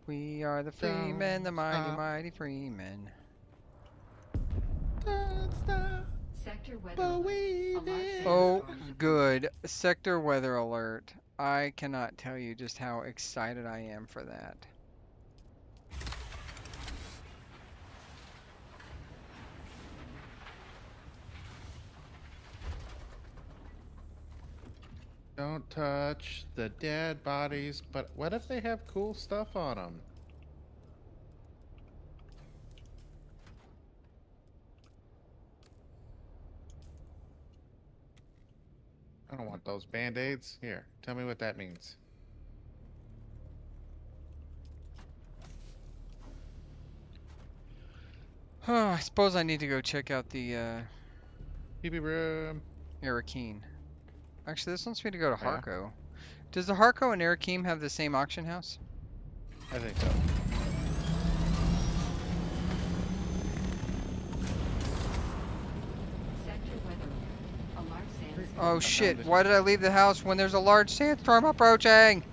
We are the free men, the mighty, mighty free men.
Don't stop
Sector weather.
believing.
Oh, good. Sector weather alert. I cannot tell you just how excited I am for that.
Don't touch the dead bodies, but what if they have cool stuff on them? I don't want those band-aids. Here, tell me what that means.
I suppose I need to go check out the
BB room.
Arrakis. Actually, this wants me to go to
Yeah.
Harco. Does the Harco and Arrakis have the same auction house?
I think so.
Sector weather. Alarm sandstorm.
Oh shit,
found it.
why did I leave the house when there's a large sandstorm approaching?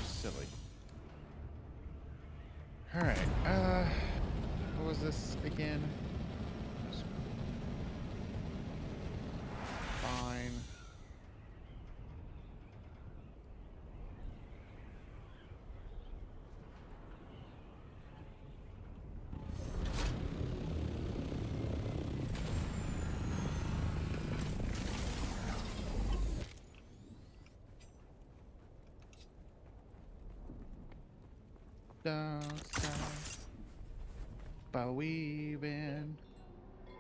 Silly. Alright, what was this again? Fine. Don't stop believing.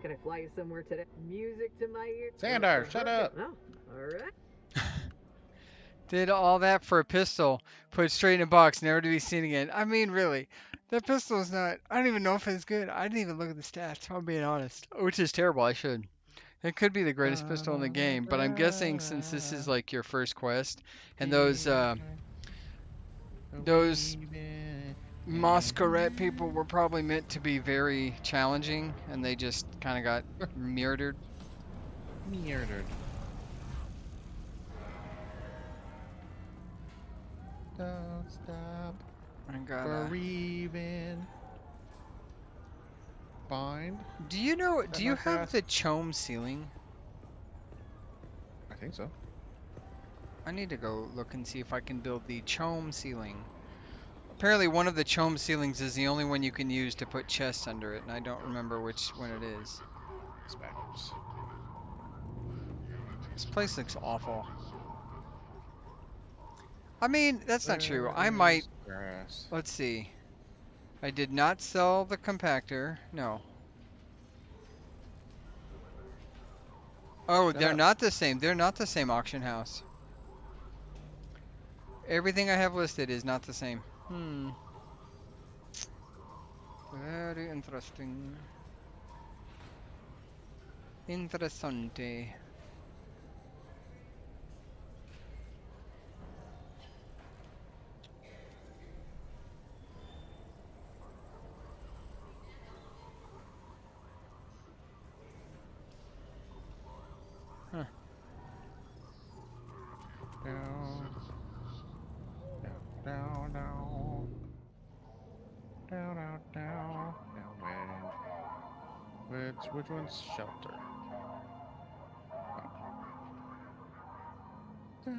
Can I fly you somewhere today? Music to my ear.
Sandar, shut up.
Oh, all right.
Did all that for a pistol, put it straight in a box, never to be seen again. I mean, really, that pistol is not. I don't even know if it's good. I didn't even look at the stats. If I'm being honest, which is terrible. I should. It could be the greatest pistol in the game, but I'm guessing since this is like your first quest, and those Masquerade people were probably meant to be very challenging, and they just kind of got murdered.
Murdered. Don't stop
I gotta.
believing. Bind?
Do you know? Do you
not
have
fast?
the Chome ceiling?
I think so.
I need to go look and see if I can build the Chome ceiling. Apparently one of the Chome ceilings is the only one you can use to put chests under it, and I don't remember which one it is.
It's backwards.
This place looks awful. I mean, that's not true. I might...
Grass.
Let's see. I did not sell the compactor. No. Oh,
Shut
they're
up.
not the same. They're not the same auction house. Everything I have listed is not the same. Very interesting. Interessante. Huh.
Down. Down, down, down. Down, down, down. Down, man. Which one's shelter? Oh.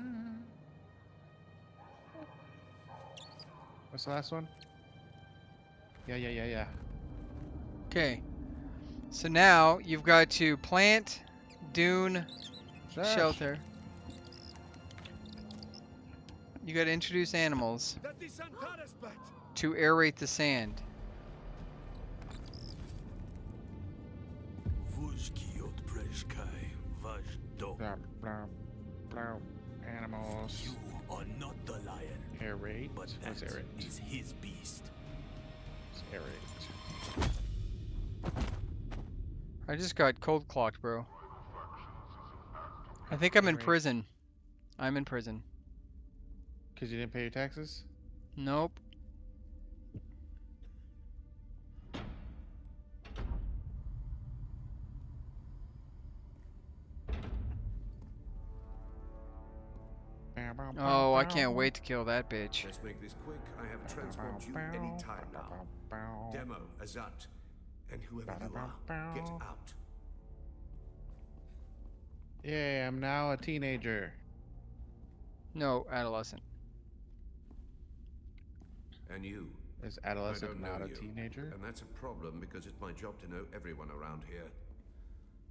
What's the last one? Yeah.
Okay. So now you've got to plant, dune,
Shush.
shelter. You got to introduce animals to aerate the sand.
Blah, blah, blah. Animals.
You are not the lion,
Aerate.
but
What's
that
aerate?
is his beast.
What's aerate?
I just got cold clocked, bro. I think I'm in
Aerate.
prison. I'm in prison.
Because you didn't pay your taxes?
Nope. Oh, I can't wait to kill that bitch.
Let's make this quick. I have transport you any time now. Demo, Azat, and whoever you are, get out.
Yeah, I'm now a teenager.
No, adolescent.
And you.
Is
I
adolescent
don't know
not a
you,
teenager?
and that's a problem because it's my job to know everyone around here.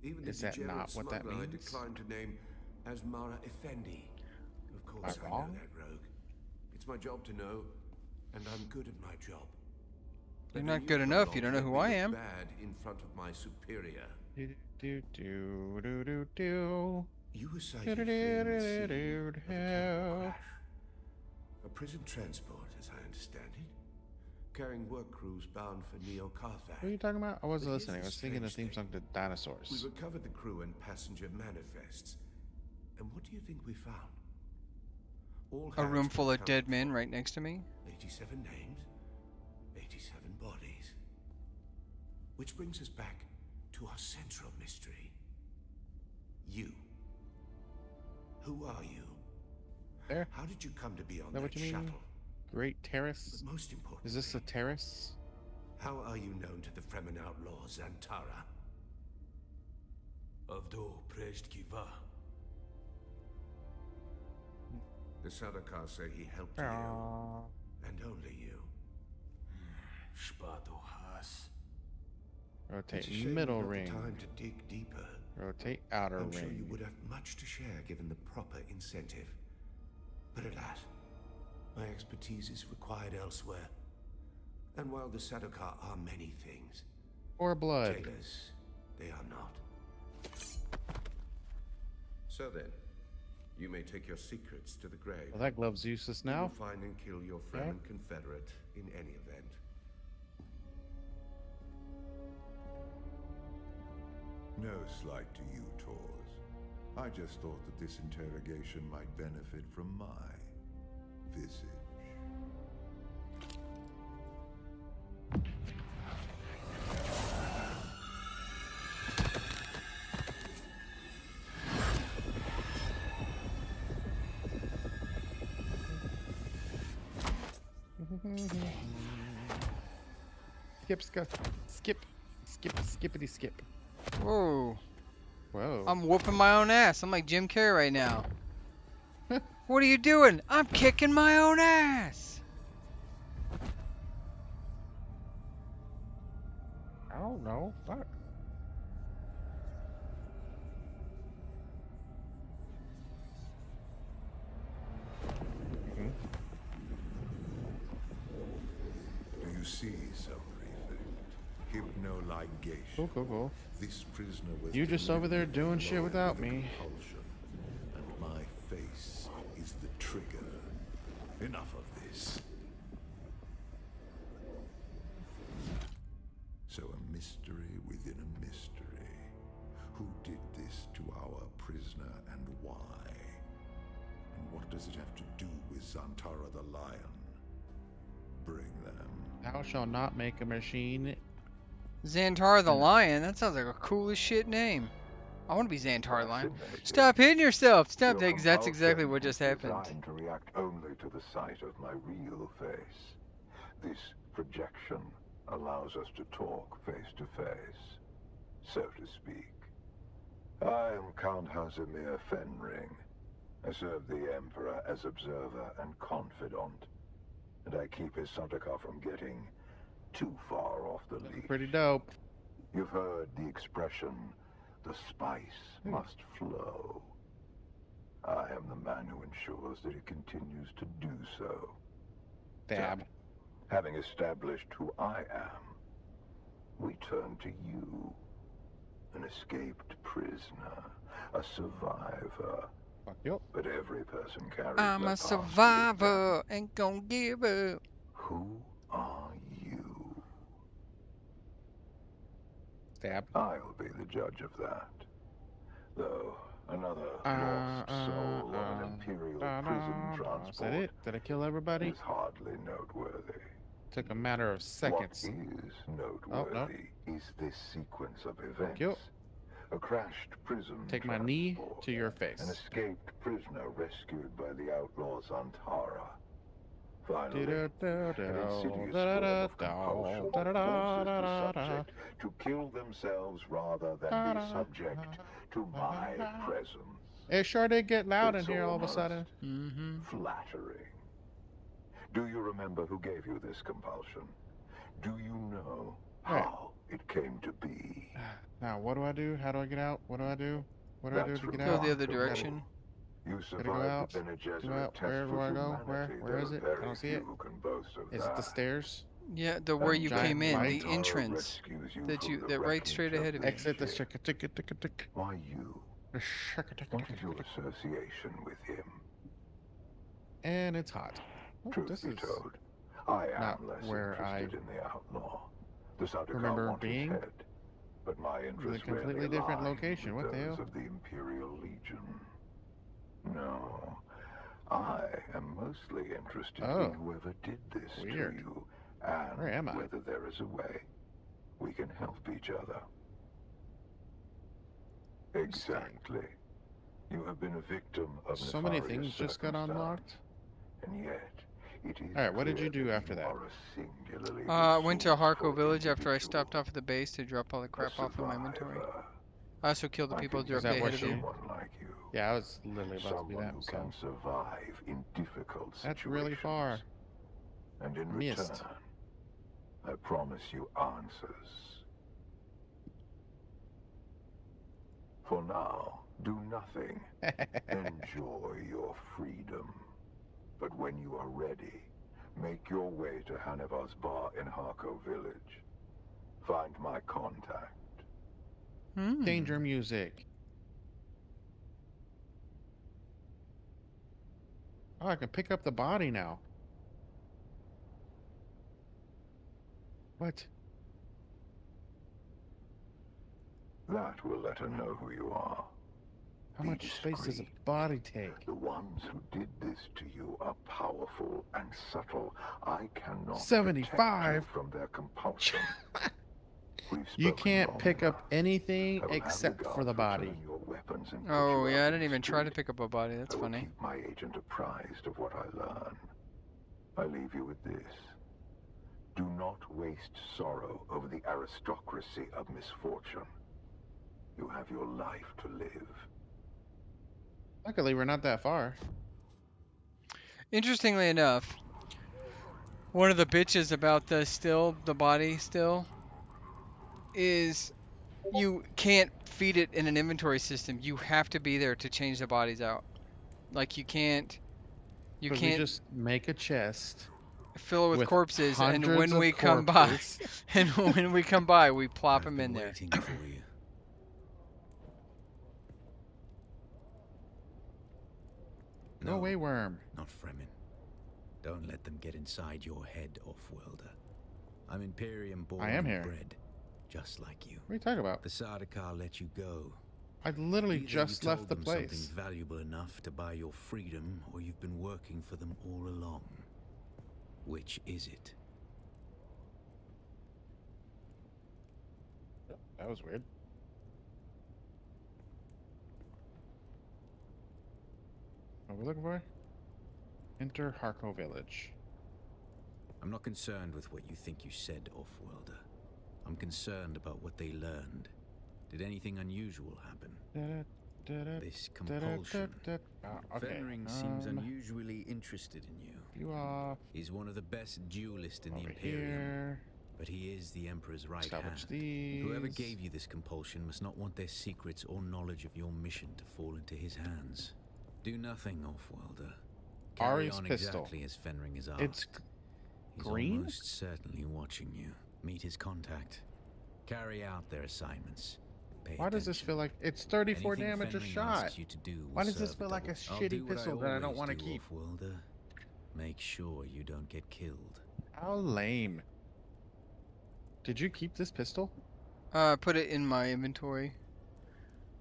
Even
Is
the
that
degenerate
not what that
smuggler I
means?
declined to name Asmara Effendi. Of course,
Am I
I know
wrong?
that rogue. It's my job to know, and I'm good at my job.
You're
But
not
then
good
come
enough,
along
you don't
to
know
make
who
me
I
look
am.
Bad in front of my superior.
Do do do do do do.
You were sighted
Do do
fleeing the
do
scene
do
of a
do.
terrible crash. A prison transport, as I understand it, carrying work crews bound for Neo-Carthage.
What are you talking about? I wasn't
But here's
listening. I
the
was singing the
strange
theme song to Dinosaurs.
We recovered the crew and passenger manifests. And what do you think we found? All
A room
hands
full
were
of dead
accounted
men
for.
right next to me.
87 names, 87 bodies. Which brings us back to our central mystery. You. Who are you?
There?
How did you come to be on
Is that what
that
you mean?
shuttle?
Great Terrace?
But most importantly,
Is this a terrace?
how are you known to the Fremen outlaws, Antara?
Avdo Prejt Kiva.
The Sardaukar say he helped you,
Aww.
and only you.
Spado Has.
Rotate
It's a shame
middle
you've not
ring.
the time to dig deeper.
Rotate outer
I'm
ring.
sure you would have much to share given the proper incentive. But alas, my expertise is required elsewhere. And while the Sardaukar are many things,
Or blood.
jailers, they are not. So then, you may take your secrets to the grave.
Well, that glove's useless
You will
now.
find and kill your friend and confederate in any event.
No slight to you, Tors. I just thought that this interrogation might benefit from my visage.
Skippity skip.
Whoa.
Whoa.
I'm whooping my own ass. I'm like Jim Carrey right now. What are you doing? I'm kicking my own ass.
I don't know. Fuck.
Do you see, Sub-Prefect? Hypnoligation.
Cool, cool, cool.
This prisoner was
You just over there
deliberately
doing shit
lowered
without
with a
me.
compulsion, and my face is the trigger. Enough of this. So a mystery within a mystery. Who did this to our prisoner and why? And what does it have to do with Zantara the Lion? Bring them.
Thou shall not make a machine.
Xantar the Lion? That sounds like a cool as shit name. I want to be Xantar the Lion. Stop hitting yourself! Stop! That's exactly what just happened.
Designed to react only to the sight of my real face. This projection allows us to talk face to face, so to speak. I am Count Hazimir Fenring. I serve the Emperor as observer and confidant, and I keep his Sardaukar from getting too far off the leash.
Pretty dope.
You've heard the expression, the spice must flow. I am the man who ensures that it continues to do so.
Dab.
Having established who I am, we turn to you.
an escaped prisoner, a survivor.
Fuck you.
But every person carries
I'm
their
a
past with them.
survivor, ain't gonna give up.
Who are you?
Stab.
I'll be the judge of that. Though another lost soul on an Imperial prison
Is that
transport
it? Did I kill everybody?
is hardly noteworthy.
Took a matter of seconds.
What is noteworthy is this sequence of events.
you.
A crashed prison
Take my knee
transport,
to your
an
face.
escaped prisoner rescued by the outlaws Antara. Finally, an insidious form of compulsion that forces the subject to kill themselves rather than be subject to my presence.
It sure did get loud in
It's
here all of a
almost
sudden.
Flattering. Do you remember who gave you this compulsion? Do you know how it came to be?
Now, what do I do? How do I get out? What do I do? What do I do to get
Go
out?
the other direction.
You
Gotta go out.
survived the Bene Gesserit
Do out.
test
Where
for
do I go?
humanity.
Where
There
is
are
it? I
very
don't see it.
few who can boast of
Is it the
that.
stairs?
Yeah, the where you
giant
came in, the
light.
entrance
Rescues you
that
from
you
the
that right
wreckage
straight
of
ahead of
the
you.
Exit the
ship.
tick.
Why you? What is your association with him?
And it's hot. Oh,
Truth
this
be
is
told, I
not
am less
where
interested in the outlaw. The Sardaukar
remember
want his
being.
head, but my interests
a completely
rarely
different
align
location.
with
What the
those
hell?
of the Imperial Legion. No, I am mostly interested in whoever did this
weird.
to you, and
Where am I?
whether there is a way we can help each other. Exactly. You have been a victim of
So many
nefarious
things just got
circumstance,
unlocked.
and yet it is
All right, what did you
clear
do
that
after
you
that?
are a singularly
I went to Harko
resourceful
Village after I
individual,
stopped off at the base to drop all the
a
crap off in my inventory.
survivor.
I also killed the
I
people
could
Is
directly
that
use
ahead
what
of you.
someone like you.
Yeah, I was literally about to do
Someone
that.
who
So
can survive in difficult situations.
that's really far.
And in
Missed.
return, I promise you answers. For now, do nothing. Enjoy your freedom. But when you are ready, make your way to Hanevar's bar in Harko Village. Find my contact.
Danger music. Oh, I can pick up the body now. What?
That will let her know who you are.
How much space does a body take?
The ones who did this to you are powerful and subtle. I cannot
75
protect you from their compulsion.
You can't pick up anything
I will have
except
the
for the
guards
body.
return your weapons and put
Oh
you
yeah,
out
I
in
didn't
the
even try to
street.
pick up a body. That's
I will
funny.
keep my agent apprised of what I learn. I leave you with this. Do not waste sorrow over the aristocracy of misfortune. You have your life to live.
Luckily, we're not that far.
Interestingly enough, one of the bitches about the body still, is you can't feed it in an inventory system. You have to be there to change the bodies out. Like you can't
But we just make a chest.
fill it with corpses, and
hundreds
when
of
we come by,
corpses.
and when we come by, we plop them in there.
Waiting for you.
Go away, worm.
Not Fremen. Don't let them get inside your head, off-worlder. I'm Imperium born
I am
and
here.
bred, just like you.
What are you talking about?
The Sardaukar let you go.
I literally
Either
just
you
left the
told them
place.
something valuable enough to buy your freedom, or you've been working for them all along. Which is it?
That was weird. What are we looking for? Enter Harko Village.
I'm not concerned with what you think you said, off-worlder. I'm concerned about what they learned. Did anything unusual happen? This compulsion.
Okay.
Fenring seems unusually interested in you.
You off.
He's one of the best duelists in the
Over
Imperium.
here.
But he is the Emperor's right
Salvage
hand.
these.
Whoever gave you this compulsion must not want their secrets or knowledge of your mission to fall into his hands. Do nothing, off-worlder. Carry
Ari's
on
pistol.
exactly as Fenring has asked.
It's
He's
green?
almost certainly watching you. Meet his contact. Carry out their assignments. pay
Why does this
attention.
feel like it's 34
Anything
damage a
Fenring
shot?
asks you to do will
Why does this
serve
feel like a
double. I'll do
shitty
what
pistol that I don't
always
want to
do,
keep?
Off-worlder. Make sure you don't get killed.
How lame. Did you keep this pistol?
Put it in my inventory.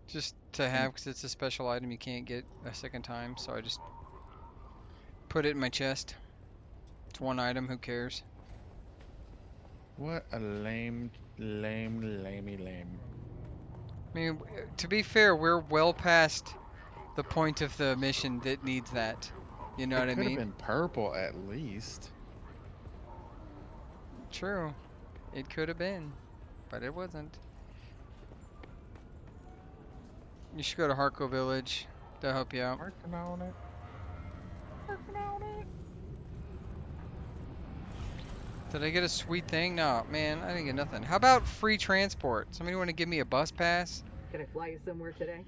Just to have, because it's a special item you can't get a second time, so I just put it in my chest. It's one item, who cares?
What a lame.
I mean, to be fair, we're well past the point of the mission that needs that. You know what I
It could have
mean?
been purple at least.
True. It could have been, but it wasn't. You should go to Harko Village. They'll help you out.
Working on it.
Did I get a sweet thing? No, man, I didn't get nothing. How about free transport? Somebody want to give me a bus pass?
Can I fly you somewhere today?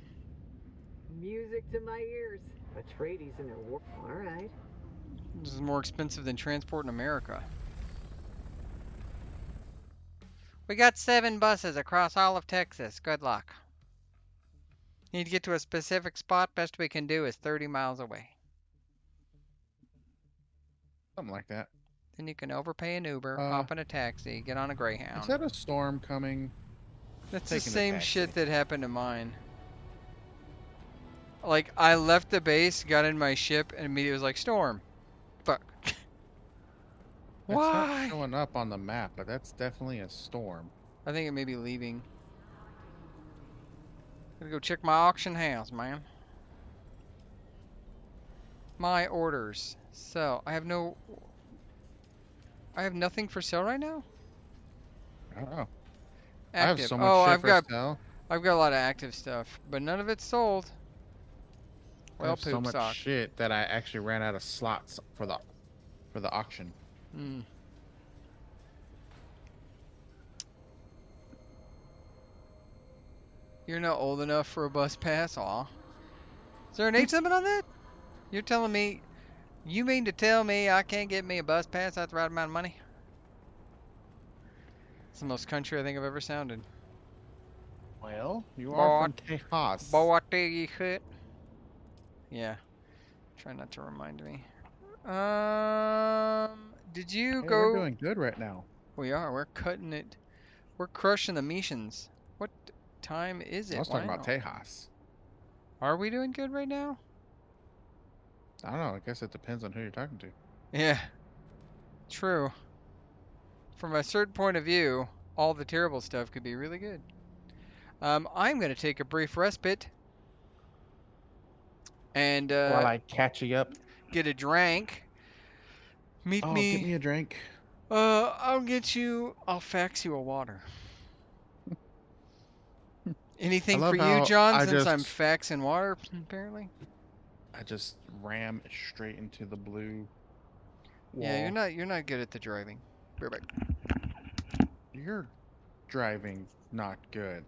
Music to my ears. Atreides in their war. All right.
This is more expensive than transport in America. We got 7 buses across all of Texas. Good luck. Need to get to a specific spot. Best we can do is 30 miles away.
Something like that.
Then you can overpay an Uber, hop in a taxi, get on a Greyhound.
Is that a storm coming?
That's the
Taking a
same
taxi.
shit that happened to mine. Like, I left the base, got in my ship, and immediately was like, storm. Fuck.
It's
Why?
not showing up on the map, but that's definitely a storm.
I think it may be leaving. Gotta go check my auction house, man. My orders. So, I have nothing for sale right now?
I don't know.
Active.
I have so much
Oh,
shit
I've
for
got
sale.
a lot of active stuff, but none of it's sold.
I
Well,
have so
poop
much
sock.
shit that I actually ran out of slots for the auction.
Hmm. You're not old enough for a bus pass, aw. Is there an age limit on that? You're telling me, you mean to tell me I can't get me a bus pass at the right amount of money? It's the most country I think I've ever sounded.
Well, you are from Tejas.
Boy, I tell you shit. Yeah. Try not to remind me. Did you
Hey,
go?
we're doing good right now.
We are. We're cutting it. We're crushing the missions. What time is it?
I was talking
Wow.
about Tejas.
Are we doing good right now?
I don't know. I guess it depends on who you're talking to.
Yeah. True. From a certain point of view, all the terrible stuff could be really good. I'm going to take a brief respite. And
While I catch you up.
get a drink. Meet me.
Get me a drink.
I'll fax you a water. Anything for you, John, since I'm faxing water, apparently?
I just ram straight into the blue wall.
Yeah, you're not good at the driving. Be right back.
You're driving not good.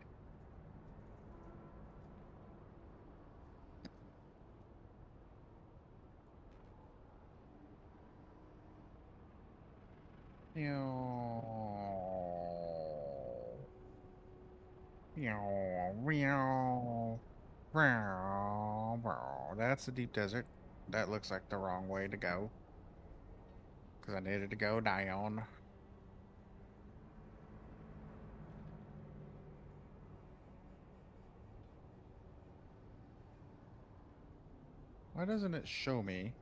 That's the deep desert. That looks like the wrong way to go. Because I needed to go down. Why doesn't it show me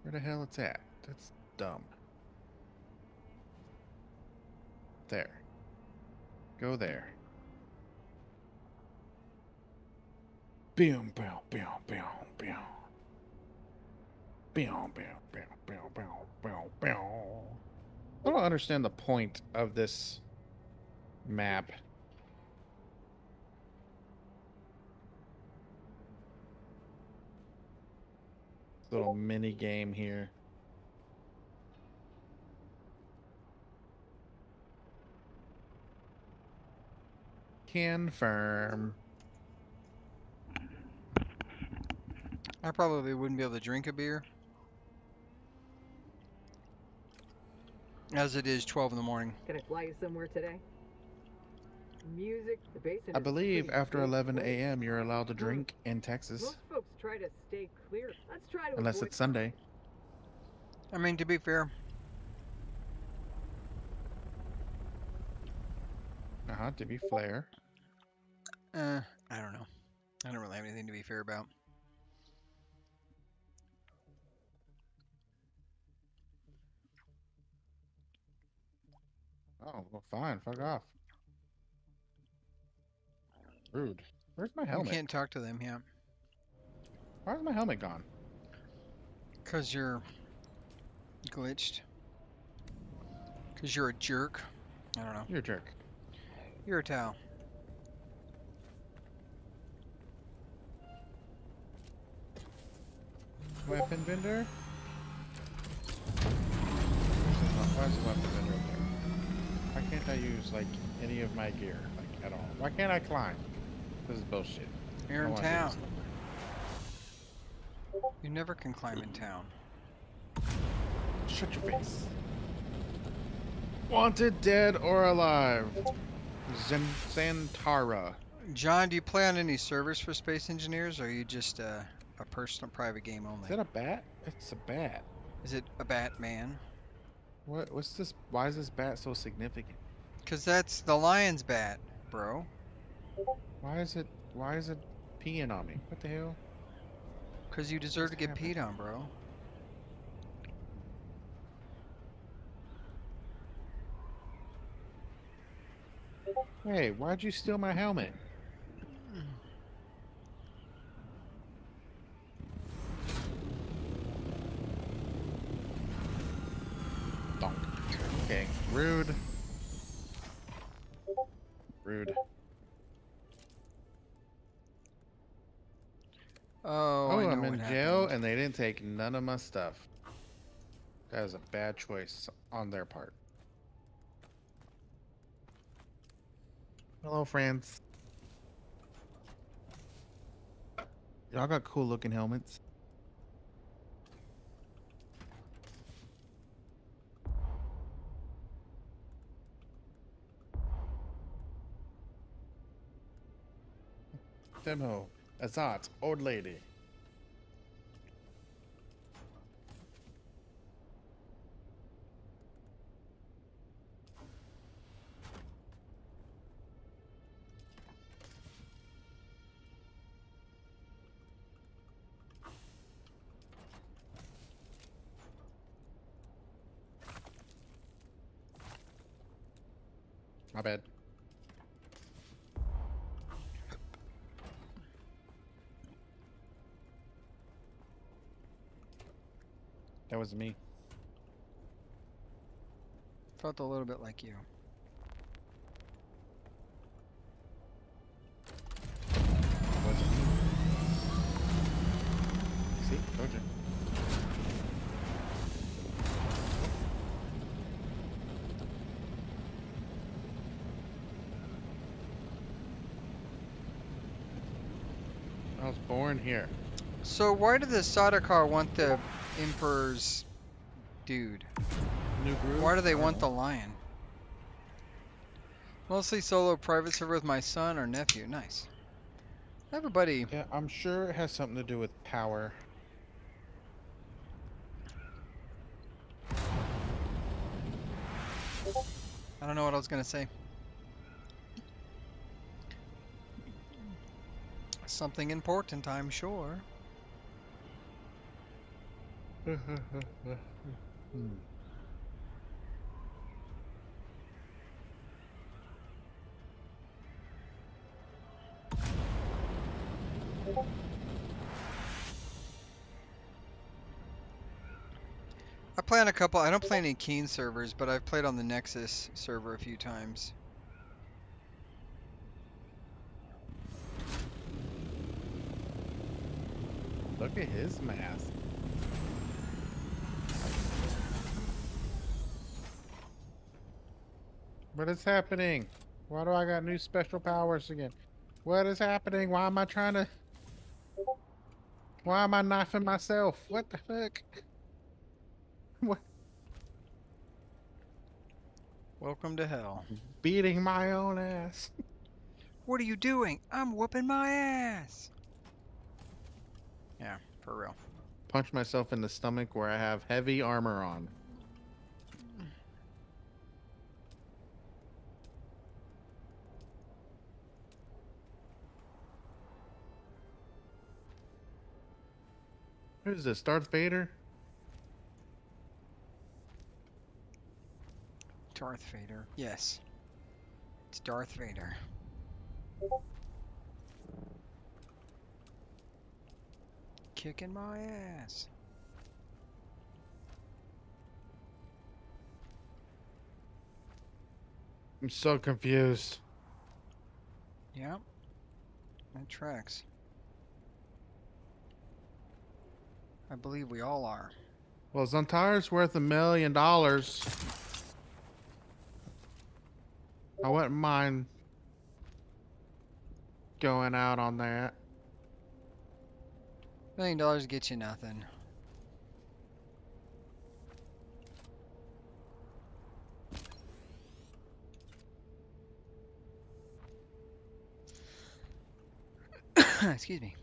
where the hell it's at? That's dumb. There. Go there. Boom, boom, boom, boom, boom. Boom, boom, boom, boom, boom, boom, boom. I don't understand the point of this map. Little mini game here. Confirm.
I probably wouldn't be able to drink a beer. As it is 12 in the morning.
Can I fly you somewhere today? Music, the basin
I
is
believe
pretty
after
big
11
place.
a.m. you're allowed to drink in Texas,
Most folks try to stay clear. Let's try to
unless
avoid
it's Sunday.
I mean, to be fair,
To be fair.
I don't know. I don't really have anything to be fair about.
Oh, well, fine. Fuck off. Rude. Where's my
You
helmet?
can't talk to them, yeah.
Where's my helmet gone?
Because you're glitched. Because you're a jerk. I don't know.
You're a jerk.
You're a towel.
Weapon vendor? Why is the weapon vendor up there? Why can't I use, like, any of my gear, like, at all? Why can't I climb? This is bullshit.
You're
I
in
wanna do
town.
this.
You never can climb in town.
Shut your face. Wanted, dead, or alive. Santara.
John, do you play on any servers for Space Engineers, or are you just a personal private game only?
Is that a bat? It's a bat.
Is it a Batman?
What's this? Why is this bat so significant?
Because that's the lion's bat, bro.
Why is it peeing on me? What the hell?
Because you deserve to get
happening?
peed on, bro.
Hey, why'd you steal my helmet? Donk. Okay, rude. Rude.
Oh, I know
I'm in
what
jail
happened.
and they didn't take none of my stuff. That was a bad choice on their part. Hello, friends. Y'all got cool looking helmets. Demo. Azat, old lady. My bad. That was me.
Felt a little bit like you.
Wasn't me. See? Told you. I was born here.
So why did the Sardaukar want the Emperor's dude?
New groove?
Why do they
I don't
want
know.
the lion? Mostly solo private server with my son or nephew. Nice. I have a buddy.
Yeah, I'm sure it has something to do with power.
I don't know what I was gonna say. Something important, I'm sure. I play on a couple. I don't play any Keen servers, but I've played on the Nexus server a few times.
Look at his mask. What is happening? Why do I got new special powers again? What is happening? Why am I trying to... Why am I knifing myself? What the fuck? What?
Welcome to hell.
Beating my own ass.
What are you doing? I'm whooping my ass. Yeah, for real.
Punch myself in the stomach where I have heavy armor on. Who's this? Darth Vader?
Darth Vader. Yes. It's Darth Vader. Kicking my ass.
I'm so confused.
Yep. That tracks. I believe we all are.
Well, Zuntar's worth $1 million. I wouldn't mind going out on that.
$1 million gets you nothing. Excuse me.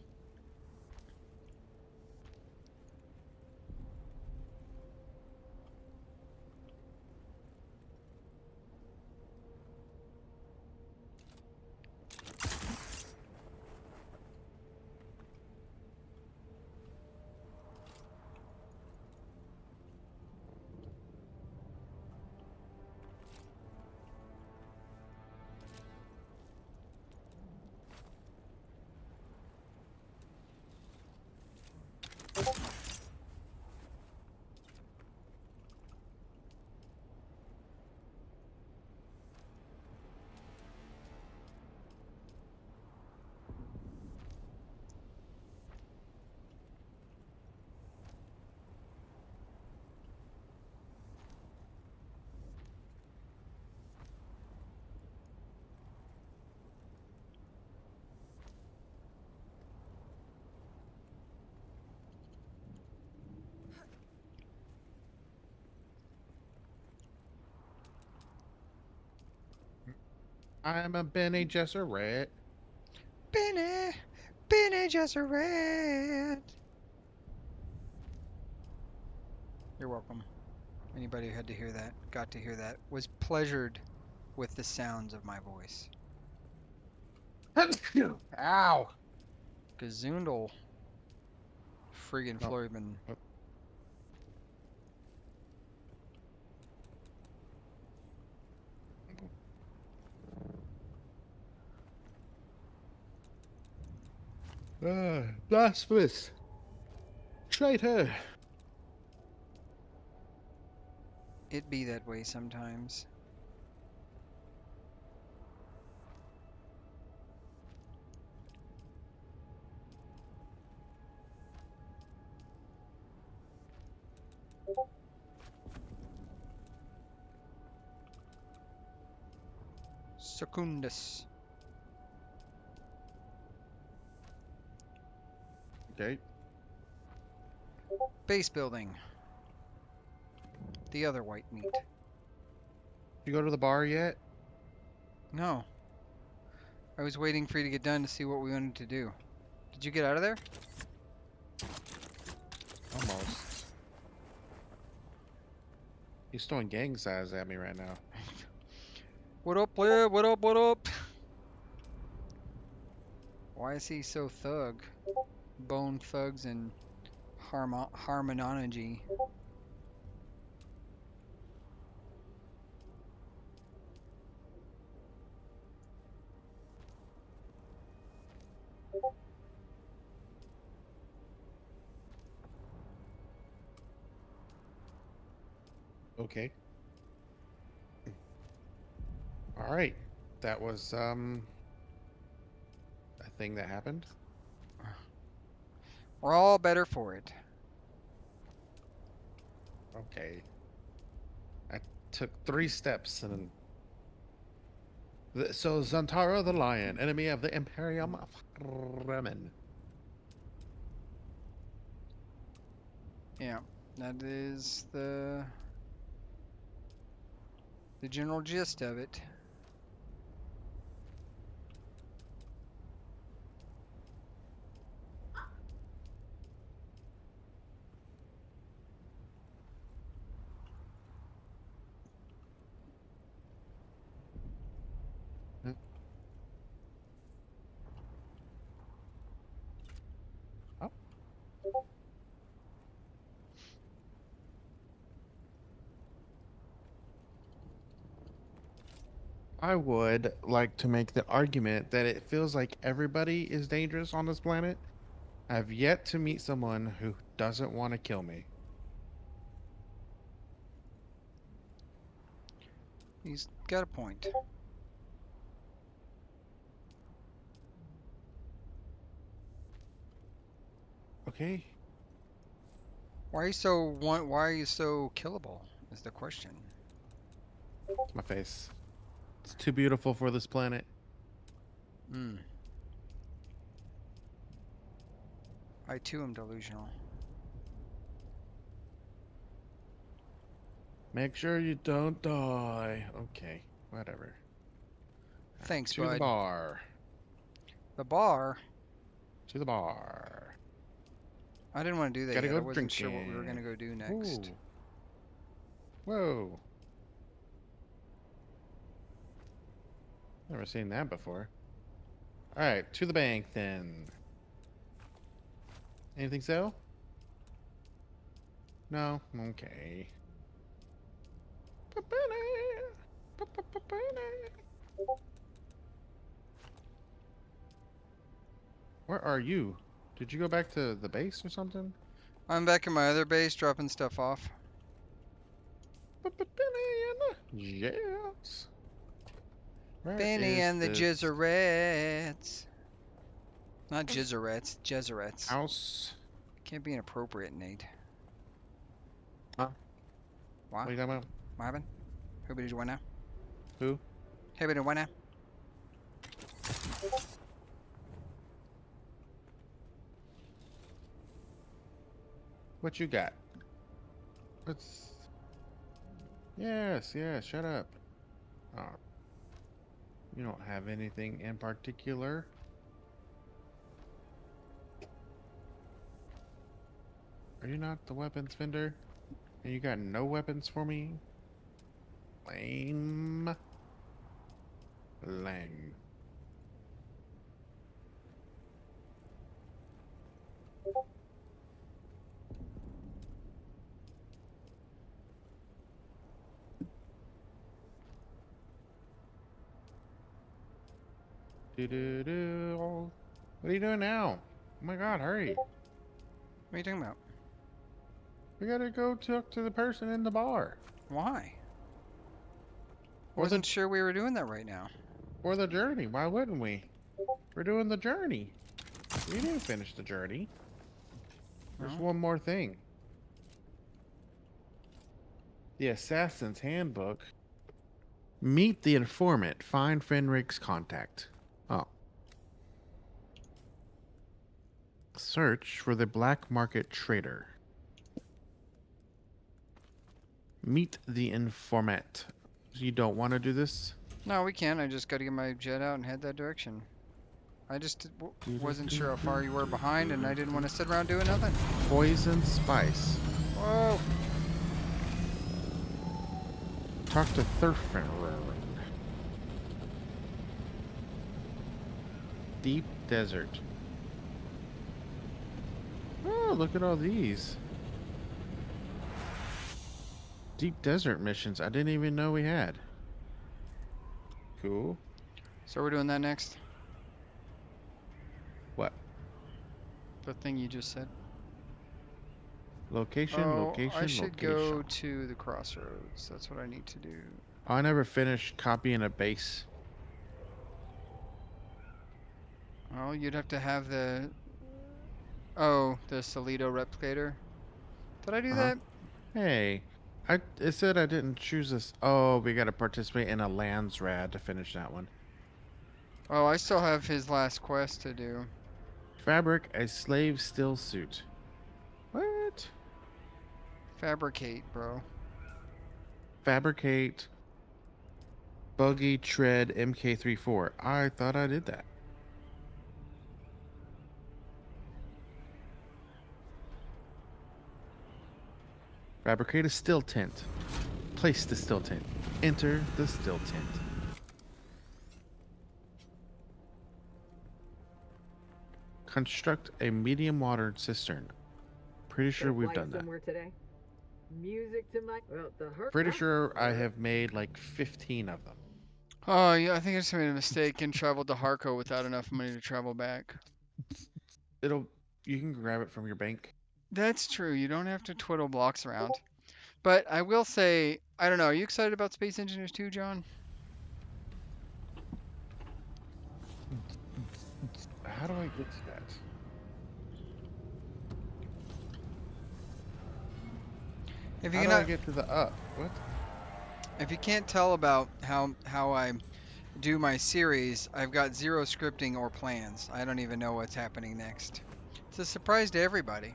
I'm a Bene Gesserit.
Bene Gesserit. You're welcome. Anybody who had to hear that, got to hear that, was pleasured with the sounds of my voice.
Ow!
Gazoondle. Friggin' Flurryman.
Blasphemous. Traitor.
It be that way sometimes. Secundus.
Okay.
Base building. The other white meat.
You go to the bar yet?
No. I was waiting for you to get done to see what we wanted to do. Did you get out of there?
Almost. He's throwing gang signs at me right now.
What up, player? What up, what up? Why is he so thug? Bone thugs and harmonology.
Okay. All right. That was a thing that happened.
We're all better for it.
Okay. I took 3 steps and so Zantara the Lion, enemy of the Imperium of Remen.
Yeah, that is the general gist of it.
Hmm. Oh. I would like to make the argument that it feels like everybody is dangerous on this planet. I've yet to meet someone who doesn't want to kill me.
He's got a point.
Okay.
Why are you so killable? Is the question.
My face. It's too beautiful for this planet.
Hmm. I too am delusional.
Make sure you don't die. Okay, whatever.
Thanks,
To the
bud.
bar.
The bar?
To the bar.
I didn't want to do that
Gotta
yet.
go
I wasn't sure what we were
drinking.
gonna go do next.
Ooh. Whoa. Never seen that before. Alright, to the bank then. Anything sell? No? Okay. Where are you? Did you go back to the base or something?
I'm back in my other base, dropping stuff off.
Yes. Where
Benny
is
and the
this
Jizzarettes. Not Jizzarettes, Jezzerettes.
house?
Can't be inappropriate, Nate.
Huh?
What?
What are you talking about?
What happened? Who did you win now?
Who?
Hey, did you win now?
What you got? What's... Yes, yes, shut up. Oh. You don't have anything in particular? Are you not the weapons vendor? And you got no weapons for me? Lame. Lame. Do-do-do. What are you doing now? Oh my god, hurry.
What are you talking about?
We gotta go talk to the person in the bar.
Why?
Or
Wasn't sure we were doing that right now.
Or the journey. Why wouldn't we? We're doing the journey. We didn't finish the journey. There's
No?
one more thing. The Assassin's Handbook. Meet the informant. Find Fenric's contact. Oh. Search for the black market trader. Meet the informant. You don't want to do this?
No, we can. I just got to get my jet out and head that direction. I just wasn't sure how far you were behind, and I didn't want to sit around doing nothing.
Poison spice.
Whoa!
Talk to Thurfin. Deep desert. Oh, look at all these. Deep desert missions. I didn't even know we had. Cool.
So we're doing that next?
What?
The thing you just said?
Location, location,
I should
location.
go to the crossroads. That's what I need to do.
I never finished copying a base.
Well, you'd have to have the... Oh, the Solido replicator. Did I do that?
Hey, it said I didn't choose this. Oh, we got to participate in a lands rad to finish that one.
Oh, I still have his last quest to do.
Fabric a slave still suit. What?
Fabricate, bro.
Fabricate buggy tread MK34. I thought I did that. Fabricate a still tent. Place the still tent. Enter the still tent. Construct a medium water cistern. Pretty sure we've done that.
Somewhere today. Music to my
Pretty sure I have made like 15 of them.
Oh, yeah, I think I just made a mistake and traveled to Harco without enough money to travel back.
You can grab it from your bank.
That's true. You don't have to twiddle blocks around. But I will say, I don't know. Are you excited about Space Engineers 2, John?
How do I get to that?
If you
How do
cannot
I get to the up? What?
If you can't tell about how I do my series, I've got zero scripting or plans. I don't even know what's happening next. It's a surprise to everybody.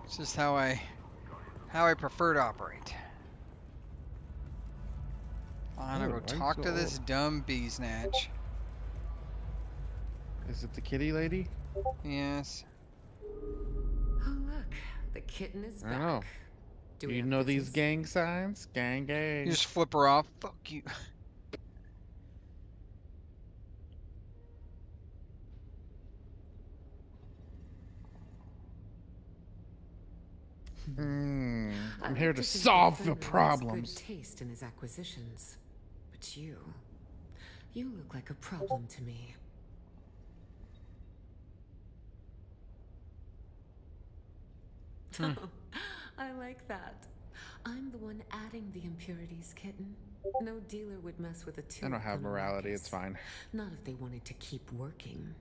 It's just how I prefer to operate. I'm gonna go talk to this dumb bee snatch.
Is it the kitty lady?
Yes.
Oh look, the kitten is back.
I know. Do you know these gang signs? Gang gang.
You just flip her off. Fuck you.
I'm here to solve the problems.
Good taste in his acquisitions, but you look like a problem to me. I like that. I'm the one adding the impurities, kitten. No dealer would mess with a two.
I don't have morality, it's fine.
Not if they wanted to keep working.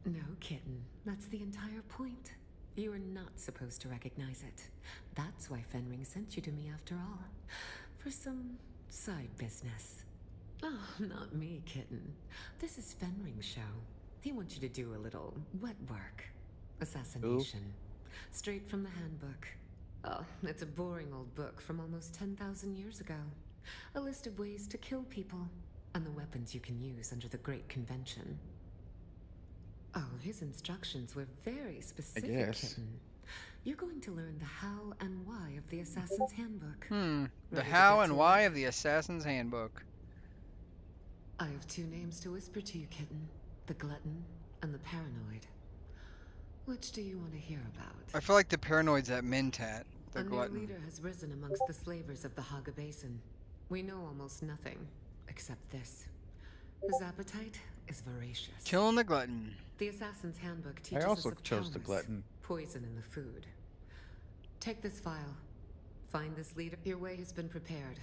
No, kitten. That's the entire point. You are not supposed to recognize it. That's why Fenring sent you to me after all. For some side business. Oh, not me, kitten. This is Fenring's show. He wants you to do a little wet work. Assassination. Straight from the handbook. Oh, it's a boring old book from almost 10,000 years ago. A list of ways to kill people, and the weapons you can use under the Great Convention. Oh, his instructions were very specific, kitten. You're going to learn the how and why of the Assassin's Handbook.
The how and why of the Assassin's Handbook.
I have two names to whisper to you, kitten. The Glutton and the Paranoid. Which do you want to hear about?
I feel like the Paranoid's at Mentat. The
A
Glutton.
new leader has risen amongst the slavers of the Haga Basin. We know almost nothing, except this. His appetite is voracious.
Killing the Glutton.
The Assassin's Handbook teaches
I also
us of
chose the
Taurus,
Glutton.
poison in the food. Take this file. Find this leader. Your way has been prepared.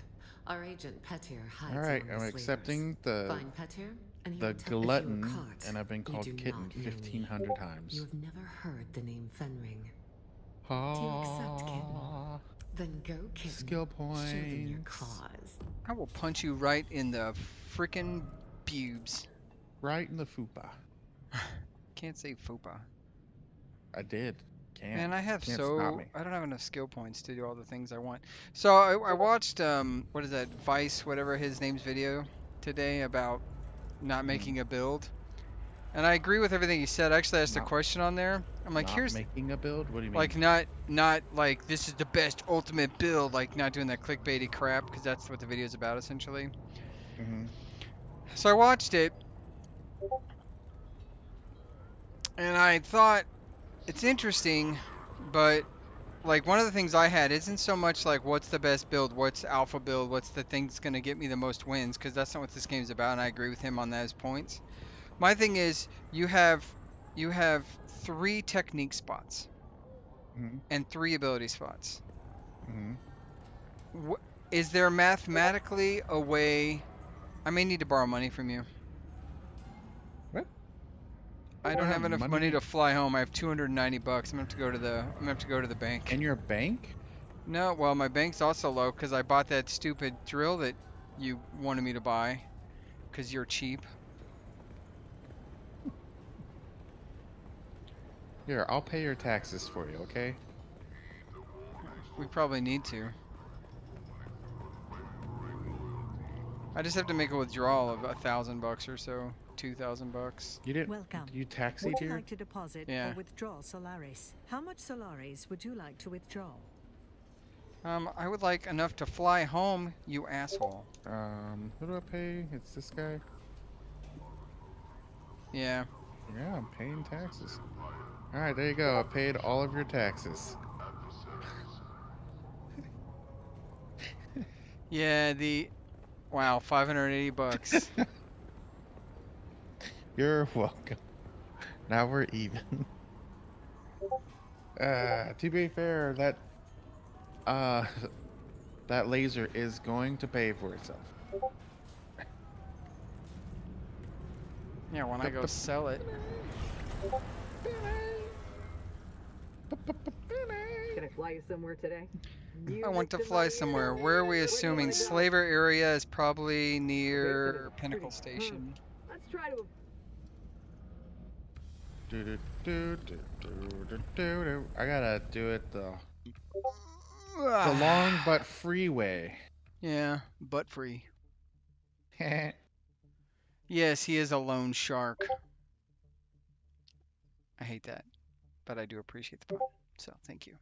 Our agent Petir hides
Alright,
among
I'm
the
accepting
slavers.
the
Find Petir, and he
the
will tell if you were
Glutton,
caught.
and I've been
You
called
do
Kitten
not know me.
1,500 times.
You have never heard the name Fenring. Do you accept, kitten? Then go, kitten.
Skill
Show them your
points.
cause.
I will punch you right in the frickin' pubes.
Right in the fupa.
Can't say fupa.
I did. Can't.
Man, I
Can't stop me.
I don't have enough skill points to do all the things I want. So I watched what is that, Vice, whatever his name's video today about not making a build. And I agree with everything he said. I actually asked a question on there. I'm like,
Not
here's
making a build? What do you mean?
like not like this is the best ultimate build, like not doing that clickbaity crap, because that's what the video's about essentially. So I watched it and I thought it's interesting, but like one of the things I had isn't so much like what's the best build, what's alpha build, what's the thing that's going to get me the most wins, because that's not what this game's about, and I agree with him on those points. My thing is you have 3 technique spots and 3 ability spots. Is there mathematically a way? I may need to borrow money from you.
What?
I don't have enough money to fly home. I have 290 bucks. I'm gonna have to go to the bank.
In your bank?
No, well, my bank's also low because I bought that stupid drill that you wanted me to buy because you're cheap.
Here, I'll pay your taxes for you, okay?
We probably need to. I just have to make a withdrawal of $1,000 or so, 2,000 bucks.
You didn't.
Welcome.
You taxied
Would you
here?
like to deposit
Yeah.
or withdraw Solaris? How much Solaris would you like to withdraw?
I would like enough to fly home, you asshole.
Who do I pay? It's this guy.
Yeah.
Yeah, I'm paying taxes. Alright, there you go. I paid all of your taxes.
Yeah, wow, 580 bucks.
You're welcome. Now we're even. To be fair, that laser is going to pay for itself.
Yeah, when I go sell it.
Can I fly you somewhere today?
I want to
Music
fly
my
somewhere.
ears.
Where are we
Where do you
assuming?
wanna go?
Slaver area is probably
Okay,
near
pretty.
Pinnacle Station.
Let's try to.
I gotta do it the long but free way.
Yeah, butt free. Yes, he is a lone shark. I hate that, but I do appreciate the pun. So thank you.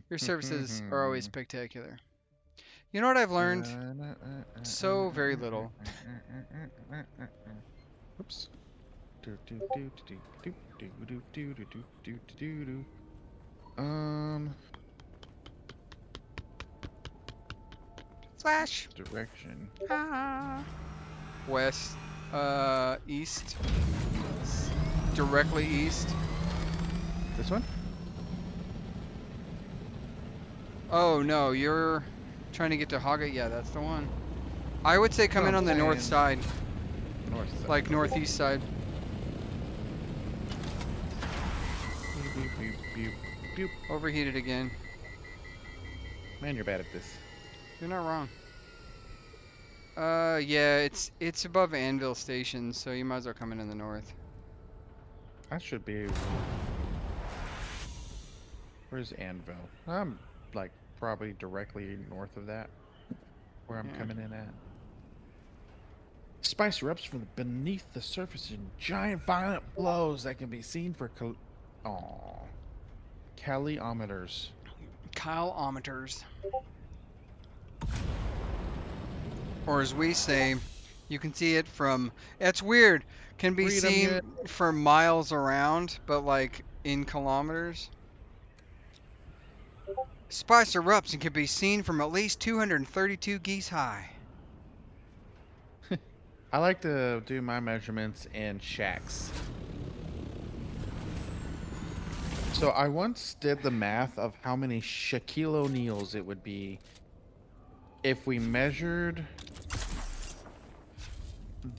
Your services are always spectacular. You know what I've learned? So very little.
Oops.
Flash.
Direction.
West. East. Directly east.
This one?
Oh no, you're trying to get to Haga. Yeah, that's the one. I would say come in on the north side.
North side.
Like northeast side. Overheated again.
Man, you're bad at this.
You're not wrong. Yeah, it's above Anvil Station, so you might as well come in the north.
I should be. Where's Anvil? I'm like probably directly north of that, where I'm coming in at. Spice erupts from beneath the surface in giant violent blows that can be seen for caliometers.
Kilometers. Or as we say, you can see it from. It's weird. Can be seen for miles around, but like in kilometers. Spice erupts and can be seen from at least 232 geese high.
I like to do my measurements in shacks. So I once did the math of how many Shaquille O'Neals it would be if we measured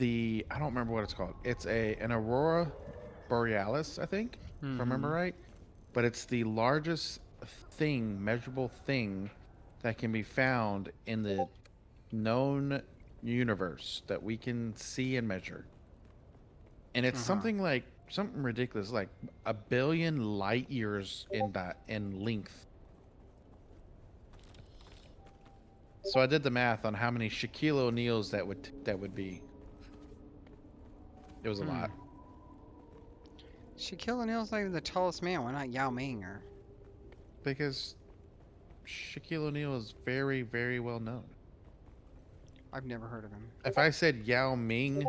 I don't remember what it's called. It's an Aurora Borealis, I think, if I remember right. But it's the largest measurable thing that can be found in the known universe that we can see and measure. And it's something ridiculous, like 1 billion light years in length. So I did the math on how many Shaquille O'Neals that would be. It was a lot.
Shaquille O'Neal's not even the tallest man. Why not Yao Ming or?
Because Shaquille O'Neal is very, very well known.
I've never heard of him.
If I said Yao Ming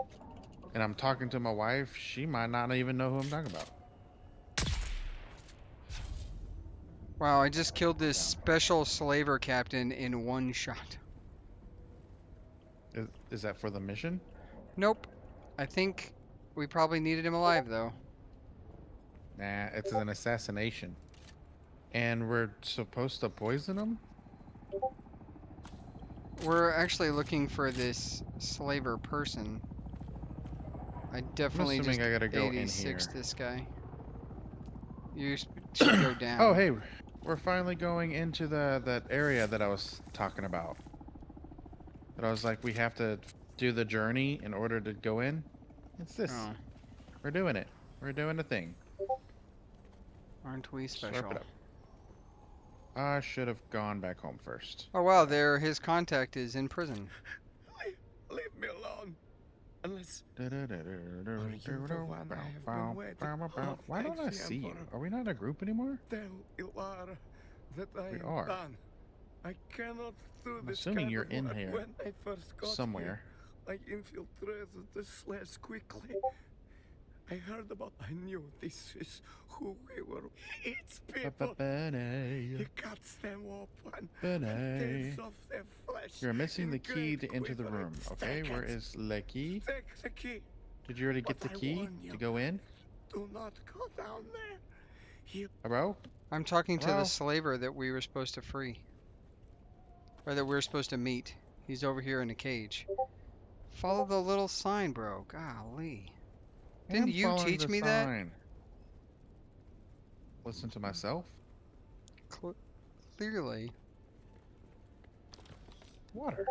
and I'm talking to my wife, she might not even know who I'm talking about.
Wow, I just killed this special slaver captain in one shot.
Is that for the mission?
Nope. I think we probably needed him alive, though.
Nah, it's an assassination. And we're supposed to poison him?
We're actually looking for this slaver person. I definitely just
I gotta go in
86
here.
this guy. You should go down.
Oh, hey, we're finally going into that area that I was talking about. That I was like, we have to do the journey in order to go in. It's this.
Oh.
We're doing it. We're doing the thing.
Aren't we special?
Slurp it up. I should have gone back home first.
Oh wow, his contact is in prison.
Leave me alone. Unless
why don't I see you? Are we not a group anymore?
Tell Ilar that I
We
am
are.
done. I cannot do
I'm
this
assuming
kind
you're
of
in
work.
here
When I first got
somewhere.
here, I infiltrated the slaves quickly. I heard about. I knew this is who we were. It's people. He cuts them open and tears off their flesh.
You're missing
in
the key
great
to enter the
quivering
room. Okay, where
stackets.
is the key?
Take the key.
Did you already get
But
the
I
key
warn you,
to go in?
do not go down there. He
Hello?
I'm talking to
Hello?
the slaver that we were supposed to free. Or that we were supposed to meet. He's over here in a cage. Follow the little sign, bro. Golly. Didn't
I'm
you
following
teach
the
me that?
sign. Listen to myself?
Clearly.
Water.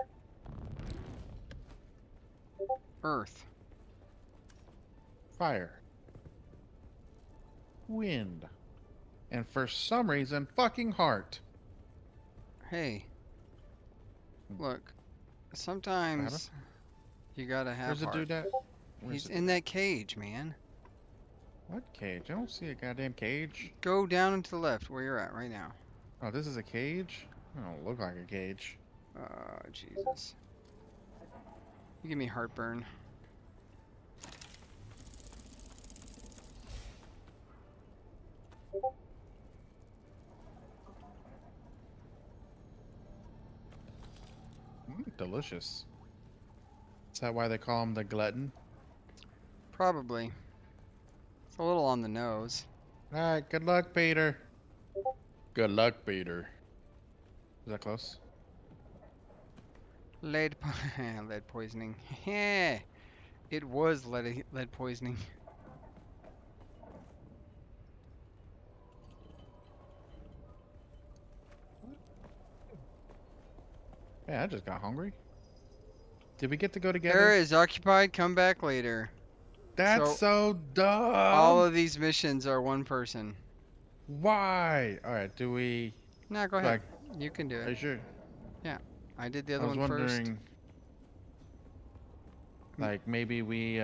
Earth.
Fire. Wind. And for some reason, fucking heart.
Hey. Look. Sometimes you gotta have
Where's the
heart.
dude at?
He's in that cage, man.
What cage? I don't see a goddamn cage.
Go down and to the left where you're at right now.
Oh, this is a cage? It don't look like a cage.
Jesus. You give me heartburn.
Delicious. Is that why they call him the glutton?
Probably. It's a little on the nose.
Alright, good luck, Peter. Good luck, Peter. Is that close?
Lead poisoning. It was lead poisoning.
Yeah, I just got hungry. Did we get to go together?
Area is occupied. Come back later.
That's so dumb.
All of these missions are one person.
Why? Alright, do we...
No, go ahead. You can do it.
Are you sure?
Yeah. I did the other
I was
one first.
wondering... Like, maybe we,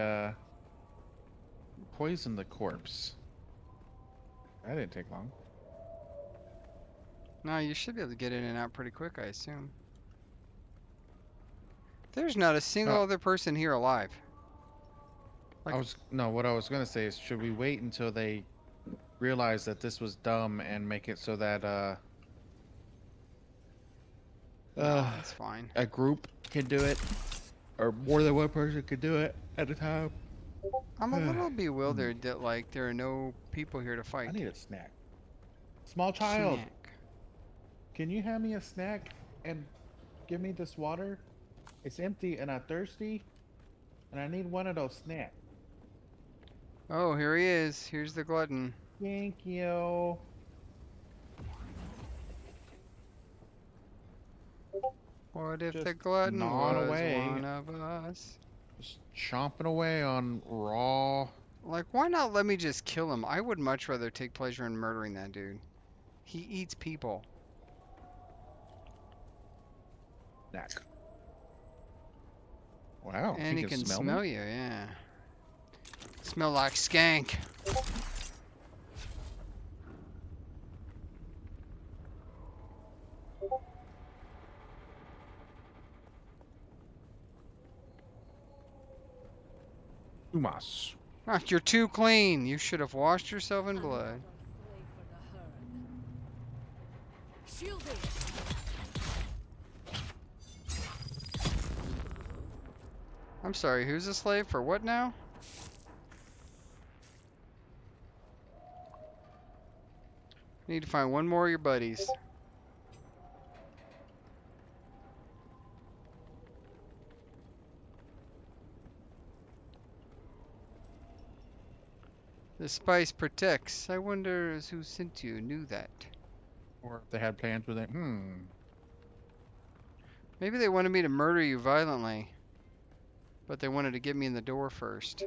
poison the corpse. That didn't take long.
No, you should be able to get in and out pretty quick, I assume. There's not a single other person here alive. Like,
what I was gonna say is, should we wait until they realize that this was dumb and make it so that
that's fine.
a group can do it, or more than one person could do it at a time?
I'm a little bewildered that like there are no people here to fight.
I need a snack. Small child, can you hand me a snack and give me this water? It's empty and I'm thirsty, and I need one of those snacks.
Oh, here he is. Here's the glutton.
Thank you.
What if
Just
the glutton
gnawing
was
away.
one of us?
Just chomping away on raw.
Like, why not let me just kill him? I would much rather take pleasure in murdering that dude. He eats people.
Snack. Wow.
And he can smell
me?
you, yeah. Smell like skank.
Umas.
Ah, you're too clean. You should have washed yourself in blood.
Shielding.
I'm sorry, who's a slave for what now? Need to find one more of your buddies. The spice protects. I wonder who sent you knew that.
Or if they had plans with it.
Maybe they wanted me to murder you violently. But they wanted to get me in the door first.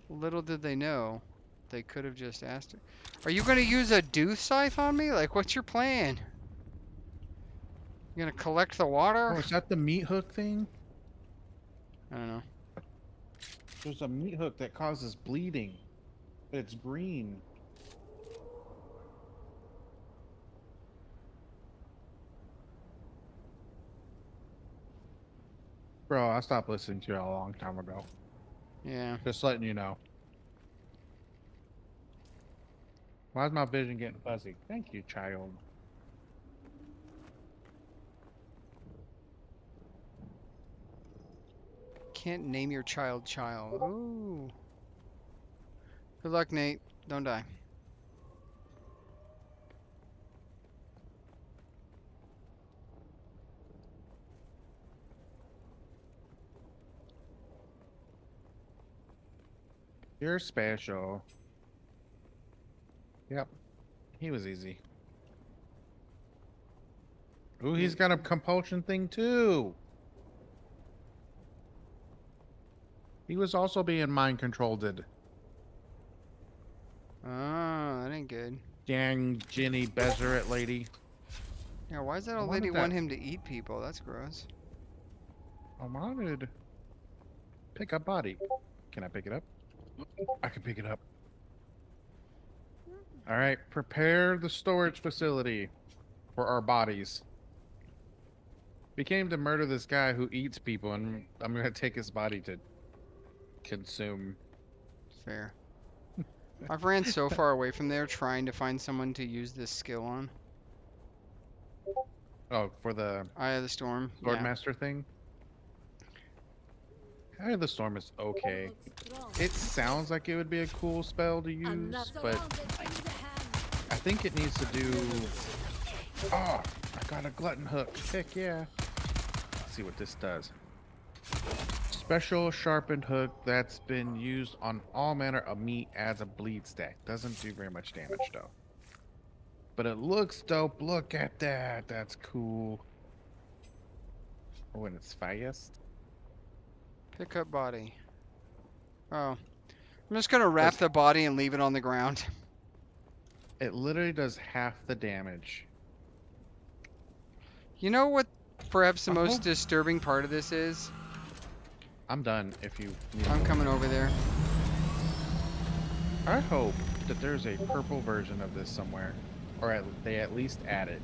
Little did they know, they could have just asked her. Are you going to use a deuce scythe on me? Like, what's your plan? You going to collect the water?
Oh, is that the meat hook thing?
I don't know.
There's a meat hook that causes bleeding. But it's green. Bro, I stopped listening to you a long time ago.
Yeah.
Just letting you know. Why is my vision getting fuzzy? Thank you, child.
Can't name your child. Ooh. Good luck, Nate. Don't die.
You're special. Yep. He was easy. Ooh, he's got a compulsion thing too. He was also being mind controlled.
Oh, that ain't good.
Dang Jenny Bezeret lady.
Yeah, why does that old lady want him to eat people? That's gross.
I wanted pick up body. Can I pick it up? I can pick it up. All right, prepare the storage facility for our bodies. We came to murder this guy who eats people, and I'm gonna take his body to consume.
Fair. I've ran so far away from there trying to find someone to use this skill on.
Oh, for the
Eye of the Storm.
Swordmaster thing? Eye of the Storm is okay. It sounds like it would be a cool spell to use, but I think it needs to do... Oh, I got a glutton hook. Heck yeah. Let's see what this does. Special sharpened hook that's been used on all manner of meat as a bleed stack. Doesn't do very much damage though. But it looks dope. Look at that. That's cool. Oh, and it's fast.
Pick up body. Oh. I'm just gonna wrap the body and leave it on the ground.
It literally does half the damage.
You know what perhaps the most disturbing part of this is?
I'm done if you need
I'm coming over there.
I hope that there's a purple version of this somewhere. Or they at least add it.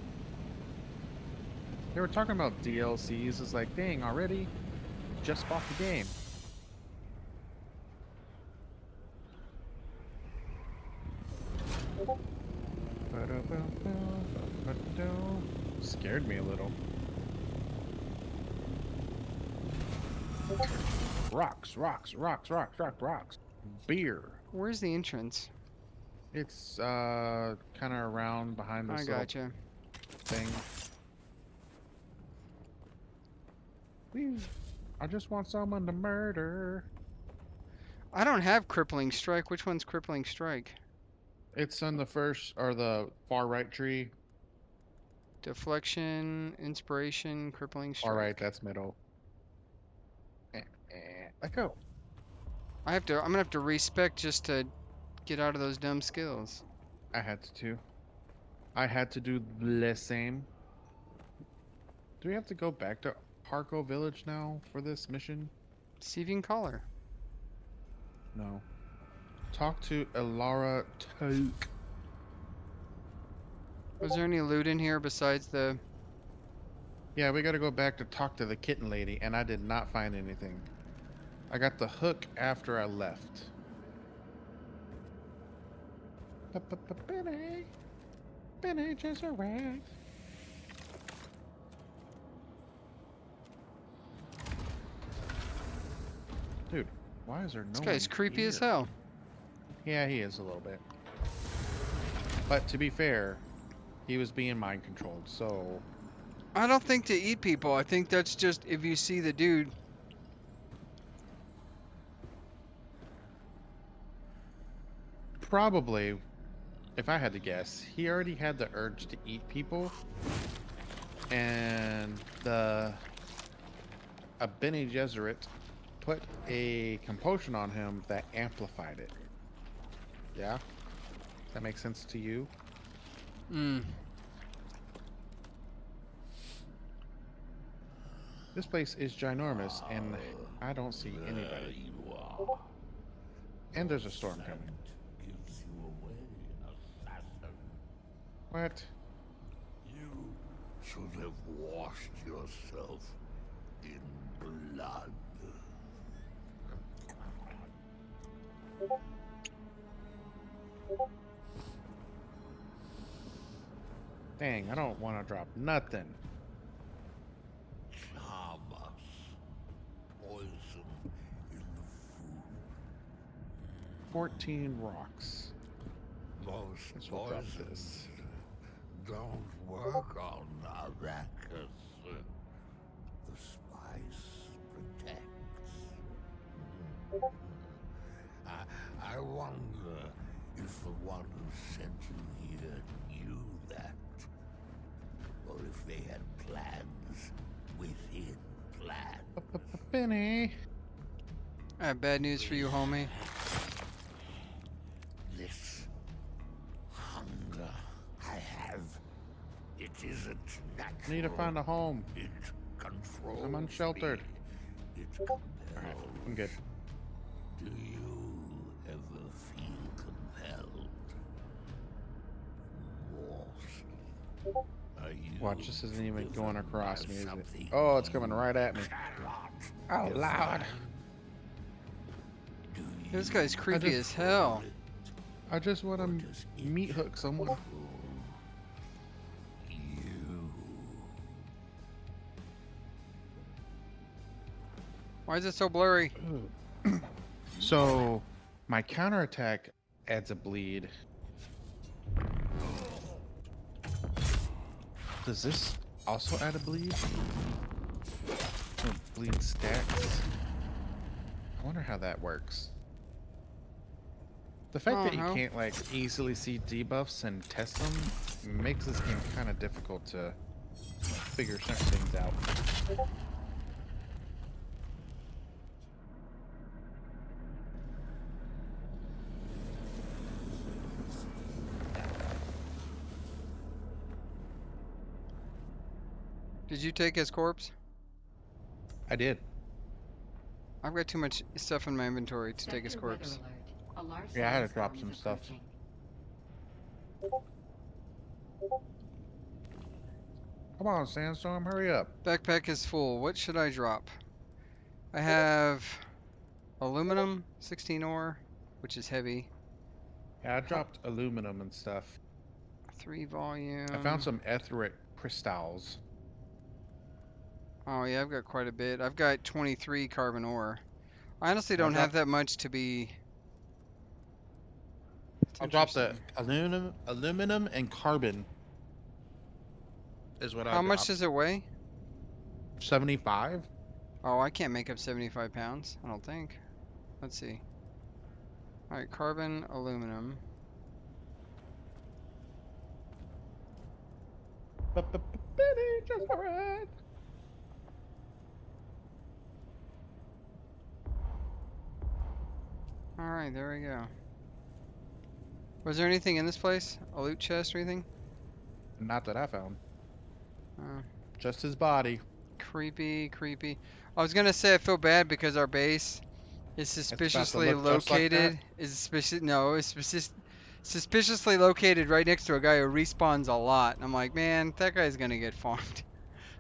They were talking about DLCs. It's like, dang, already? Just bought the game. Scared me a little. Rocks. Beer.
Where's the entrance?
It's kind of around behind this
I gotcha.
thing. I just want someone to murder.
I don't have Crippling Strike. Which one's Crippling Strike?
It's on the first or the far right tree.
Deflection, Inspiration, Crippling Strike.
All right, that's middle. Let go.
I'm gonna have to respec just to get out of those dumb skills.
I had to too. I had to do the same. Do we have to go back to Harko Village now for this mission?
See if you can call her.
No. Talk to Elara Toke.
Was there any loot in here besides the...
Yeah, we gotta go back to talk to the kitten lady, and I did not find anything. I got the hook after I left. Benny just arrived. Dude, why is there no
This guy's
one
creepy
here?
as hell.
Yeah, he is a little bit. But to be fair, he was being mind controlled, so...
I don't think to eat people. I think that's just if you see the dude.
Probably, if I had to guess, he already had the urge to eat people. And a Bene Gesserit put a compulsion on him that amplified it. Yeah? Does that make sense to you? This place is ginormous, and I don't see anybody. And there's a storm coming. What?
You should have washed yourself. in blood.
Dang, I don't want to drop nothing.
Chamas. Poison in the food.
14 rocks.
Most
Let's drop
poisons
this.
don't work on Arrakis. The spice protects. I wonder if the one who sent you here knew that. Or if they had plans within plans.
Benny.
I have bad news for you, homie.
This hunger I have, it isn't natural.
Need to find a home.
It controls
I'm unsheltered.
me. It compels.
Alright, I'm good.
Do you ever feel compelled? More. Are you
Watch, this isn't even
driven
going across
by
me, is it?
something
Oh, it's coming right at me.
cannot
Out loud.
define? Do
This
you
guy's creepy as hell.
I just want to meat hook someone.
you?
Why is it so blurry?
So, my counterattack adds a bleed. Does this also add a bleed? Or bleed stacks? I wonder how that works. The fact that you
Uh-huh.
can't like easily see debuffs and test them makes this game kind of difficult to figure some things out.
Did you take his corpse?
I did.
I've got too much stuff in my inventory to take his corpse.
Yeah, I had to drop some stuff. Come on, Sandstorm, hurry up.
Backpack is full. What should I drop? I have aluminum, 16 ore, which is heavy.
Yeah, I dropped aluminum and stuff.
3 volume.
I found some etheric crystals.
Oh yeah, I've got quite a bit. I've got 23 carbon ore. I honestly
I
don't have
dropped-
that much to be.
I'll drop the aluminum and carbon. Is what I
How much does it weigh?
75?
Oh, I can't make up 75 pounds. I don't think. Let's see. All right, carbon, aluminum.
Benny, just alright.
All right, there we go. Was there anything in this place? A loot chest or anything?
Not that I found.
Oh.
Just his body.
Creepy, creepy. I was gonna say I feel bad because our base is suspiciously
look just like that?
located. Suspiciously located right next to a guy who respawns a lot. And I'm like, man, that guy's gonna get farmed.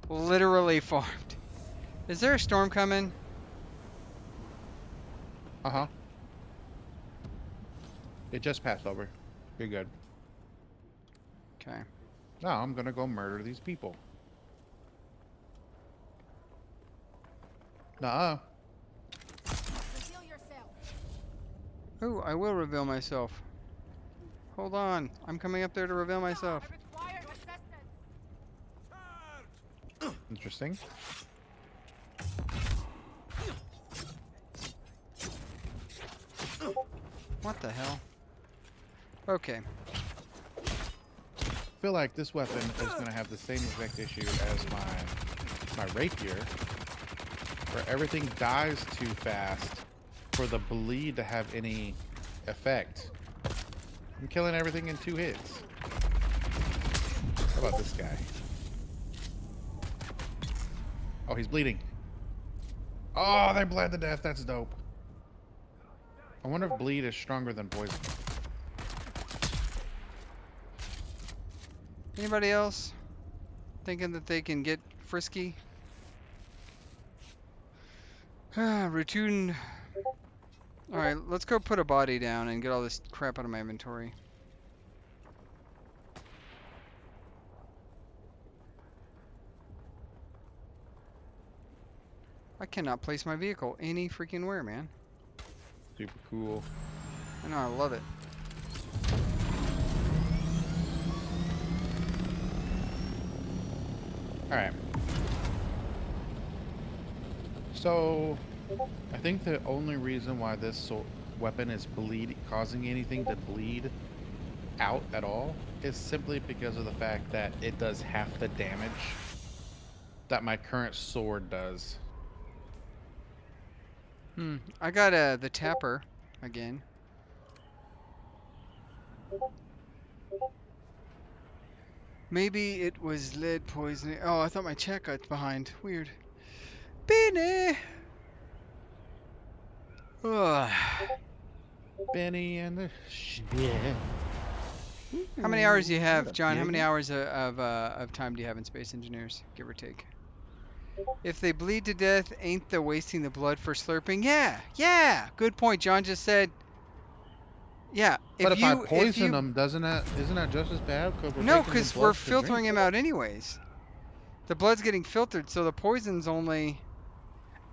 Literally farmed. Is there a storm coming?
Uh-huh. It just passed over. You're good.
Okay.
Now I'm gonna go murder these people. Nuh-uh.
Ooh, I will reveal myself. Hold on. I'm coming up there to reveal myself.
Interesting.
What the hell? Okay.
I feel like this weapon is going to have the same exact issue as my rapier, where everything dies too fast for the bleed to have any effect. I'm killing everything in 2 hits. How about this guy? Oh, he's bleeding. Oh, they bled to death. That's dope. I wonder if bleed is stronger than poison.
Anybody else thinking that they can get frisky? Routine. Alright, let's go put a body down and get all this crap out of my inventory. I cannot place my vehicle any freaking where, man.
Super cool.
I know, I love it.
Alright. So, I think the only reason why this weapon is causing anything to bleed out at all is simply because of the fact that it does half the damage that my current sword does.
I got the tapper again. Maybe it was lead poisoning. Oh, I thought my chat got behind. Weird. Benny! Ugh.
Benny and the shit.
How many hours do you have, John? How many hours of time do you have in Space Engineers, give or take? If they bleed to death, ain't they wasting the blood for slurping? Yeah. Good point. John just said. Yeah.
But if I poison them, isn't that just as bad?
No, because we're filtering him out anyways. The blood's getting filtered, so the poison's only.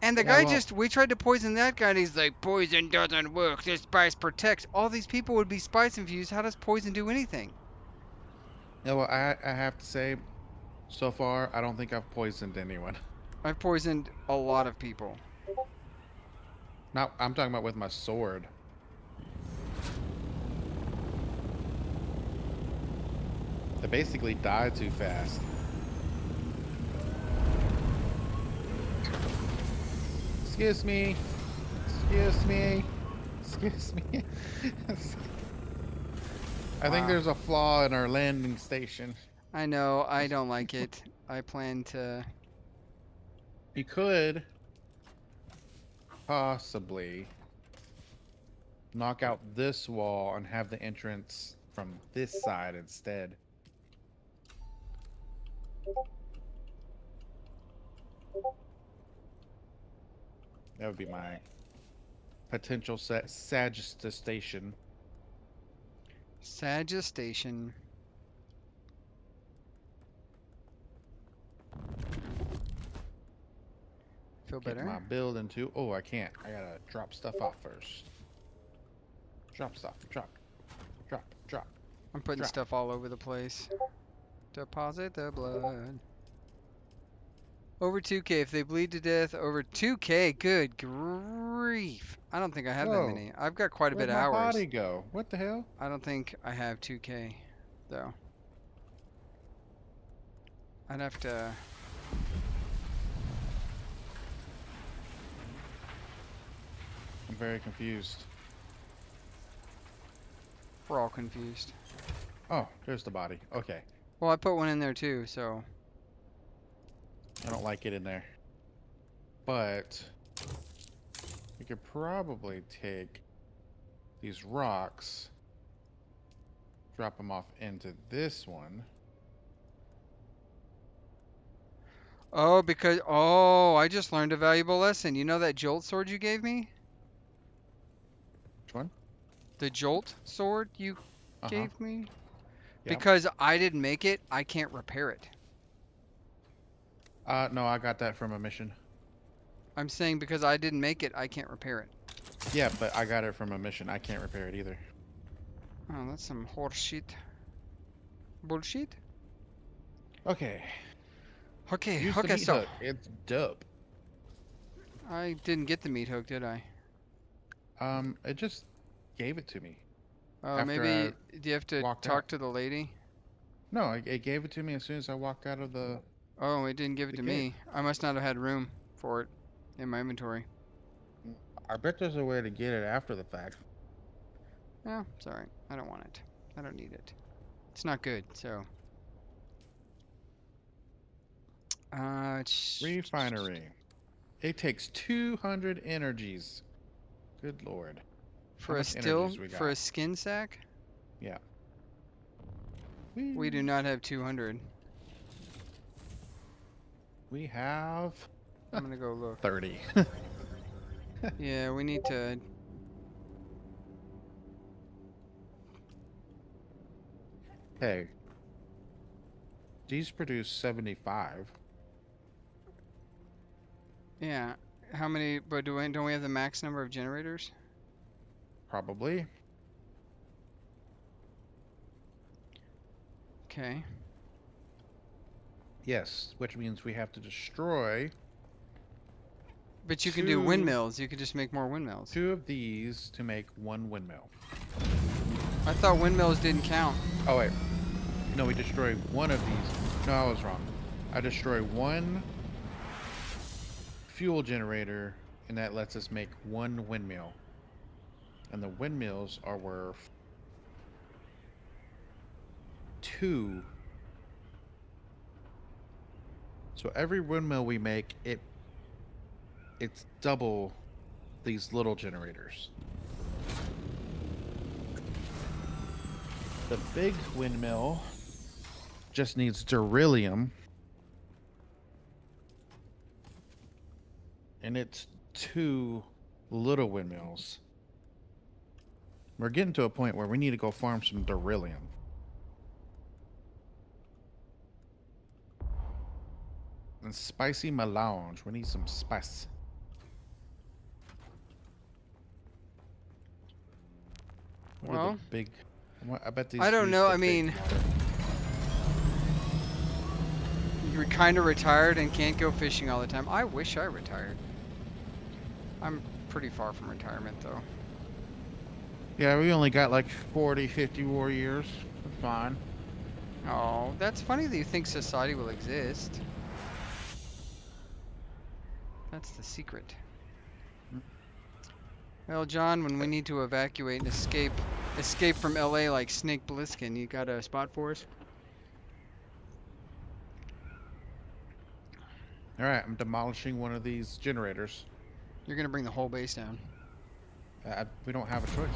And the guy we tried to poison that guy, and he's like, poison doesn't work. This spice protects. All these people would be spice infused. How does poison do anything?
Yeah, well, I have to say, so far, I don't think I've poisoned anyone.
I've poisoned a lot of people.
Now, I'm talking about with my sword. They basically die too fast. Excuse me. I think there's a flaw in our landing station.
I know, I don't like it. I plan to...
You could possibly knock out this wall and have the entrance from this side instead. That would be my potential sagestation.
Sagestation. Feel better?
Get my building too. Oh, I can't. I gotta drop stuff off first. Drop stuff. Drop.
I'm putting stuff all over the place. Deposit the blood. Over 2K. If they bleed to death, over 2K. Good grief. I don't think I have that many. I've got quite a bit of hours.
Where'd my body go? What the hell?
I don't think I have 2K, though. I'd have to...
I'm very confused.
We're all confused.
Oh, there's the body. Okay.
Well, I put one in there too, so...
I don't like it in there. But we could probably take these rocks, drop them off into this one.
Oh, because... Oh, I just learned a valuable lesson. You know that jolt sword you gave me?
Which one?
The jolt sword you gave me?
Yeah.
Because I didn't make it, I can't repair it.
No, I got that from a mission.
I'm saying because I didn't make it, I can't repair it.
Yeah, but I got it from a mission. I can't repair it either.
Oh, that's some horse shit. Bullshit?
Okay.
Okay,
Use the meat hook. It's dope.
I didn't get the meat hook, did I?
It just gave it to me.
Oh, maybe do you have to talk to the lady?
No, it gave it to me as soon as I walked out of the...
Oh, it didn't give it to me. I must not have had room for it in my inventory.
I bet there's a way to get it after the fact.
Yeah, it's alright. I don't want it. I don't need it. It's not good, so...
Refinery. It takes 200 energies. Good lord.
For a skin sack?
Yeah.
We do not have 200.
We have...
I'm gonna go look.
30.
Yeah, we need to.
Hey, these produce 75.
Yeah. How many? But don't we have the max number of generators?
Probably.
Okay.
Yes, which means we have to destroy
But you can do
two
windmills. You could just make more windmills.
of these to make one windmill.
I thought windmills didn't count.
Oh wait, no, we destroy one of these. No, I was wrong. I destroy one fuel generator, and that lets us make one windmill. And the windmills are worth 2. So every windmill we make, it's double these little generators. The big windmill just needs beryllium, and it's 2 little windmills. We're getting to a point where we need to go farm some beryllium. And spicy melange. We need some spice. What are
Well,
the big? I bet these.
I don't
use
know.
the
I
big
mean,
water.
you're kind of retired and can't go fishing all the time. I wish I retired. I'm pretty far from retirement, though.
Yeah, we only got like 40, 50 more years. That's fine.
Oh, that's funny that you think society will exist. That's the secret. Well, John, when we need to evacuate and escape from LA like Snake Plissken, you got a spot for us?
All right, I'm demolishing one of these generators.
You're gonna bring the whole base down.
We don't have a choice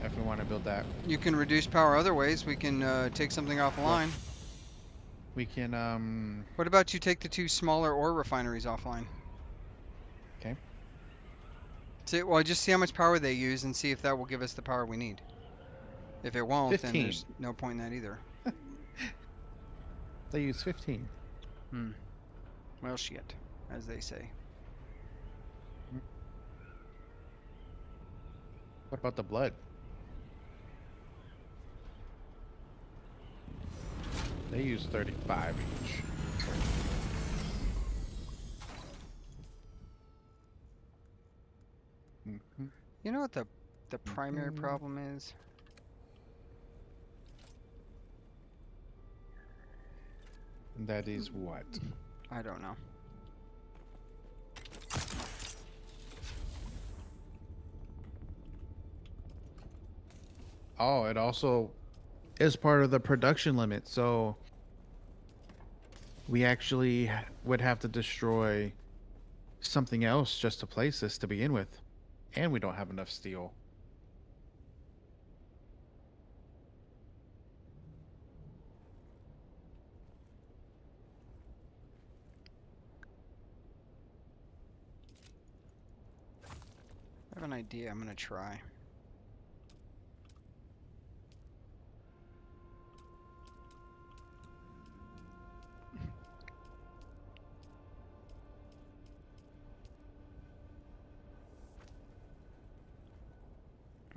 if we want to build that.
You can reduce power other ways. We can take something offline.
We can.
What about you take the 2 smaller ore refineries offline?
Okay.
Well, just see how much power they use and see if that will give us the power we need. If it won't,
15.
then there's no point in that either.
They use 15.
Well, shit, as they say.
What about the blood? They use 35 each.
You know what the primary problem is?
That is what?
I don't know.
Oh, it also is part of the production limit, so we actually would have to destroy something else just to place this to begin with. And we don't have enough steel.
I have an idea. I'm gonna try.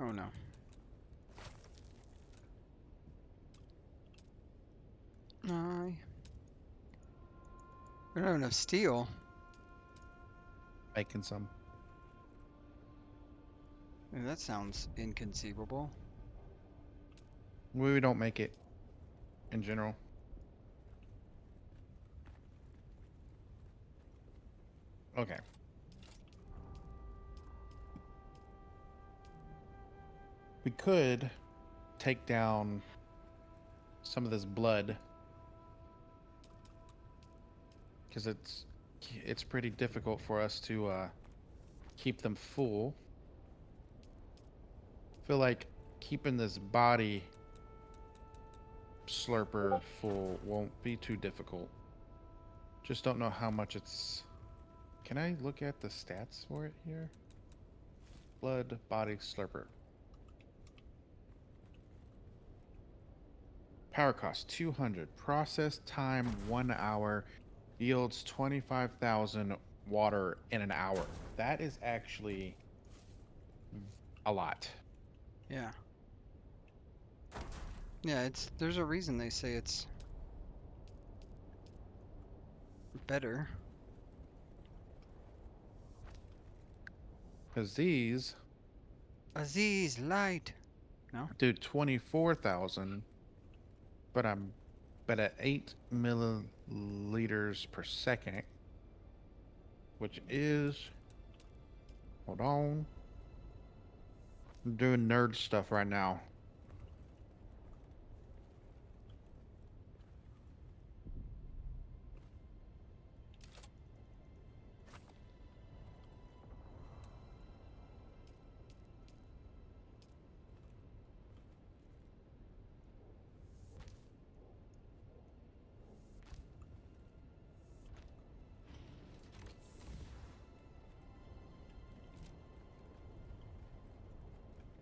Oh no. We don't have enough steel.
Making some.
That sounds inconceivable.
We don't make it in general. Okay. We could take down some of this blood because it's pretty difficult for us to keep them full. I feel like keeping this body slurper full won't be too difficult. Just don't know how much it's Can I look at the stats for it here? Blood body slurper. Power cost 200. Process time 1 hour. Yields 25,000 water in an hour. That is actually a lot.
Yeah. Yeah, there's a reason they say it's better.
Because these
Aziz, light. No?
do 24,000, but at 8 milliliters per second, which is, hold on, I'm doing nerd stuff right now.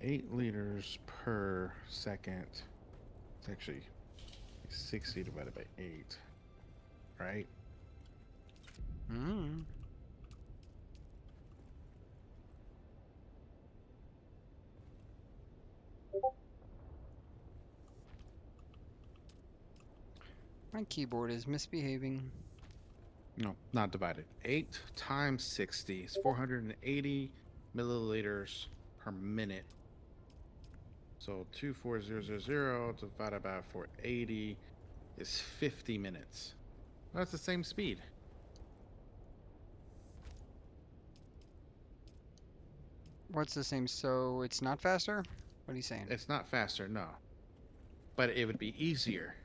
Eight liters per second. It's actually 60 divided by 8, right?
Mm. My keyboard is misbehaving.
No, not divided. 8 times 60 is 480 milliliters per minute. So 24000 divided by 480 is 50 minutes. That's the same speed.
What's the same? So it's not faster? What are you saying?
It's not faster, no. But it would be easier.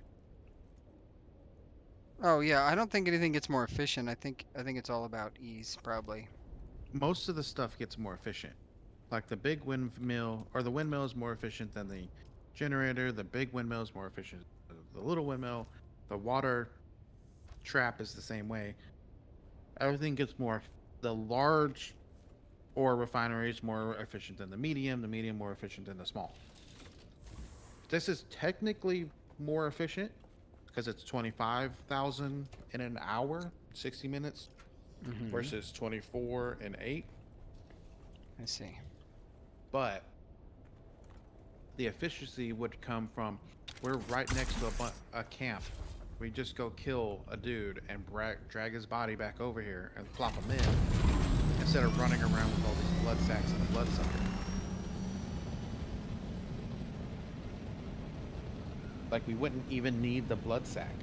Oh yeah, I don't think anything gets more efficient. I think it's all about ease, probably.
Most of the stuff gets more efficient. Like the big windmill, or the windmill is more efficient than the generator. The big windmill is more efficient than the little windmill. The water trap is the same way. Everything gets more. The large ore refinery is more efficient than the medium more efficient than the small. This is technically more efficient because it's 25,000 in an hour, 60 minutes, versus 24 and 8.
I see.
But the efficiency would come from, we're right next to a camp. We just go kill a dude and drag his body back over here and plop him in, instead of running around with all these blood sacks and a bloodsucker. Like, we wouldn't even need the blood sack.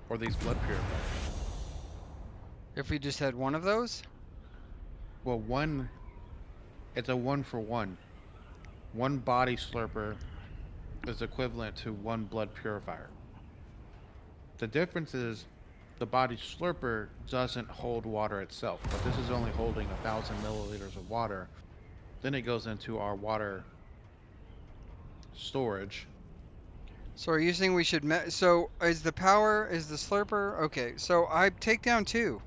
Or these blood purifiers.
If we just had one of those?
Well, it's a 1-for-1. One body slurper is equivalent to one blood purifier. The difference is the body slurper doesn't hold water itself, but this is only holding 1,000 milliliters of water. Then it goes into our water storage.
So are you saying we should so is the slurper? Okay, so I take down 2.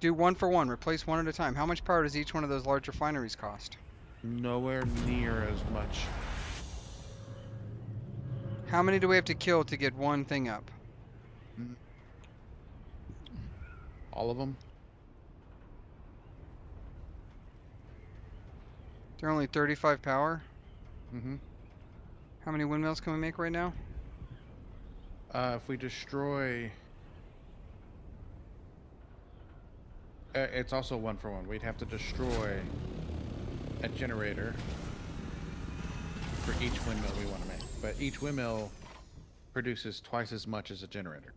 Do 1-for-1, replace one at a time. How much power does each one of those large refineries cost?
Nowhere near as much.
How many do we have to kill to get one thing up?
All of them?
They're only 35 power?
Mm-hmm.
How many windmills can we make right now?
If we destroy... it's also 1-for-1. We'd have to destroy a generator for each windmill we want to make. But each windmill produces twice as much as a generator.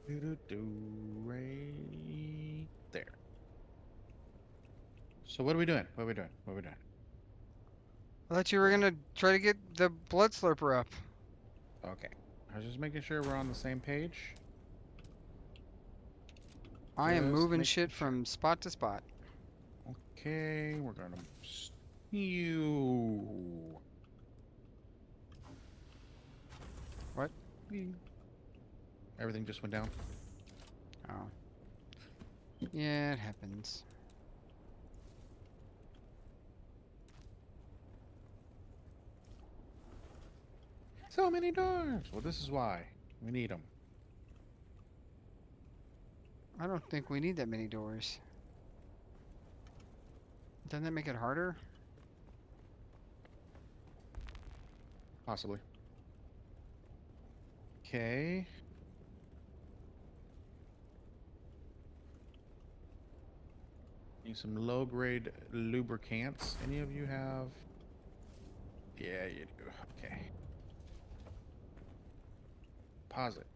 Right there. So what are we doing? What are we doing? What are we doing?
I thought you were gonna try to get the blood slurper up.
Okay. I was just making sure we're on the same page.
I am
Just
moving
making
shit
sure.
from spot to spot.
Okay, we're gonna you.
What?
Everything just went down.
Oh. Yeah, it happens.
So many doors. Well, this is why we need them.
I don't think we need that many doors. Doesn't that make it harder?
Possibly. Okay. Need some low-grade lubricants. Any of you have? Yeah, you do. Okay. Pause it.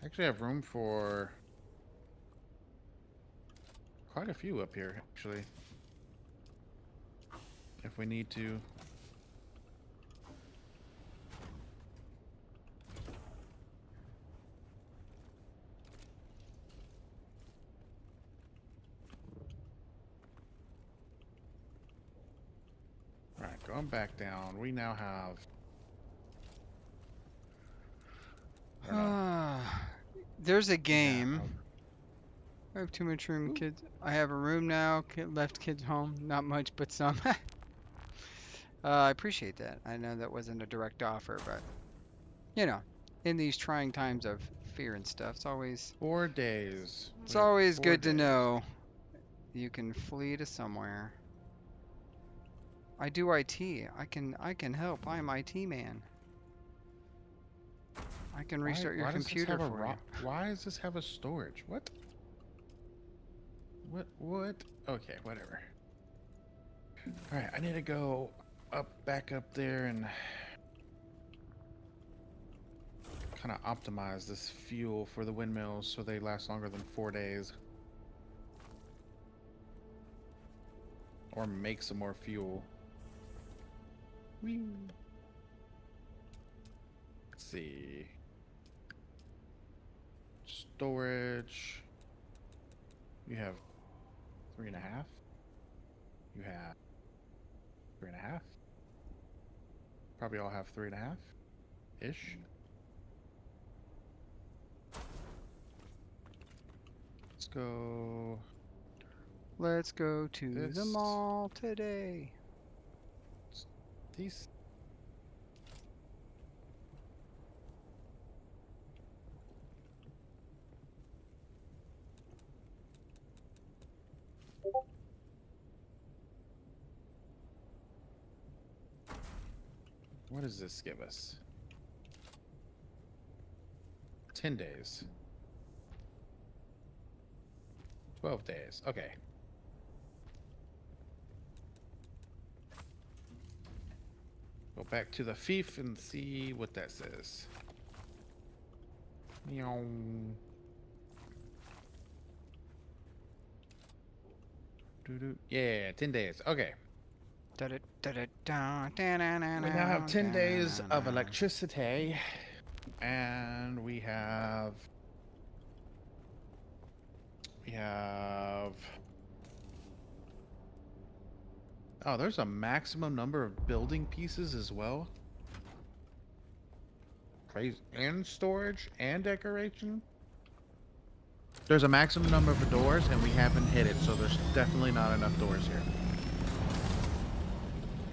Actually, I have room for quite a few up here, actually. If we need to. Alright, going back down. We now have...
There's a game. I have too much room, kids. I have a room now. Left kids home. Not much, but some. I appreciate that. I know that wasn't a direct offer, but you know, in these trying times of fear and stuff, it's always
4 days.
It's always good to know you can flee to somewhere. I do IT. I can help. I'm IT man. I can restart your computer for you.
Why does this have a storage? What? What? Okay, whatever. Alright, I need to go back up there and kind of optimize this fuel for the windmills so they last longer than 4 days. Or make some more fuel. Whee. Let's see. Storage. You have 3.5. You have 3.5. Probably all have 3.5 ish. Let's go.
Let's go to the mall today.
These. What does this give us? 10 days. 12 days. Okay. Go back to the fief and see what that says. Meow. Yeah, 10 days. Okay. We now have 10 days of electricity, and we have oh, there's a maximum number of building pieces as well. Crazy. And storage and decoration. There's a maximum number of doors, and we haven't hit it, so there's definitely not enough doors here.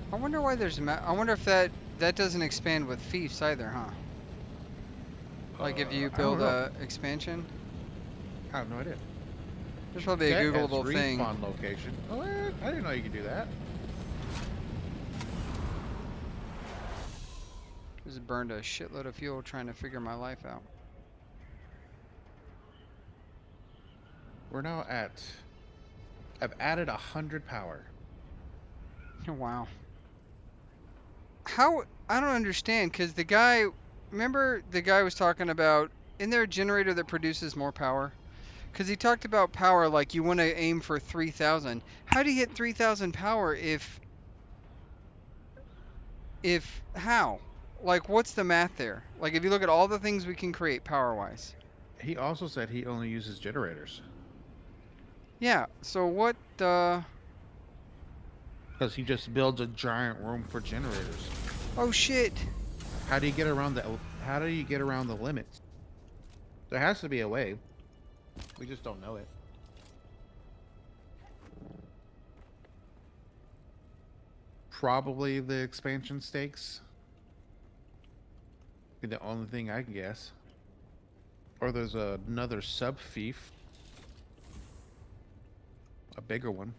I wonder why there's I wonder if that doesn't expand with fiefs either, huh? Like if you build a expansion?
I have no idea.
There's probably a Googleable thing.
Respawn location. Oh, I didn't know you could do that.
Just burned a shitload of fuel trying to figure my life out.
We're now at... I've added 100 power.
Wow. How? I don't understand, because the guy... Remember the guy was talking about isn't there a generator that produces more power? Because he talked about power like you want to aim for 3,000. How do you hit 3,000 power if how? Like, what's the math there? Like, if you look at all the things we can create power-wise.
He also said he only uses generators.
Yeah, so what,
Because he just builds a giant room for generators.
Oh, shit.
How do you get around the limits? There has to be a way. We just don't know it. Probably the expansion stakes. Be the only thing I can guess. Or there's another sub fief. A bigger one.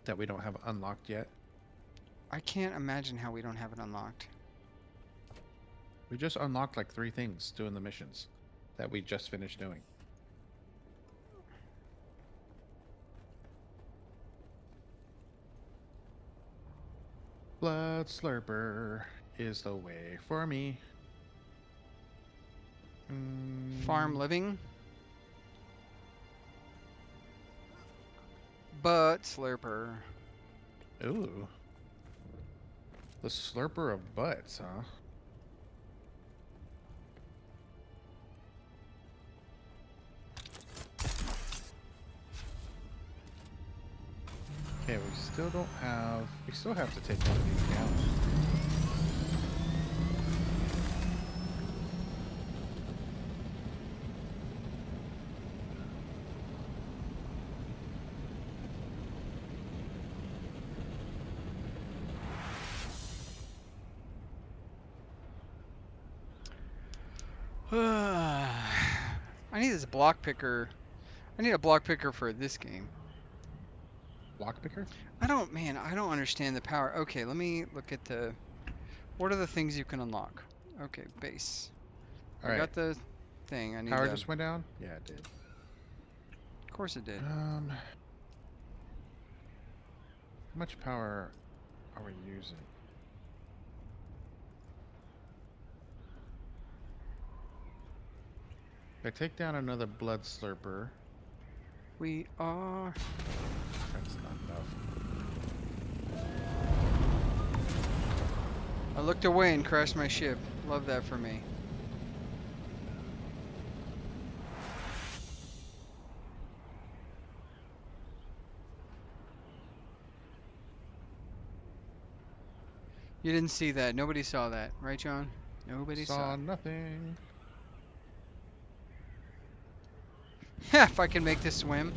That we don't have unlocked yet.
I can't imagine how we don't have it unlocked.
We just unlocked like 3 things doing the missions. That we just finished doing. Blood Slurper is the way for me.
Farm living. Butt slurper.
Ooh. The slurper of butts, huh? Okay, we still have to take one of these down.
I need this block picker. I need a block picker for this game.
Block picker?
I don't understand the power. Okay, let me look at what are the things you can unlock? Okay, base. I got the thing. I need
Power just went down? Yeah, it did.
Of course it did.
How much power are we using? If I take down another blood slurper.
We are.
That's not enough.
I looked away and crashed my ship. Love that for me. You didn't see that. Nobody saw that, right, John? Nobody saw
nothing.
Yeah, if I can make this swim.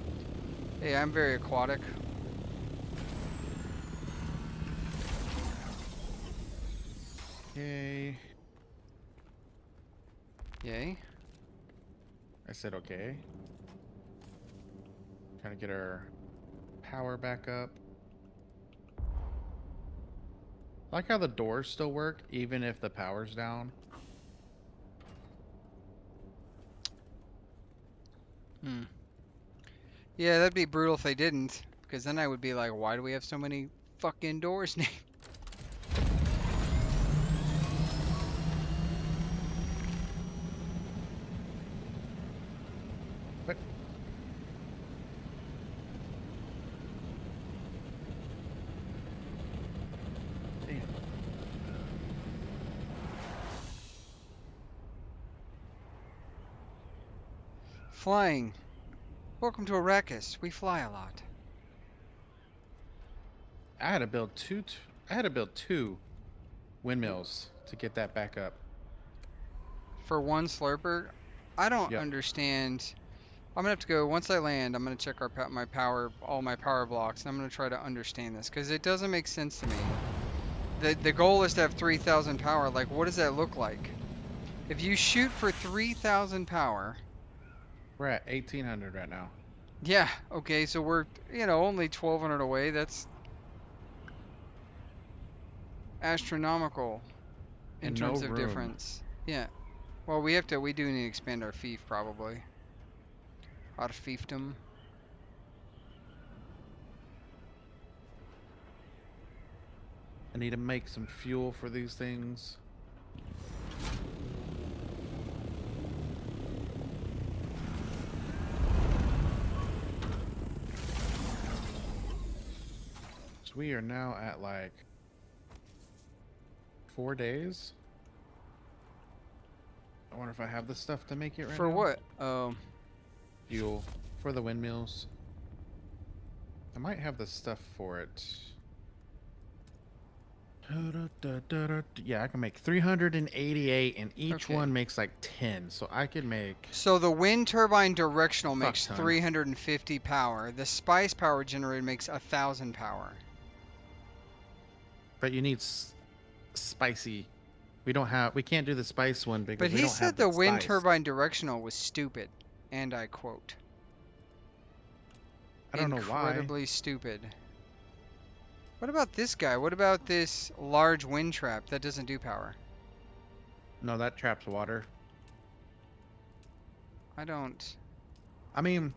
Hey, I'm very aquatic.
Yay.
Yay.
I said okay. Trying to get our power back up. I like how the doors still work even if the power's down.
Yeah, that'd be brutal if they didn't, because then I would be like, why do we have so many fucking doors now?
What? Damn.
Flying. Welcome to Arrakis. We fly a lot.
I had to build two windmills to get that back up.
For one slurper, I don't understand. I'm gonna have to go once I land. I'm gonna check all my power blocks, and I'm gonna try to understand this because it doesn't make sense to me. The goal is to have 3,000 power. Like, what does that look like? If you shoot for 3,000 power.
We're at 1,800 right now.
Yeah, okay, so we're, only 1,200 away. That's astronomical in terms of difference. Yeah. Well, we do need to expand our fief, probably. Our fiefdom.
I need to make some fuel for these things. So we are now at like 4 days. I wonder if I have the stuff to make it right
For
now.
what?
Fuel for the windmills. I might have the stuff for it. Yeah, I can make 388, and each
Okay.
one makes like 10. So I could make.
So the wind turbine directional makes
ton.
350 power. The spice power generator makes 1,000 power.
But you need spicy. We can't do the spice one because
But
we
he
don't have
said
the
the wind
spice.
turbine directional was stupid, and I quote.
I don't know why.
Incredibly stupid. What about this guy? What about this large wind trap that doesn't do power?
No, that traps water.
I don't.
I mean,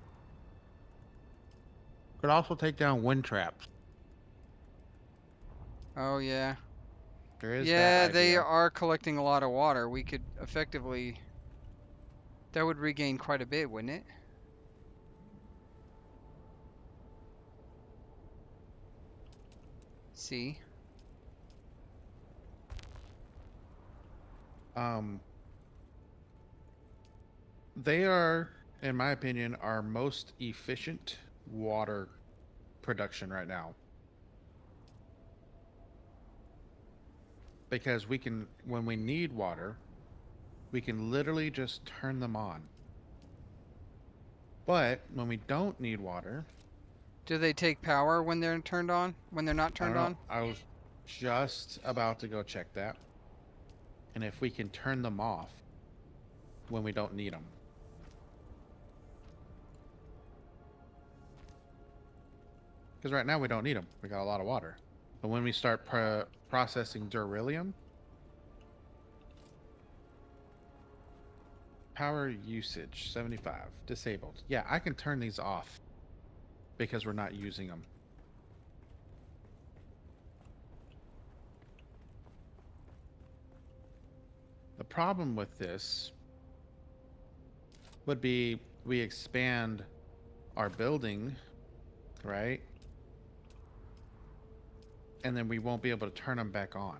could also take down wind traps.
Oh yeah.
There is
Yeah,
that
they
idea.
are collecting a lot of water. We could effectively. That would regain quite a bit, wouldn't it? See.
They are, in my opinion, our most efficient water production right now. Because we can, when we need water, we can literally just turn them on. But when we don't need water...
Do they take power when they're turned on? When they're not turned on?
I was just about to go check that. And if we can turn them off when we don't need them. Because right now we don't need them. We got a lot of water. But when we start processing beryllium, power usage 75 disabled. Yeah, I can turn these off because we're not using them. The problem with this would be we expand our building, right? And then we won't be able to turn them back on.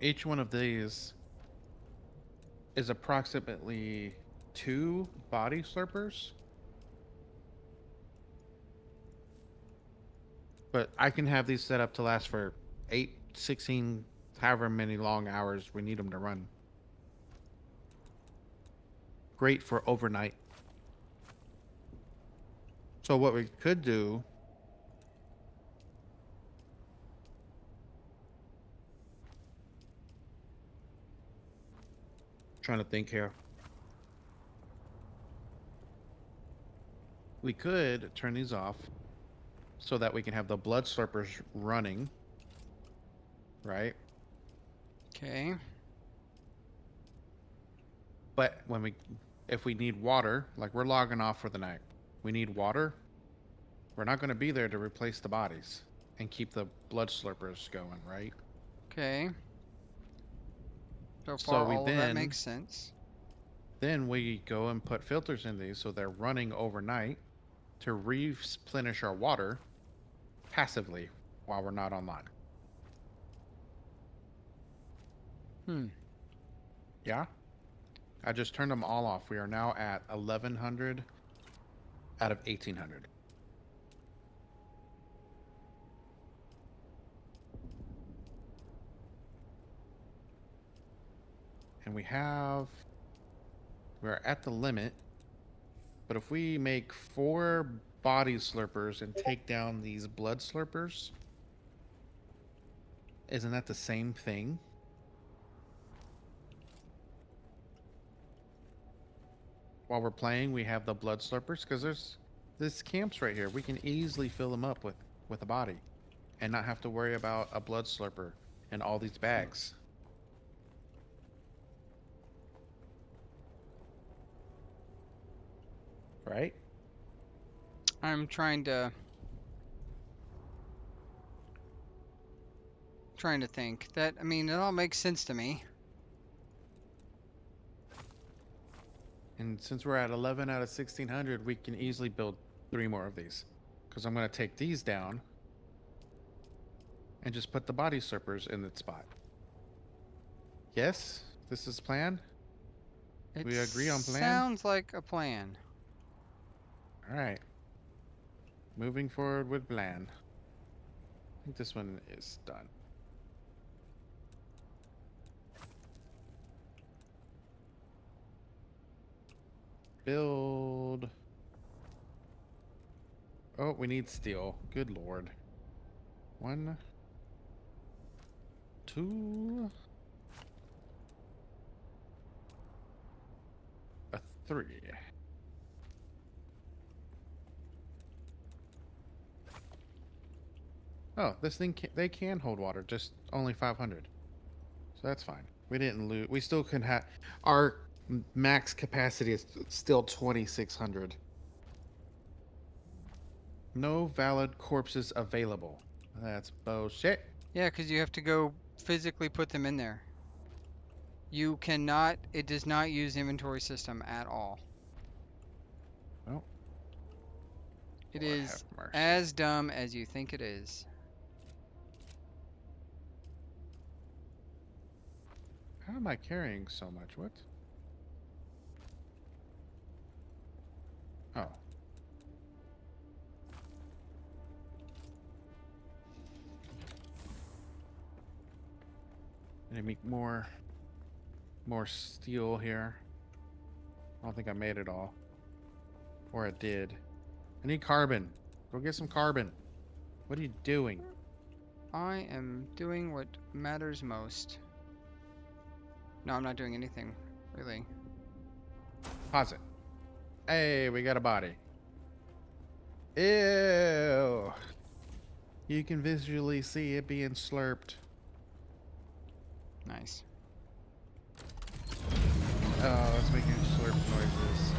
Each one of these is approximately 2 body slurpers. But I can have these set up to last for 8, 16, however many long hours we need them to run. Great for overnight. So what we could do... Trying to think here. We could turn these off so that we can have the blood slurpers running, right?
Okay.
But if we need water, like we're logging off for the night, we need water, we're not going to be there to replace the bodies and keep the blood slurpers going, right?
Okay. So far, all of that makes sense.
Then we go and put filters in these so they're running overnight to replenish our water passively while we're not online. Yeah? I just turned them all off. We are now at 1,100 out of 1,800. And we're at the limit, but if we make 4 body slurpers and take down these blood slurpers, isn't that the same thing? While we're playing, we have the blood slurpers, because there's camps right here. We can easily fill them up with a body and not have to worry about a blood slurper and all these bags. Right?
I'm trying to think. That, I mean, it all makes sense to me.
And since we're at 11 out of 1600, we can easily build 3 more of these. Because I'm going to take these down and just put the body surfers in its spot. Yes, this is plan.
It
We agree on plan.
sounds like a plan.
All right. Moving forward with plan. I think this one is done. Build. Oh, we need steel. Good lord. 1, 2, a 3. Oh, this thing they can hold water, just only 500. So that's fine. We didn't lose. We still can have our max capacity is still 2600. No valid corpses available. That's bullshit.
Yeah, because you have to go physically put them in there. You cannot, it does not use inventory system at all.
Oh.
It
Lord
is
have mercy.
as dumb as you think it is.
How am I carrying so much? What? Oh. I need to make more steel here. I don't think I made it all. Or I did. I need carbon. Go get some carbon. What are you doing?
I am doing what matters most. No, I'm not doing anything, really.
Pause it. Hey, we got a body. Ew. You can visually see it being slurped.
Nice.
Oh, it's making slurp noises.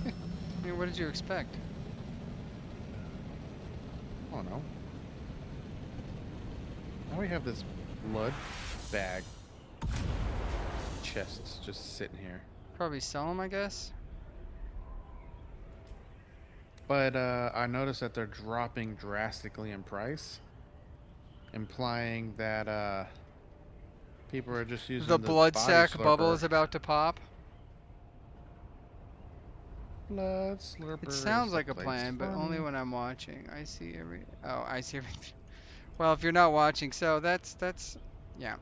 I mean, what did you expect?
I don't know. Now we have this blood bag. Chests just sitting here.
Probably sell them, I guess.
But I noticed that they're dropping drastically in price, implying that people are just using
The blood
body
sack bubble
slurper.
is about to pop.
Blood slurper.
It sounds
is
like
the
a
place
plan, but
for
only
me.
when I'm watching. I see everything. Well, if you're not watching, so that's yeah.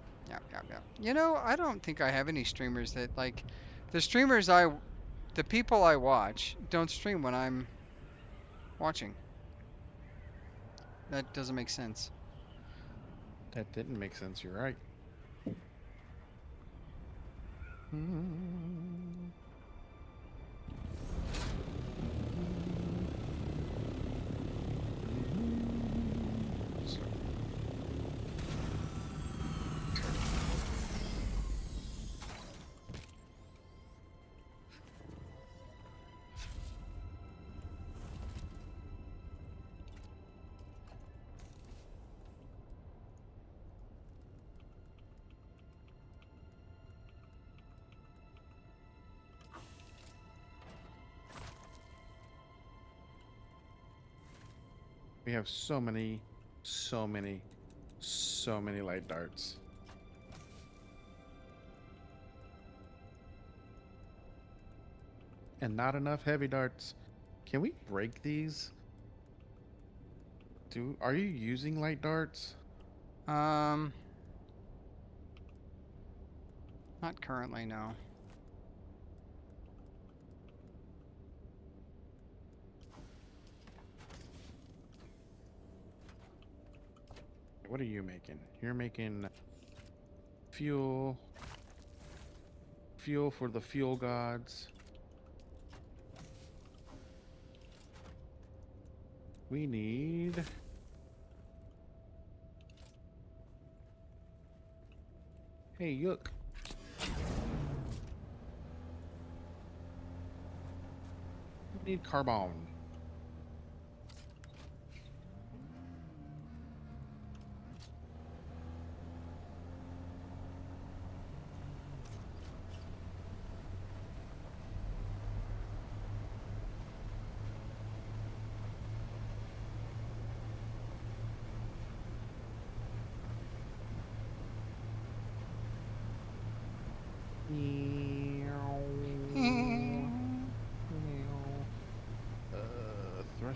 You know, I don't think I have any streamers that like the people I watch don't stream when I'm watching. That doesn't make sense.
That didn't make sense. You're right. We have so many light darts. And not enough heavy darts. Can we break these? Are you using light darts?
Not currently, no.
What are you making? You're making fuel for the fuel gods. We need Hey, yuck. We need carbon.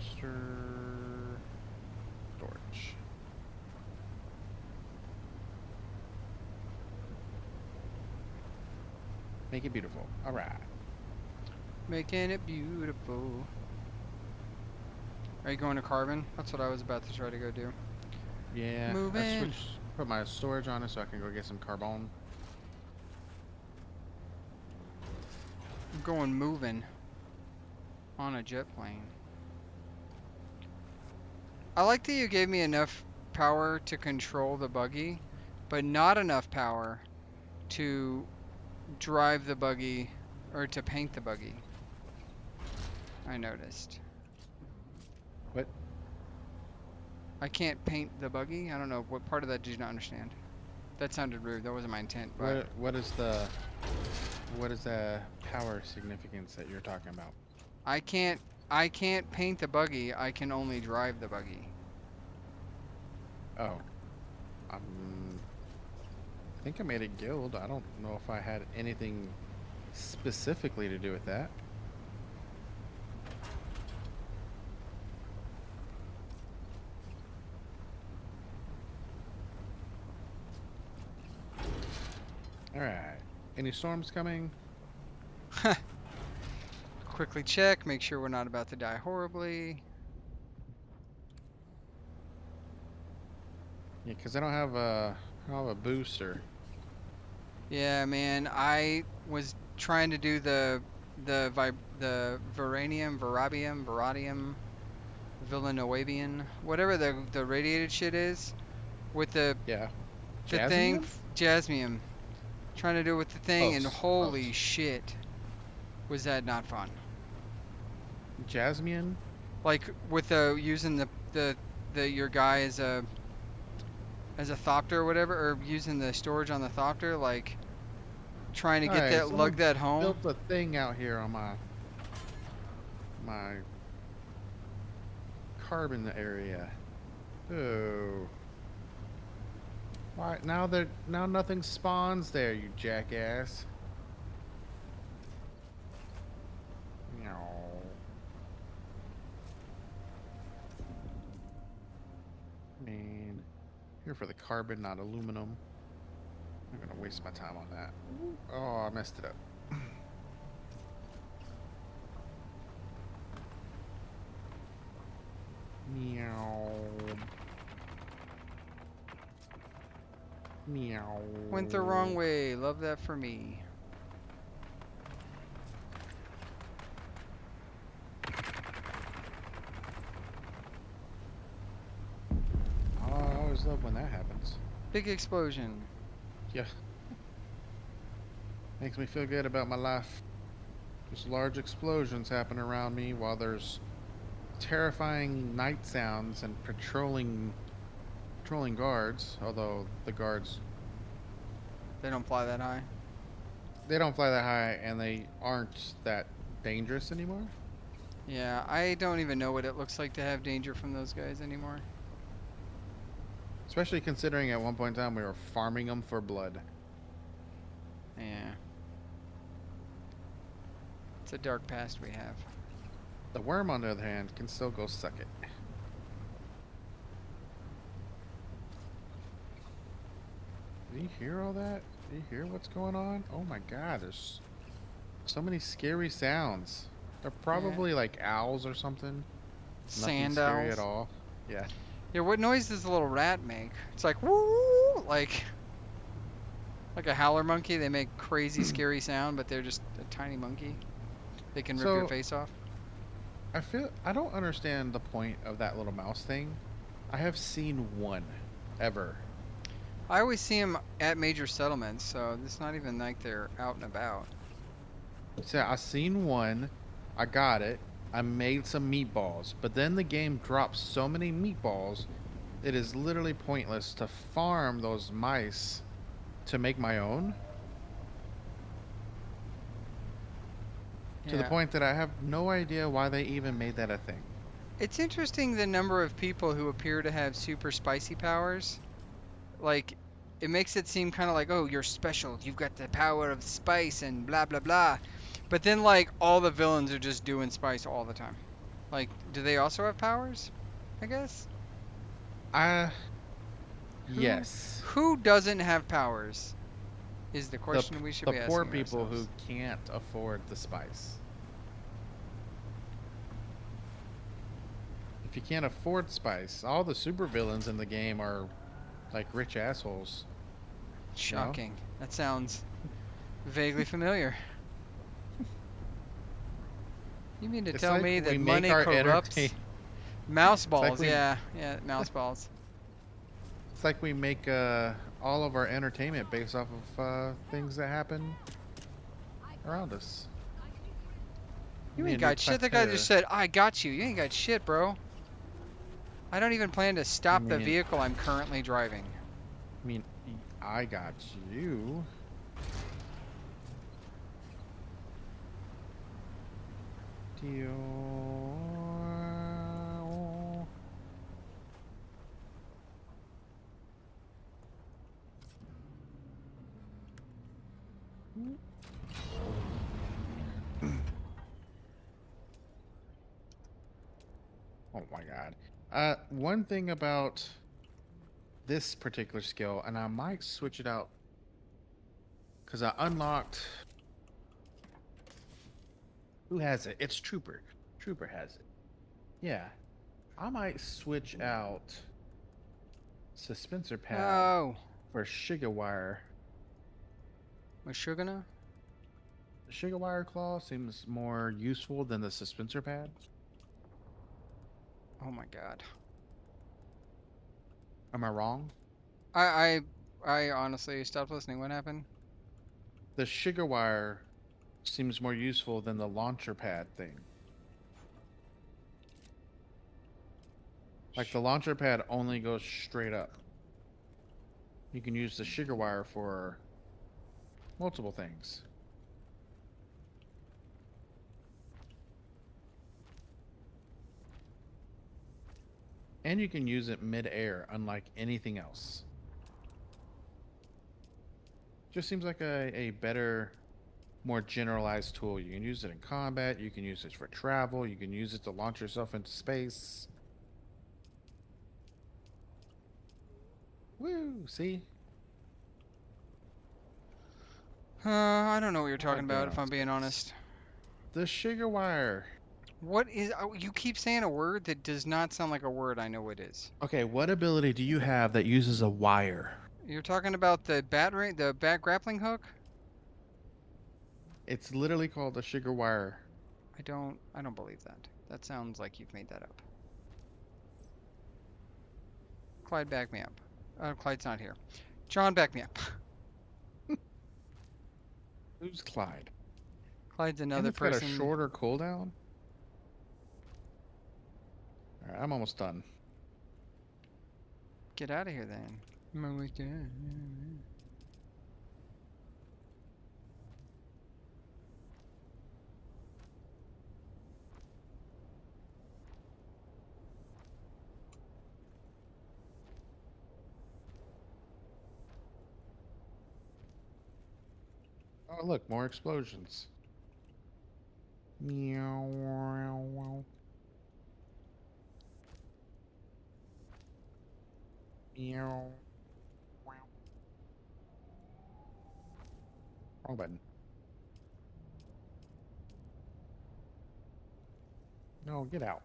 Moisture storage. Make it beautiful. All right.
Making it beautiful. Are you going to carbon? That's what I was about to try to go do.
Yeah.
Move
I
in.
put my storage on it so I can go get some carbon.
I'm going moving on a jet plane. I like that you gave me enough power to control the buggy, but not enough power to drive the buggy or to paint the buggy. I noticed.
What?
I can't paint the buggy? I don't know. What part of that did you not understand? That sounded rude. That wasn't my intent. But
What is the power significance that you're talking about?
I can't paint the buggy. I can only drive the buggy.
Oh. I think I made a guild. I don't know if I had anything specifically to do with that. Alright. Any storms coming?
Quickly check, make sure we're not about to die horribly.
Yeah, because I don't have a booster.
Yeah, man, I was trying to do the Varadium, Villanoavian, whatever the radiated shit is, with the thing, Jasmium. Trying to do it with the thing, and holy shit, was that not fun?
Jasmium?
Like with using the your guy as a thopter or whatever, or using the storage on the thopter, like trying to get that lug that home.
Built a thing out here on my carbon area. Oh. Why now nothing spawns there, you jackass. No. Man. Here for the carbon, not aluminum. I'm gonna waste my time on that. Oh, I messed it up. Meow. Meow.
Went the wrong way. Love that for me.
Oh, I always love when that happens.
Big explosion.
Yeah. Makes me feel good about my life. There's large explosions happen around me while there's terrifying night sounds and patrolling guards, although the guards,
they don't fly that high.
They don't fly that high, and they aren't that dangerous anymore.
Yeah, I don't even know what it looks like to have danger from those guys anymore.
Especially considering at one point in time we were farming them for blood.
Yeah. It's a dark past we have.
The worm, on the other hand, can still go suck it. Did you hear all that? Did you hear what's going on? Oh my god, there's so many scary sounds. They're probably like owls or something.
Sand
Nothing scary
owls
at all. Yeah.
Yeah, what noise does the little rat make? It's like woo, like a howler monkey. They make crazy scary sound, but they're just a tiny monkey. They can rip your face off.
I don't understand the point of that little mouse thing. I have seen one ever.
I always see them at major settlements, so it's not even like they're out and about.
So I seen one, I got it, I made some meatballs, but then the game drops so many meatballs, it is literally pointless to farm those mice to make my own. To the point that I have no idea why they even made that a thing.
It's interesting the number of people who appear to have super spicy powers. Like, it makes it seem kind of like, oh, you're special. You've got the power of spice and blah, blah, blah. But then, like, all the villains are just doing spice all the time. Like, do they also have powers? I guess.
Yes.
Who doesn't have powers? Is the
The
question we should
the
be
poor
asking
people who
ourselves.
can't afford the spice. If you can't afford spice, all the supervillains in the game are like rich assholes.
Shocking. That sounds vaguely familiar. You mean to
It's
tell
like
me
we
that
make
money
our
corrupts? Mouse
It's like
balls,
we
yeah, mouse balls.
It's like we make all of our entertainment based off of things that happen around us.
You
Need a
ain't
new
got shit. That guy
platter.
just said, "I got you." You ain't got shit, bro. I don't even plan to stop the
mean,
vehicle I'm currently driving.
I mean, I got you. Deal. Oh my god. One thing about this particular skill, and I might switch it out because I unlocked. Who has it? It's Trooper. Trooper has it. Yeah. I might switch out suspensor pad
Oh,
for sugar wire.
was Shugana?
The sugar wire claw seems more useful than the suspensor pad.
Oh my god.
Am I wrong?
I honestly stopped listening. What happened?
The sugar wire seems more useful than the launcher pad thing. Like the launcher pad only goes straight up. You can use the sugar wire for multiple things. And you can use it mid-air, unlike anything else. Just seems like a better, more generalized tool. You can use it in combat, you can use it for travel, you can use it to launch yourself into space. Woo, see?
I don't know what you're
What am I
talking
doing
about, if
on
I'm being
space?
honest.
The sugar wire.
What is... Oh, you keep saying a word that does not sound like a word I know it is.
Okay, what ability do you have that uses a wire?
You're talking about the bat grappling hook?
It's literally called the sugar wire.
I don't believe that. That sounds like you've made that up. Clyde, back me up. Clyde's not here. John, back me up.
Who's Clyde?
Clyde's
And
another
it's got a
person.
shorter cooldown? Alright, I'm almost done.
Get out of here then. I'm almost done.
Oh, look, more explosions. Meow. Meow. Wrong button. No, get out.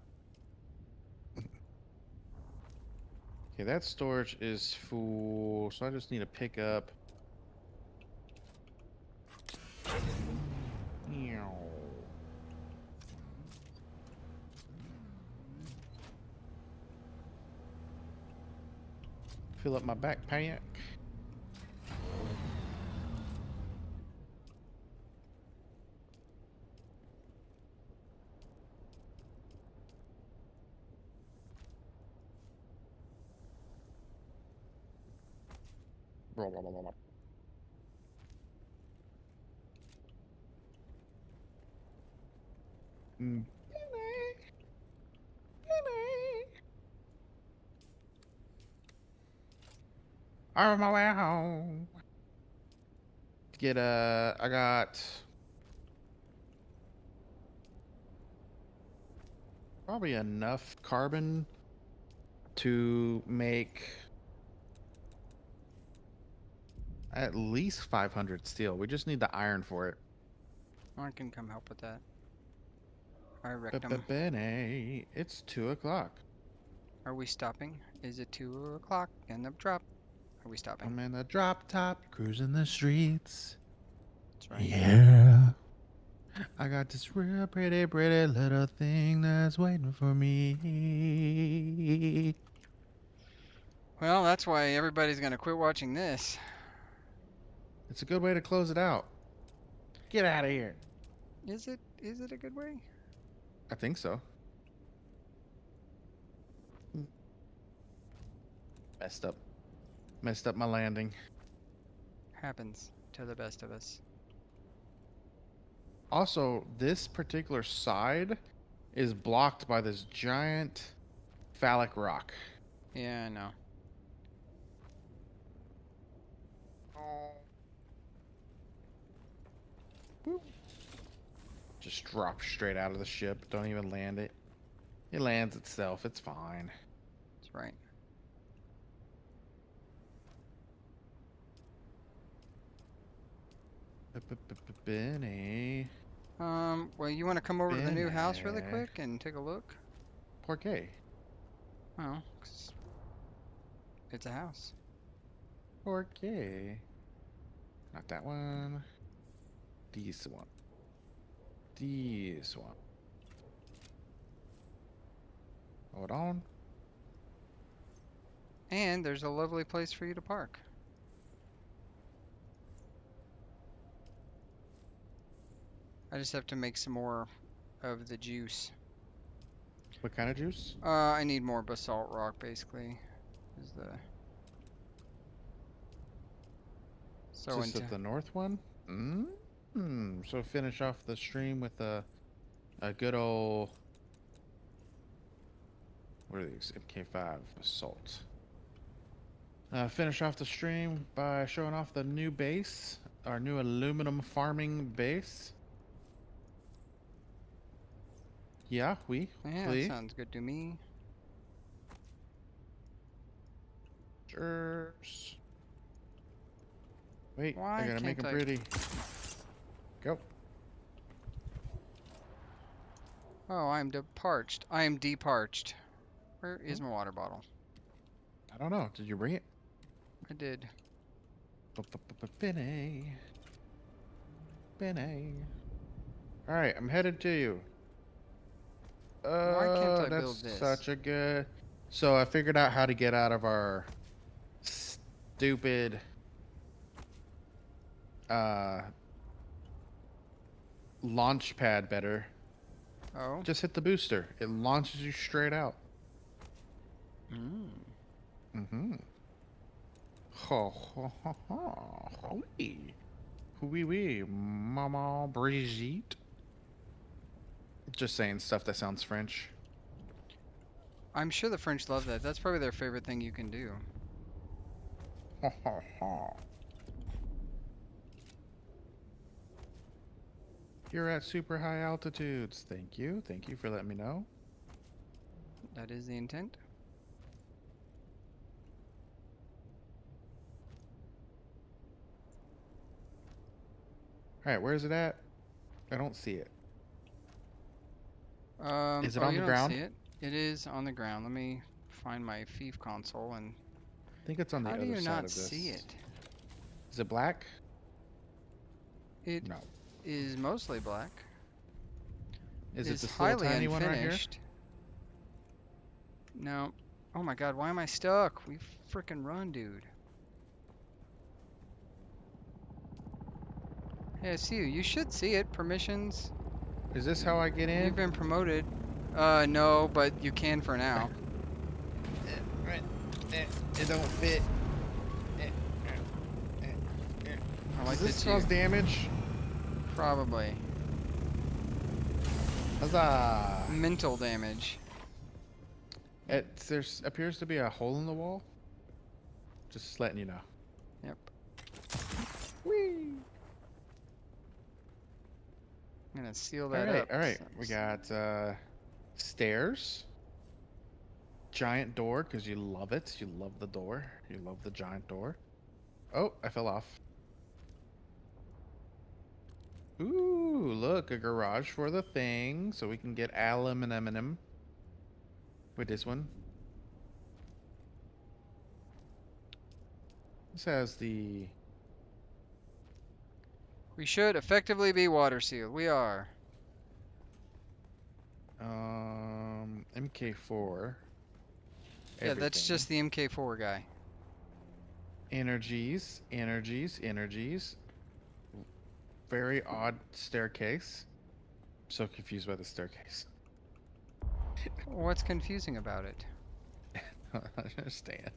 Okay, that storage is full, so I just need to pick up. Meow. Fill up my backpack. Blah, blah, blah, blah, blah. Mm. I'm on my way home. Get I got Probably enough carbon to make at least 500 steel. We just need the iron for it.
I can come help with that. I wrecked them.
Bene, it's 2 o'clock.
Are we stopping? Is it 2 o'clock in the drop? Are we stopping?
I'm in the drop top, cruising the streets.
That's right.
Yeah. I got this real pretty little thing that's waiting for me.
Well, that's why everybody's gonna quit watching this.
It's a good way to close it out. Get out of here.
Is it? Is it a good way?
I think so. Messed up my landing.
Happens to the best of us.
Also, this particular side is blocked by this giant phallic rock.
Yeah, I know.
Boop. Just drop straight out of the ship. Don't even land it. It lands itself. It's fine.
That's right.
Benny.
Well, you want to come over to the new house really quick and take a look?
Por qué?
Oh, 'cause it's a house.
Por qué? Not that one. This one. This one. Hold on.
And there's a lovely place for you to park. I just have to make some more of the juice.
What kind of juice?
I need more basalt rock, basically. Is the so
Is this at the north one? So finish off the stream with a good old, what are these? MK5 assault. Finish off the stream by showing off the new base, our new aluminum farming base. Yeah,
yeah, that sounds good to me.
Cheers. Wait,
Why
I gotta make them pretty. Go.
Oh, I'm parched. I am deparched. Where is my water bottle?
I don't know. Did you bring it?
I did.
Benny. Benny. All right, I'm headed to you.
Why can't I
that's
build this?
Such a good. So I figured out how to get out of our stupid launch pad better.
Oh.
Just hit the booster. It launches you straight out. Ho ho ho ho. Oui, Mama Brigitte. Just saying stuff that sounds French.
I'm sure the French love that. That's probably their favorite thing you can do.
Ha ha ha. You're at super high altitudes. Thank you. Thank you for letting me know.
That is the intent.
Alright, where is it at? I don't see it. Is it
oh,
on
you
the
don't
ground?
see it. It is on the ground. Let me find my Thief console and.
I think it's on the
How
other
do you
side
not
of this.
see it?
Is it black?
It
No.
is mostly black.
Is
It
it
is
this little
highly
tiny one right here?
unfinished. No. Oh my god, why am I stuck? We frickin' run, dude. Hey, I see you. You should see it. Permissions.
Is this how I get in?
You've been promoted. No, but you can for now.
It don't fit.
I like
Does this
that
cause
you.
damage?
Probably.
Huzzah!
Mental damage.
There appears to be a hole in the wall. Just letting you know.
Yep.
Whee!
I'm gonna seal that up.
All right. We got stairs, giant door because you love it. You love the door. You love the giant door. Oh, I fell off. Ooh, look, a garage for the thing, so we can get aluminum with this one. This has the...
We should effectively be water sealed. We are.
MK4.
Yeah, that's
Everything.
just the MK4 guy.
Energies. Very odd staircase. I'm so confused by the staircase.
What's confusing about it?
I don't understand.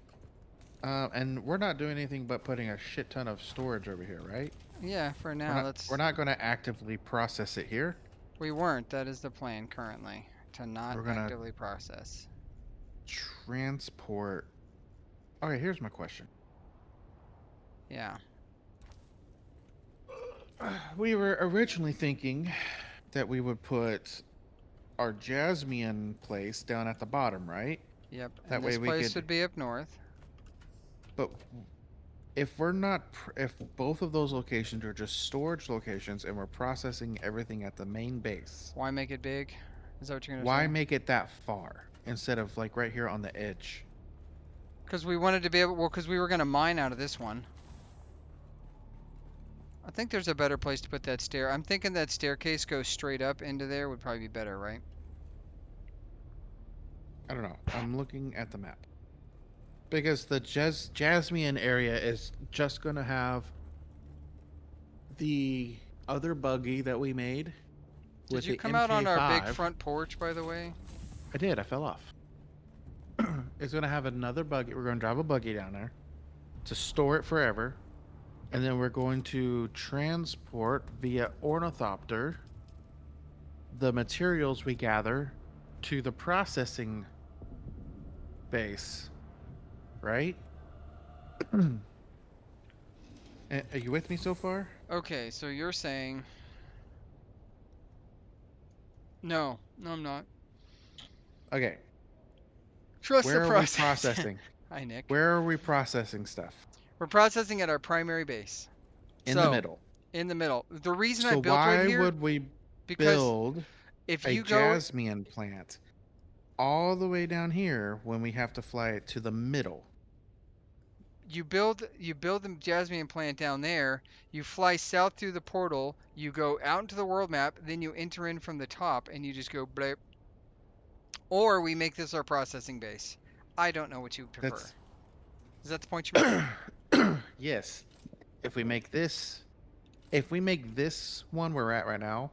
And we're not doing anything but putting a shit ton of storage over here, right?
Yeah, for now,
We're not going to actively process it here.
We weren't. That is the plan currently, to not
We're gonna
actively process.
Transport. Okay, here's my question.
Yeah.
We were originally thinking that we would put our Jasmine place down at the bottom, right?
Yep.
That
And
way
this
we
place
could...
would be up north.
But if we're not, if both of those locations are just storage locations and we're processing everything at the main base,
Why make it big? Is that what you're gonna
why
say?
make it that far instead of like right here on the edge?
Because we wanted to be able. Well, because we were gonna mine out of this one. I think there's a better place to put that stair. I'm thinking that staircase goes straight up into there would probably be better, right?
I don't know. I'm looking at the map. Because the Jasmine area is just going to have the other buggy that we made.
Did you come out on our big front porch, by the way?
I did. I fell off. It's going to have another buggy. We're going to drive a buggy down there to store it forever. And then we're going to transport via ornithopter the materials we gather to the processing base. Right? Are you with me so far?
Okay, so you're saying... No, I'm not.
Okay.
Trust
Where
the
are we
process.
processing?
Hi, Nick.
Where are we processing stuff?
We're processing at our primary base.
In the middle.
In the middle. The reason I
So
built
why
right here...
would we
because
build
if
a
you go...
Jasmine plant all the way down here when we have to fly it to the middle?
You build the Jasmine plant down there, you fly south through the portal, you go out into the world map, then you enter in from the top and you just go blip. Or we make this our processing base. I don't know what you prefer. Is that the point you make?
Yes. If we make this one we're at right now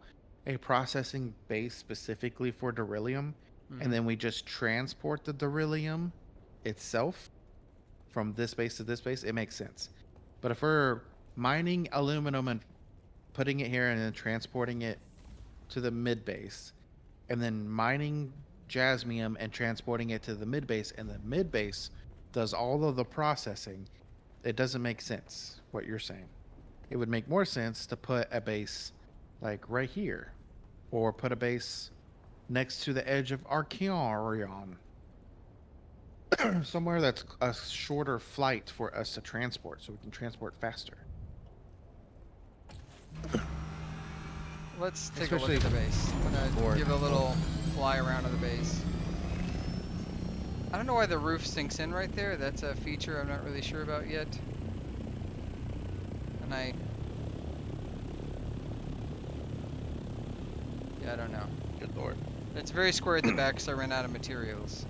a processing base specifically for beryllium, and then we just transport the beryllium itself from this base to this base, it makes sense. But if we're mining aluminum and putting it here and then transporting it to the mid base, and then mining jasmium and transporting it to the mid base, and the mid base does all of the processing, it doesn't make sense what you're saying. It would make more sense to put a base like right here, or put a base next to the edge of Archeon. Somewhere that's a shorter flight for us to transport, so we can transport faster.
Let's take a look at the base. I'm gonna give a little fly around of the base. I don't know why the roof sinks in right there. That's a feature I'm not really sure about yet. And yeah, I don't know.
Good lord.
It's very square at the back because I ran out of materials.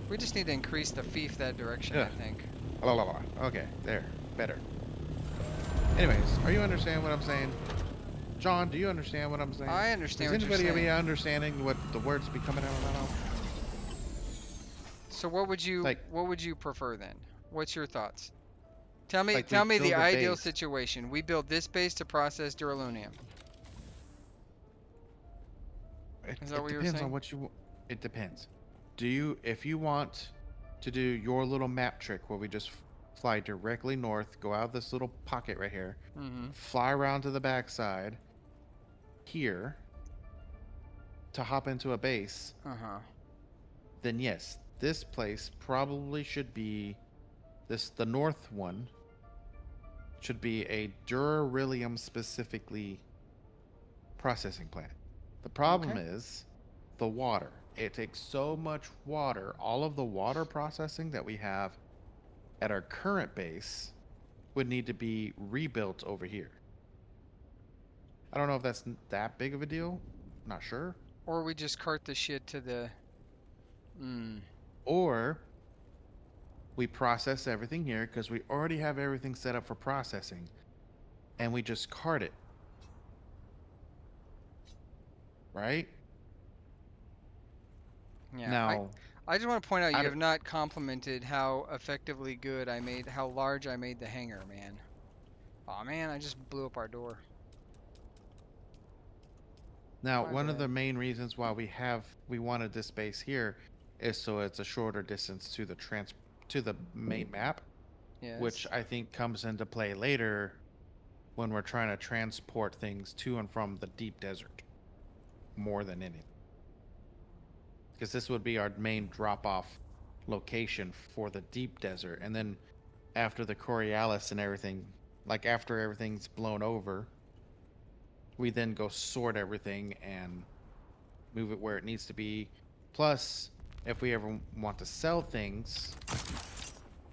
We just need to increase the fief that direction,
Yeah.
I think.
Okay, there. Better. Anyways, are you understanding what I'm saying? John, do you understand what I'm saying?
I understand what
Does
you're
anybody
saying.
be understanding what the words be coming out of my mouth?
So what would you prefer then? What's your thoughts? Tell me
Like we
the
build a
ideal
base.
situation. We build this base to process duralunium. Is that what you were
depends
saying?
on what you. It depends. If you want to do your little map trick where we just fly directly north, go out this little pocket right here, fly around to the backside here, to hop into a base, then yes, this place probably should be the north one should be a Duraryllium specifically processing plant. The problem is the water. It takes so much water. All of the water processing that we have at our current base would need to be rebuilt over here. I don't know if that's that big of a deal. Not sure.
Or we just cart the shit to the...
Or we process everything here because we already have everything set up for processing, and we just cart it. Right?
Yeah.
Now,
I just want to point out you have not complimented how effectively good I made, how large I made the hangar, man. Aw, man, I just blew up our door.
Now, one of the main reasons why we wanted this base here is so it's a shorter distance to the main map, which I think comes into play later when we're trying to transport things to and from the deep desert more than anything. Because this would be our main drop-off location for the deep desert, and then after the Coriolis and everything, like after everything's blown over, we then go sort everything and move it where it needs to be. Plus, if we ever want to sell things,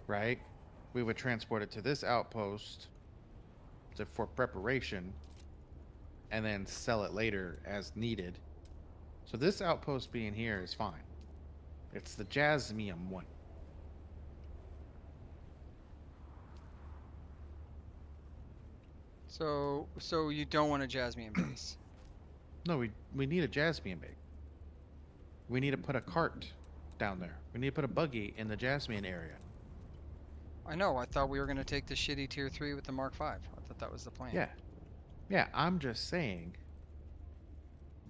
right, we would transport it to this outpost for preparation and then sell it later as needed. So this outpost being here is fine. It's the Jasmium one.
So you don't want a Jasmium base?
No, we need a Jasmium base. We need to put a cart down there. We need to put a buggy in the Jasmium area.
I know. I thought we were going to take the shitty tier 3 with the Mark 5. I thought that was the plan.
Yeah, I'm just saying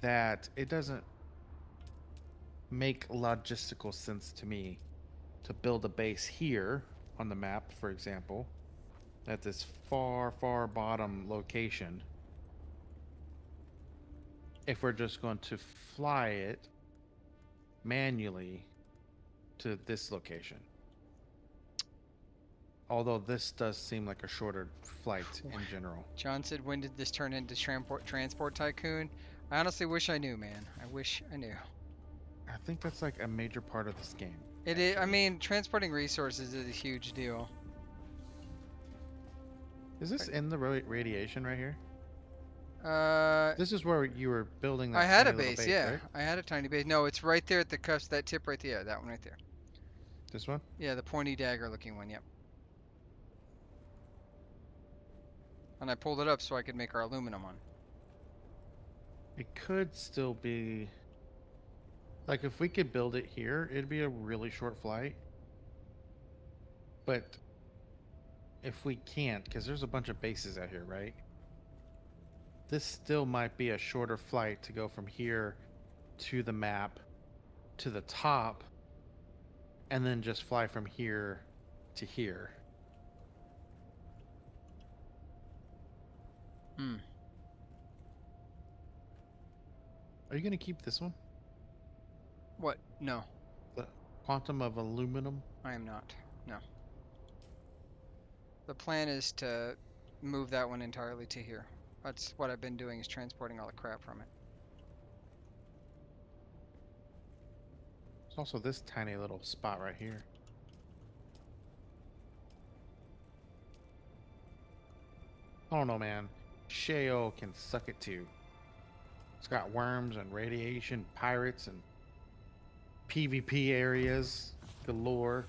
that it doesn't make logistical sense to me to build a base here on the map, for example, at this far, far bottom location, if we're just going to fly it manually to this location. Although this does seem like a shorter flight in general.
John said, when did this turn into Transport Tycoon? I honestly wish I knew, man. I wish I knew.
I think that's like a major part of this game.
It is. I mean, transporting resources is a huge deal.
Is this in the radiation right here? This is where you were building that
I had a
tiny
base, yeah.
right?
I had a tiny base. No, it's right there at the cusp, that tip right there, that one right there.
This one?
Yeah, the pointy dagger looking one, yep. And I pulled it up so I could make our aluminum one.
It could still be... Like, if we could build it here, it'd be a really short flight. But if we can't, because there's a bunch of bases out here, right? This still might be a shorter flight to go from here to the map to the top and then just fly from here to here. Are you going to keep this one?
What? No.
The quantum of aluminum?
I am not. No. The plan is to move that one entirely to here. That's what I've been doing, is transporting all the crap from it.
There's also this tiny little spot right here. I don't know, man. Shai-Hulud can suck it too. It's got worms and radiation, pirates, and PvP areas galore.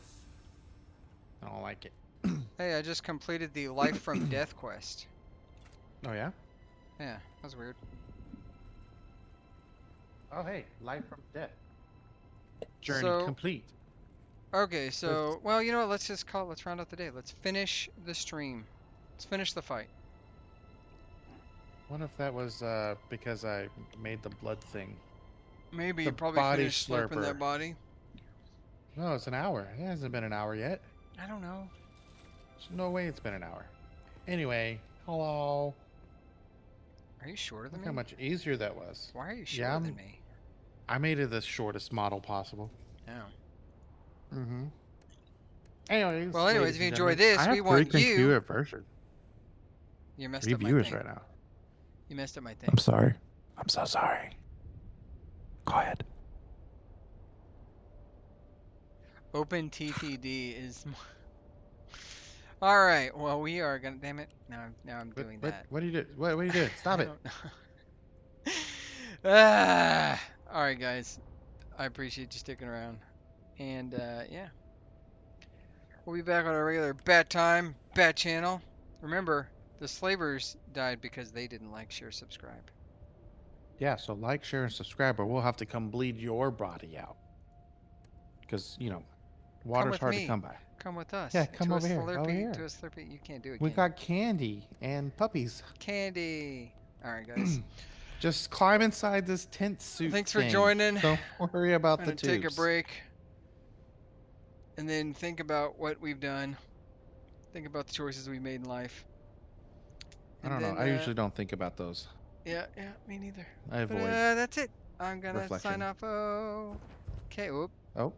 I don't like it.
Hey, I just completed the Life from Death quest.
Oh, yeah?
Yeah, that was weird.
Oh, hey, Life from Death. Journey complete.
Okay, so, well, you know what, let's round out the day. Let's finish the stream. Let's finish the fight.
What if that was because I made the blood thing?
Maybe
the
you probably
body
finished slurping that body.
No, it's an hour. It hasn't been an hour yet.
I don't know.
There's no way it's been an hour. Anyway, hello.
Are you shorter than
Look
me?
how much easier that was.
Why are you shorter than me?
I made it the shortest model possible.
Oh.
Mm-hmm. Anyways,
Well, anyways, if you enjoy
I
this,
have
we want you.
concurrent version.
You messed
3
up my
viewers
thing.
right now.
You messed up my thing.
I'm sorry. I'm so sorry. Go ahead.
OpenTTD is. All right. Well, we are gonna. Damn it! Now I'm doing that.
What do you do? What do you do? Stop
I
it.
don't know. All right, guys. I appreciate you sticking around. And yeah, we'll be back on our regular bat time, bat channel. Remember, the slavers died because they didn't like, share, subscribe.
Yeah, so like, share, and subscribe, or we'll have to come bleed your body out. Because, you know, water's hard to come by.
Come with us.
Yeah, come over here. Over here.
To a Slurpee. You can't do it.
We got candy and puppies.
Candy. All right, guys.
Just climb inside this tent suit.
Thanks for joining.
Don't worry about the
tubes.
tubes.
Take a break. And then think about what we've done. Think about the choices we made in life.
And I don't know. I usually don't think about those.
Yeah, me neither.
I avoid.
That's it. I'm gonna
reflection.
sign off. Oh. Okay. Whoop.
Oh.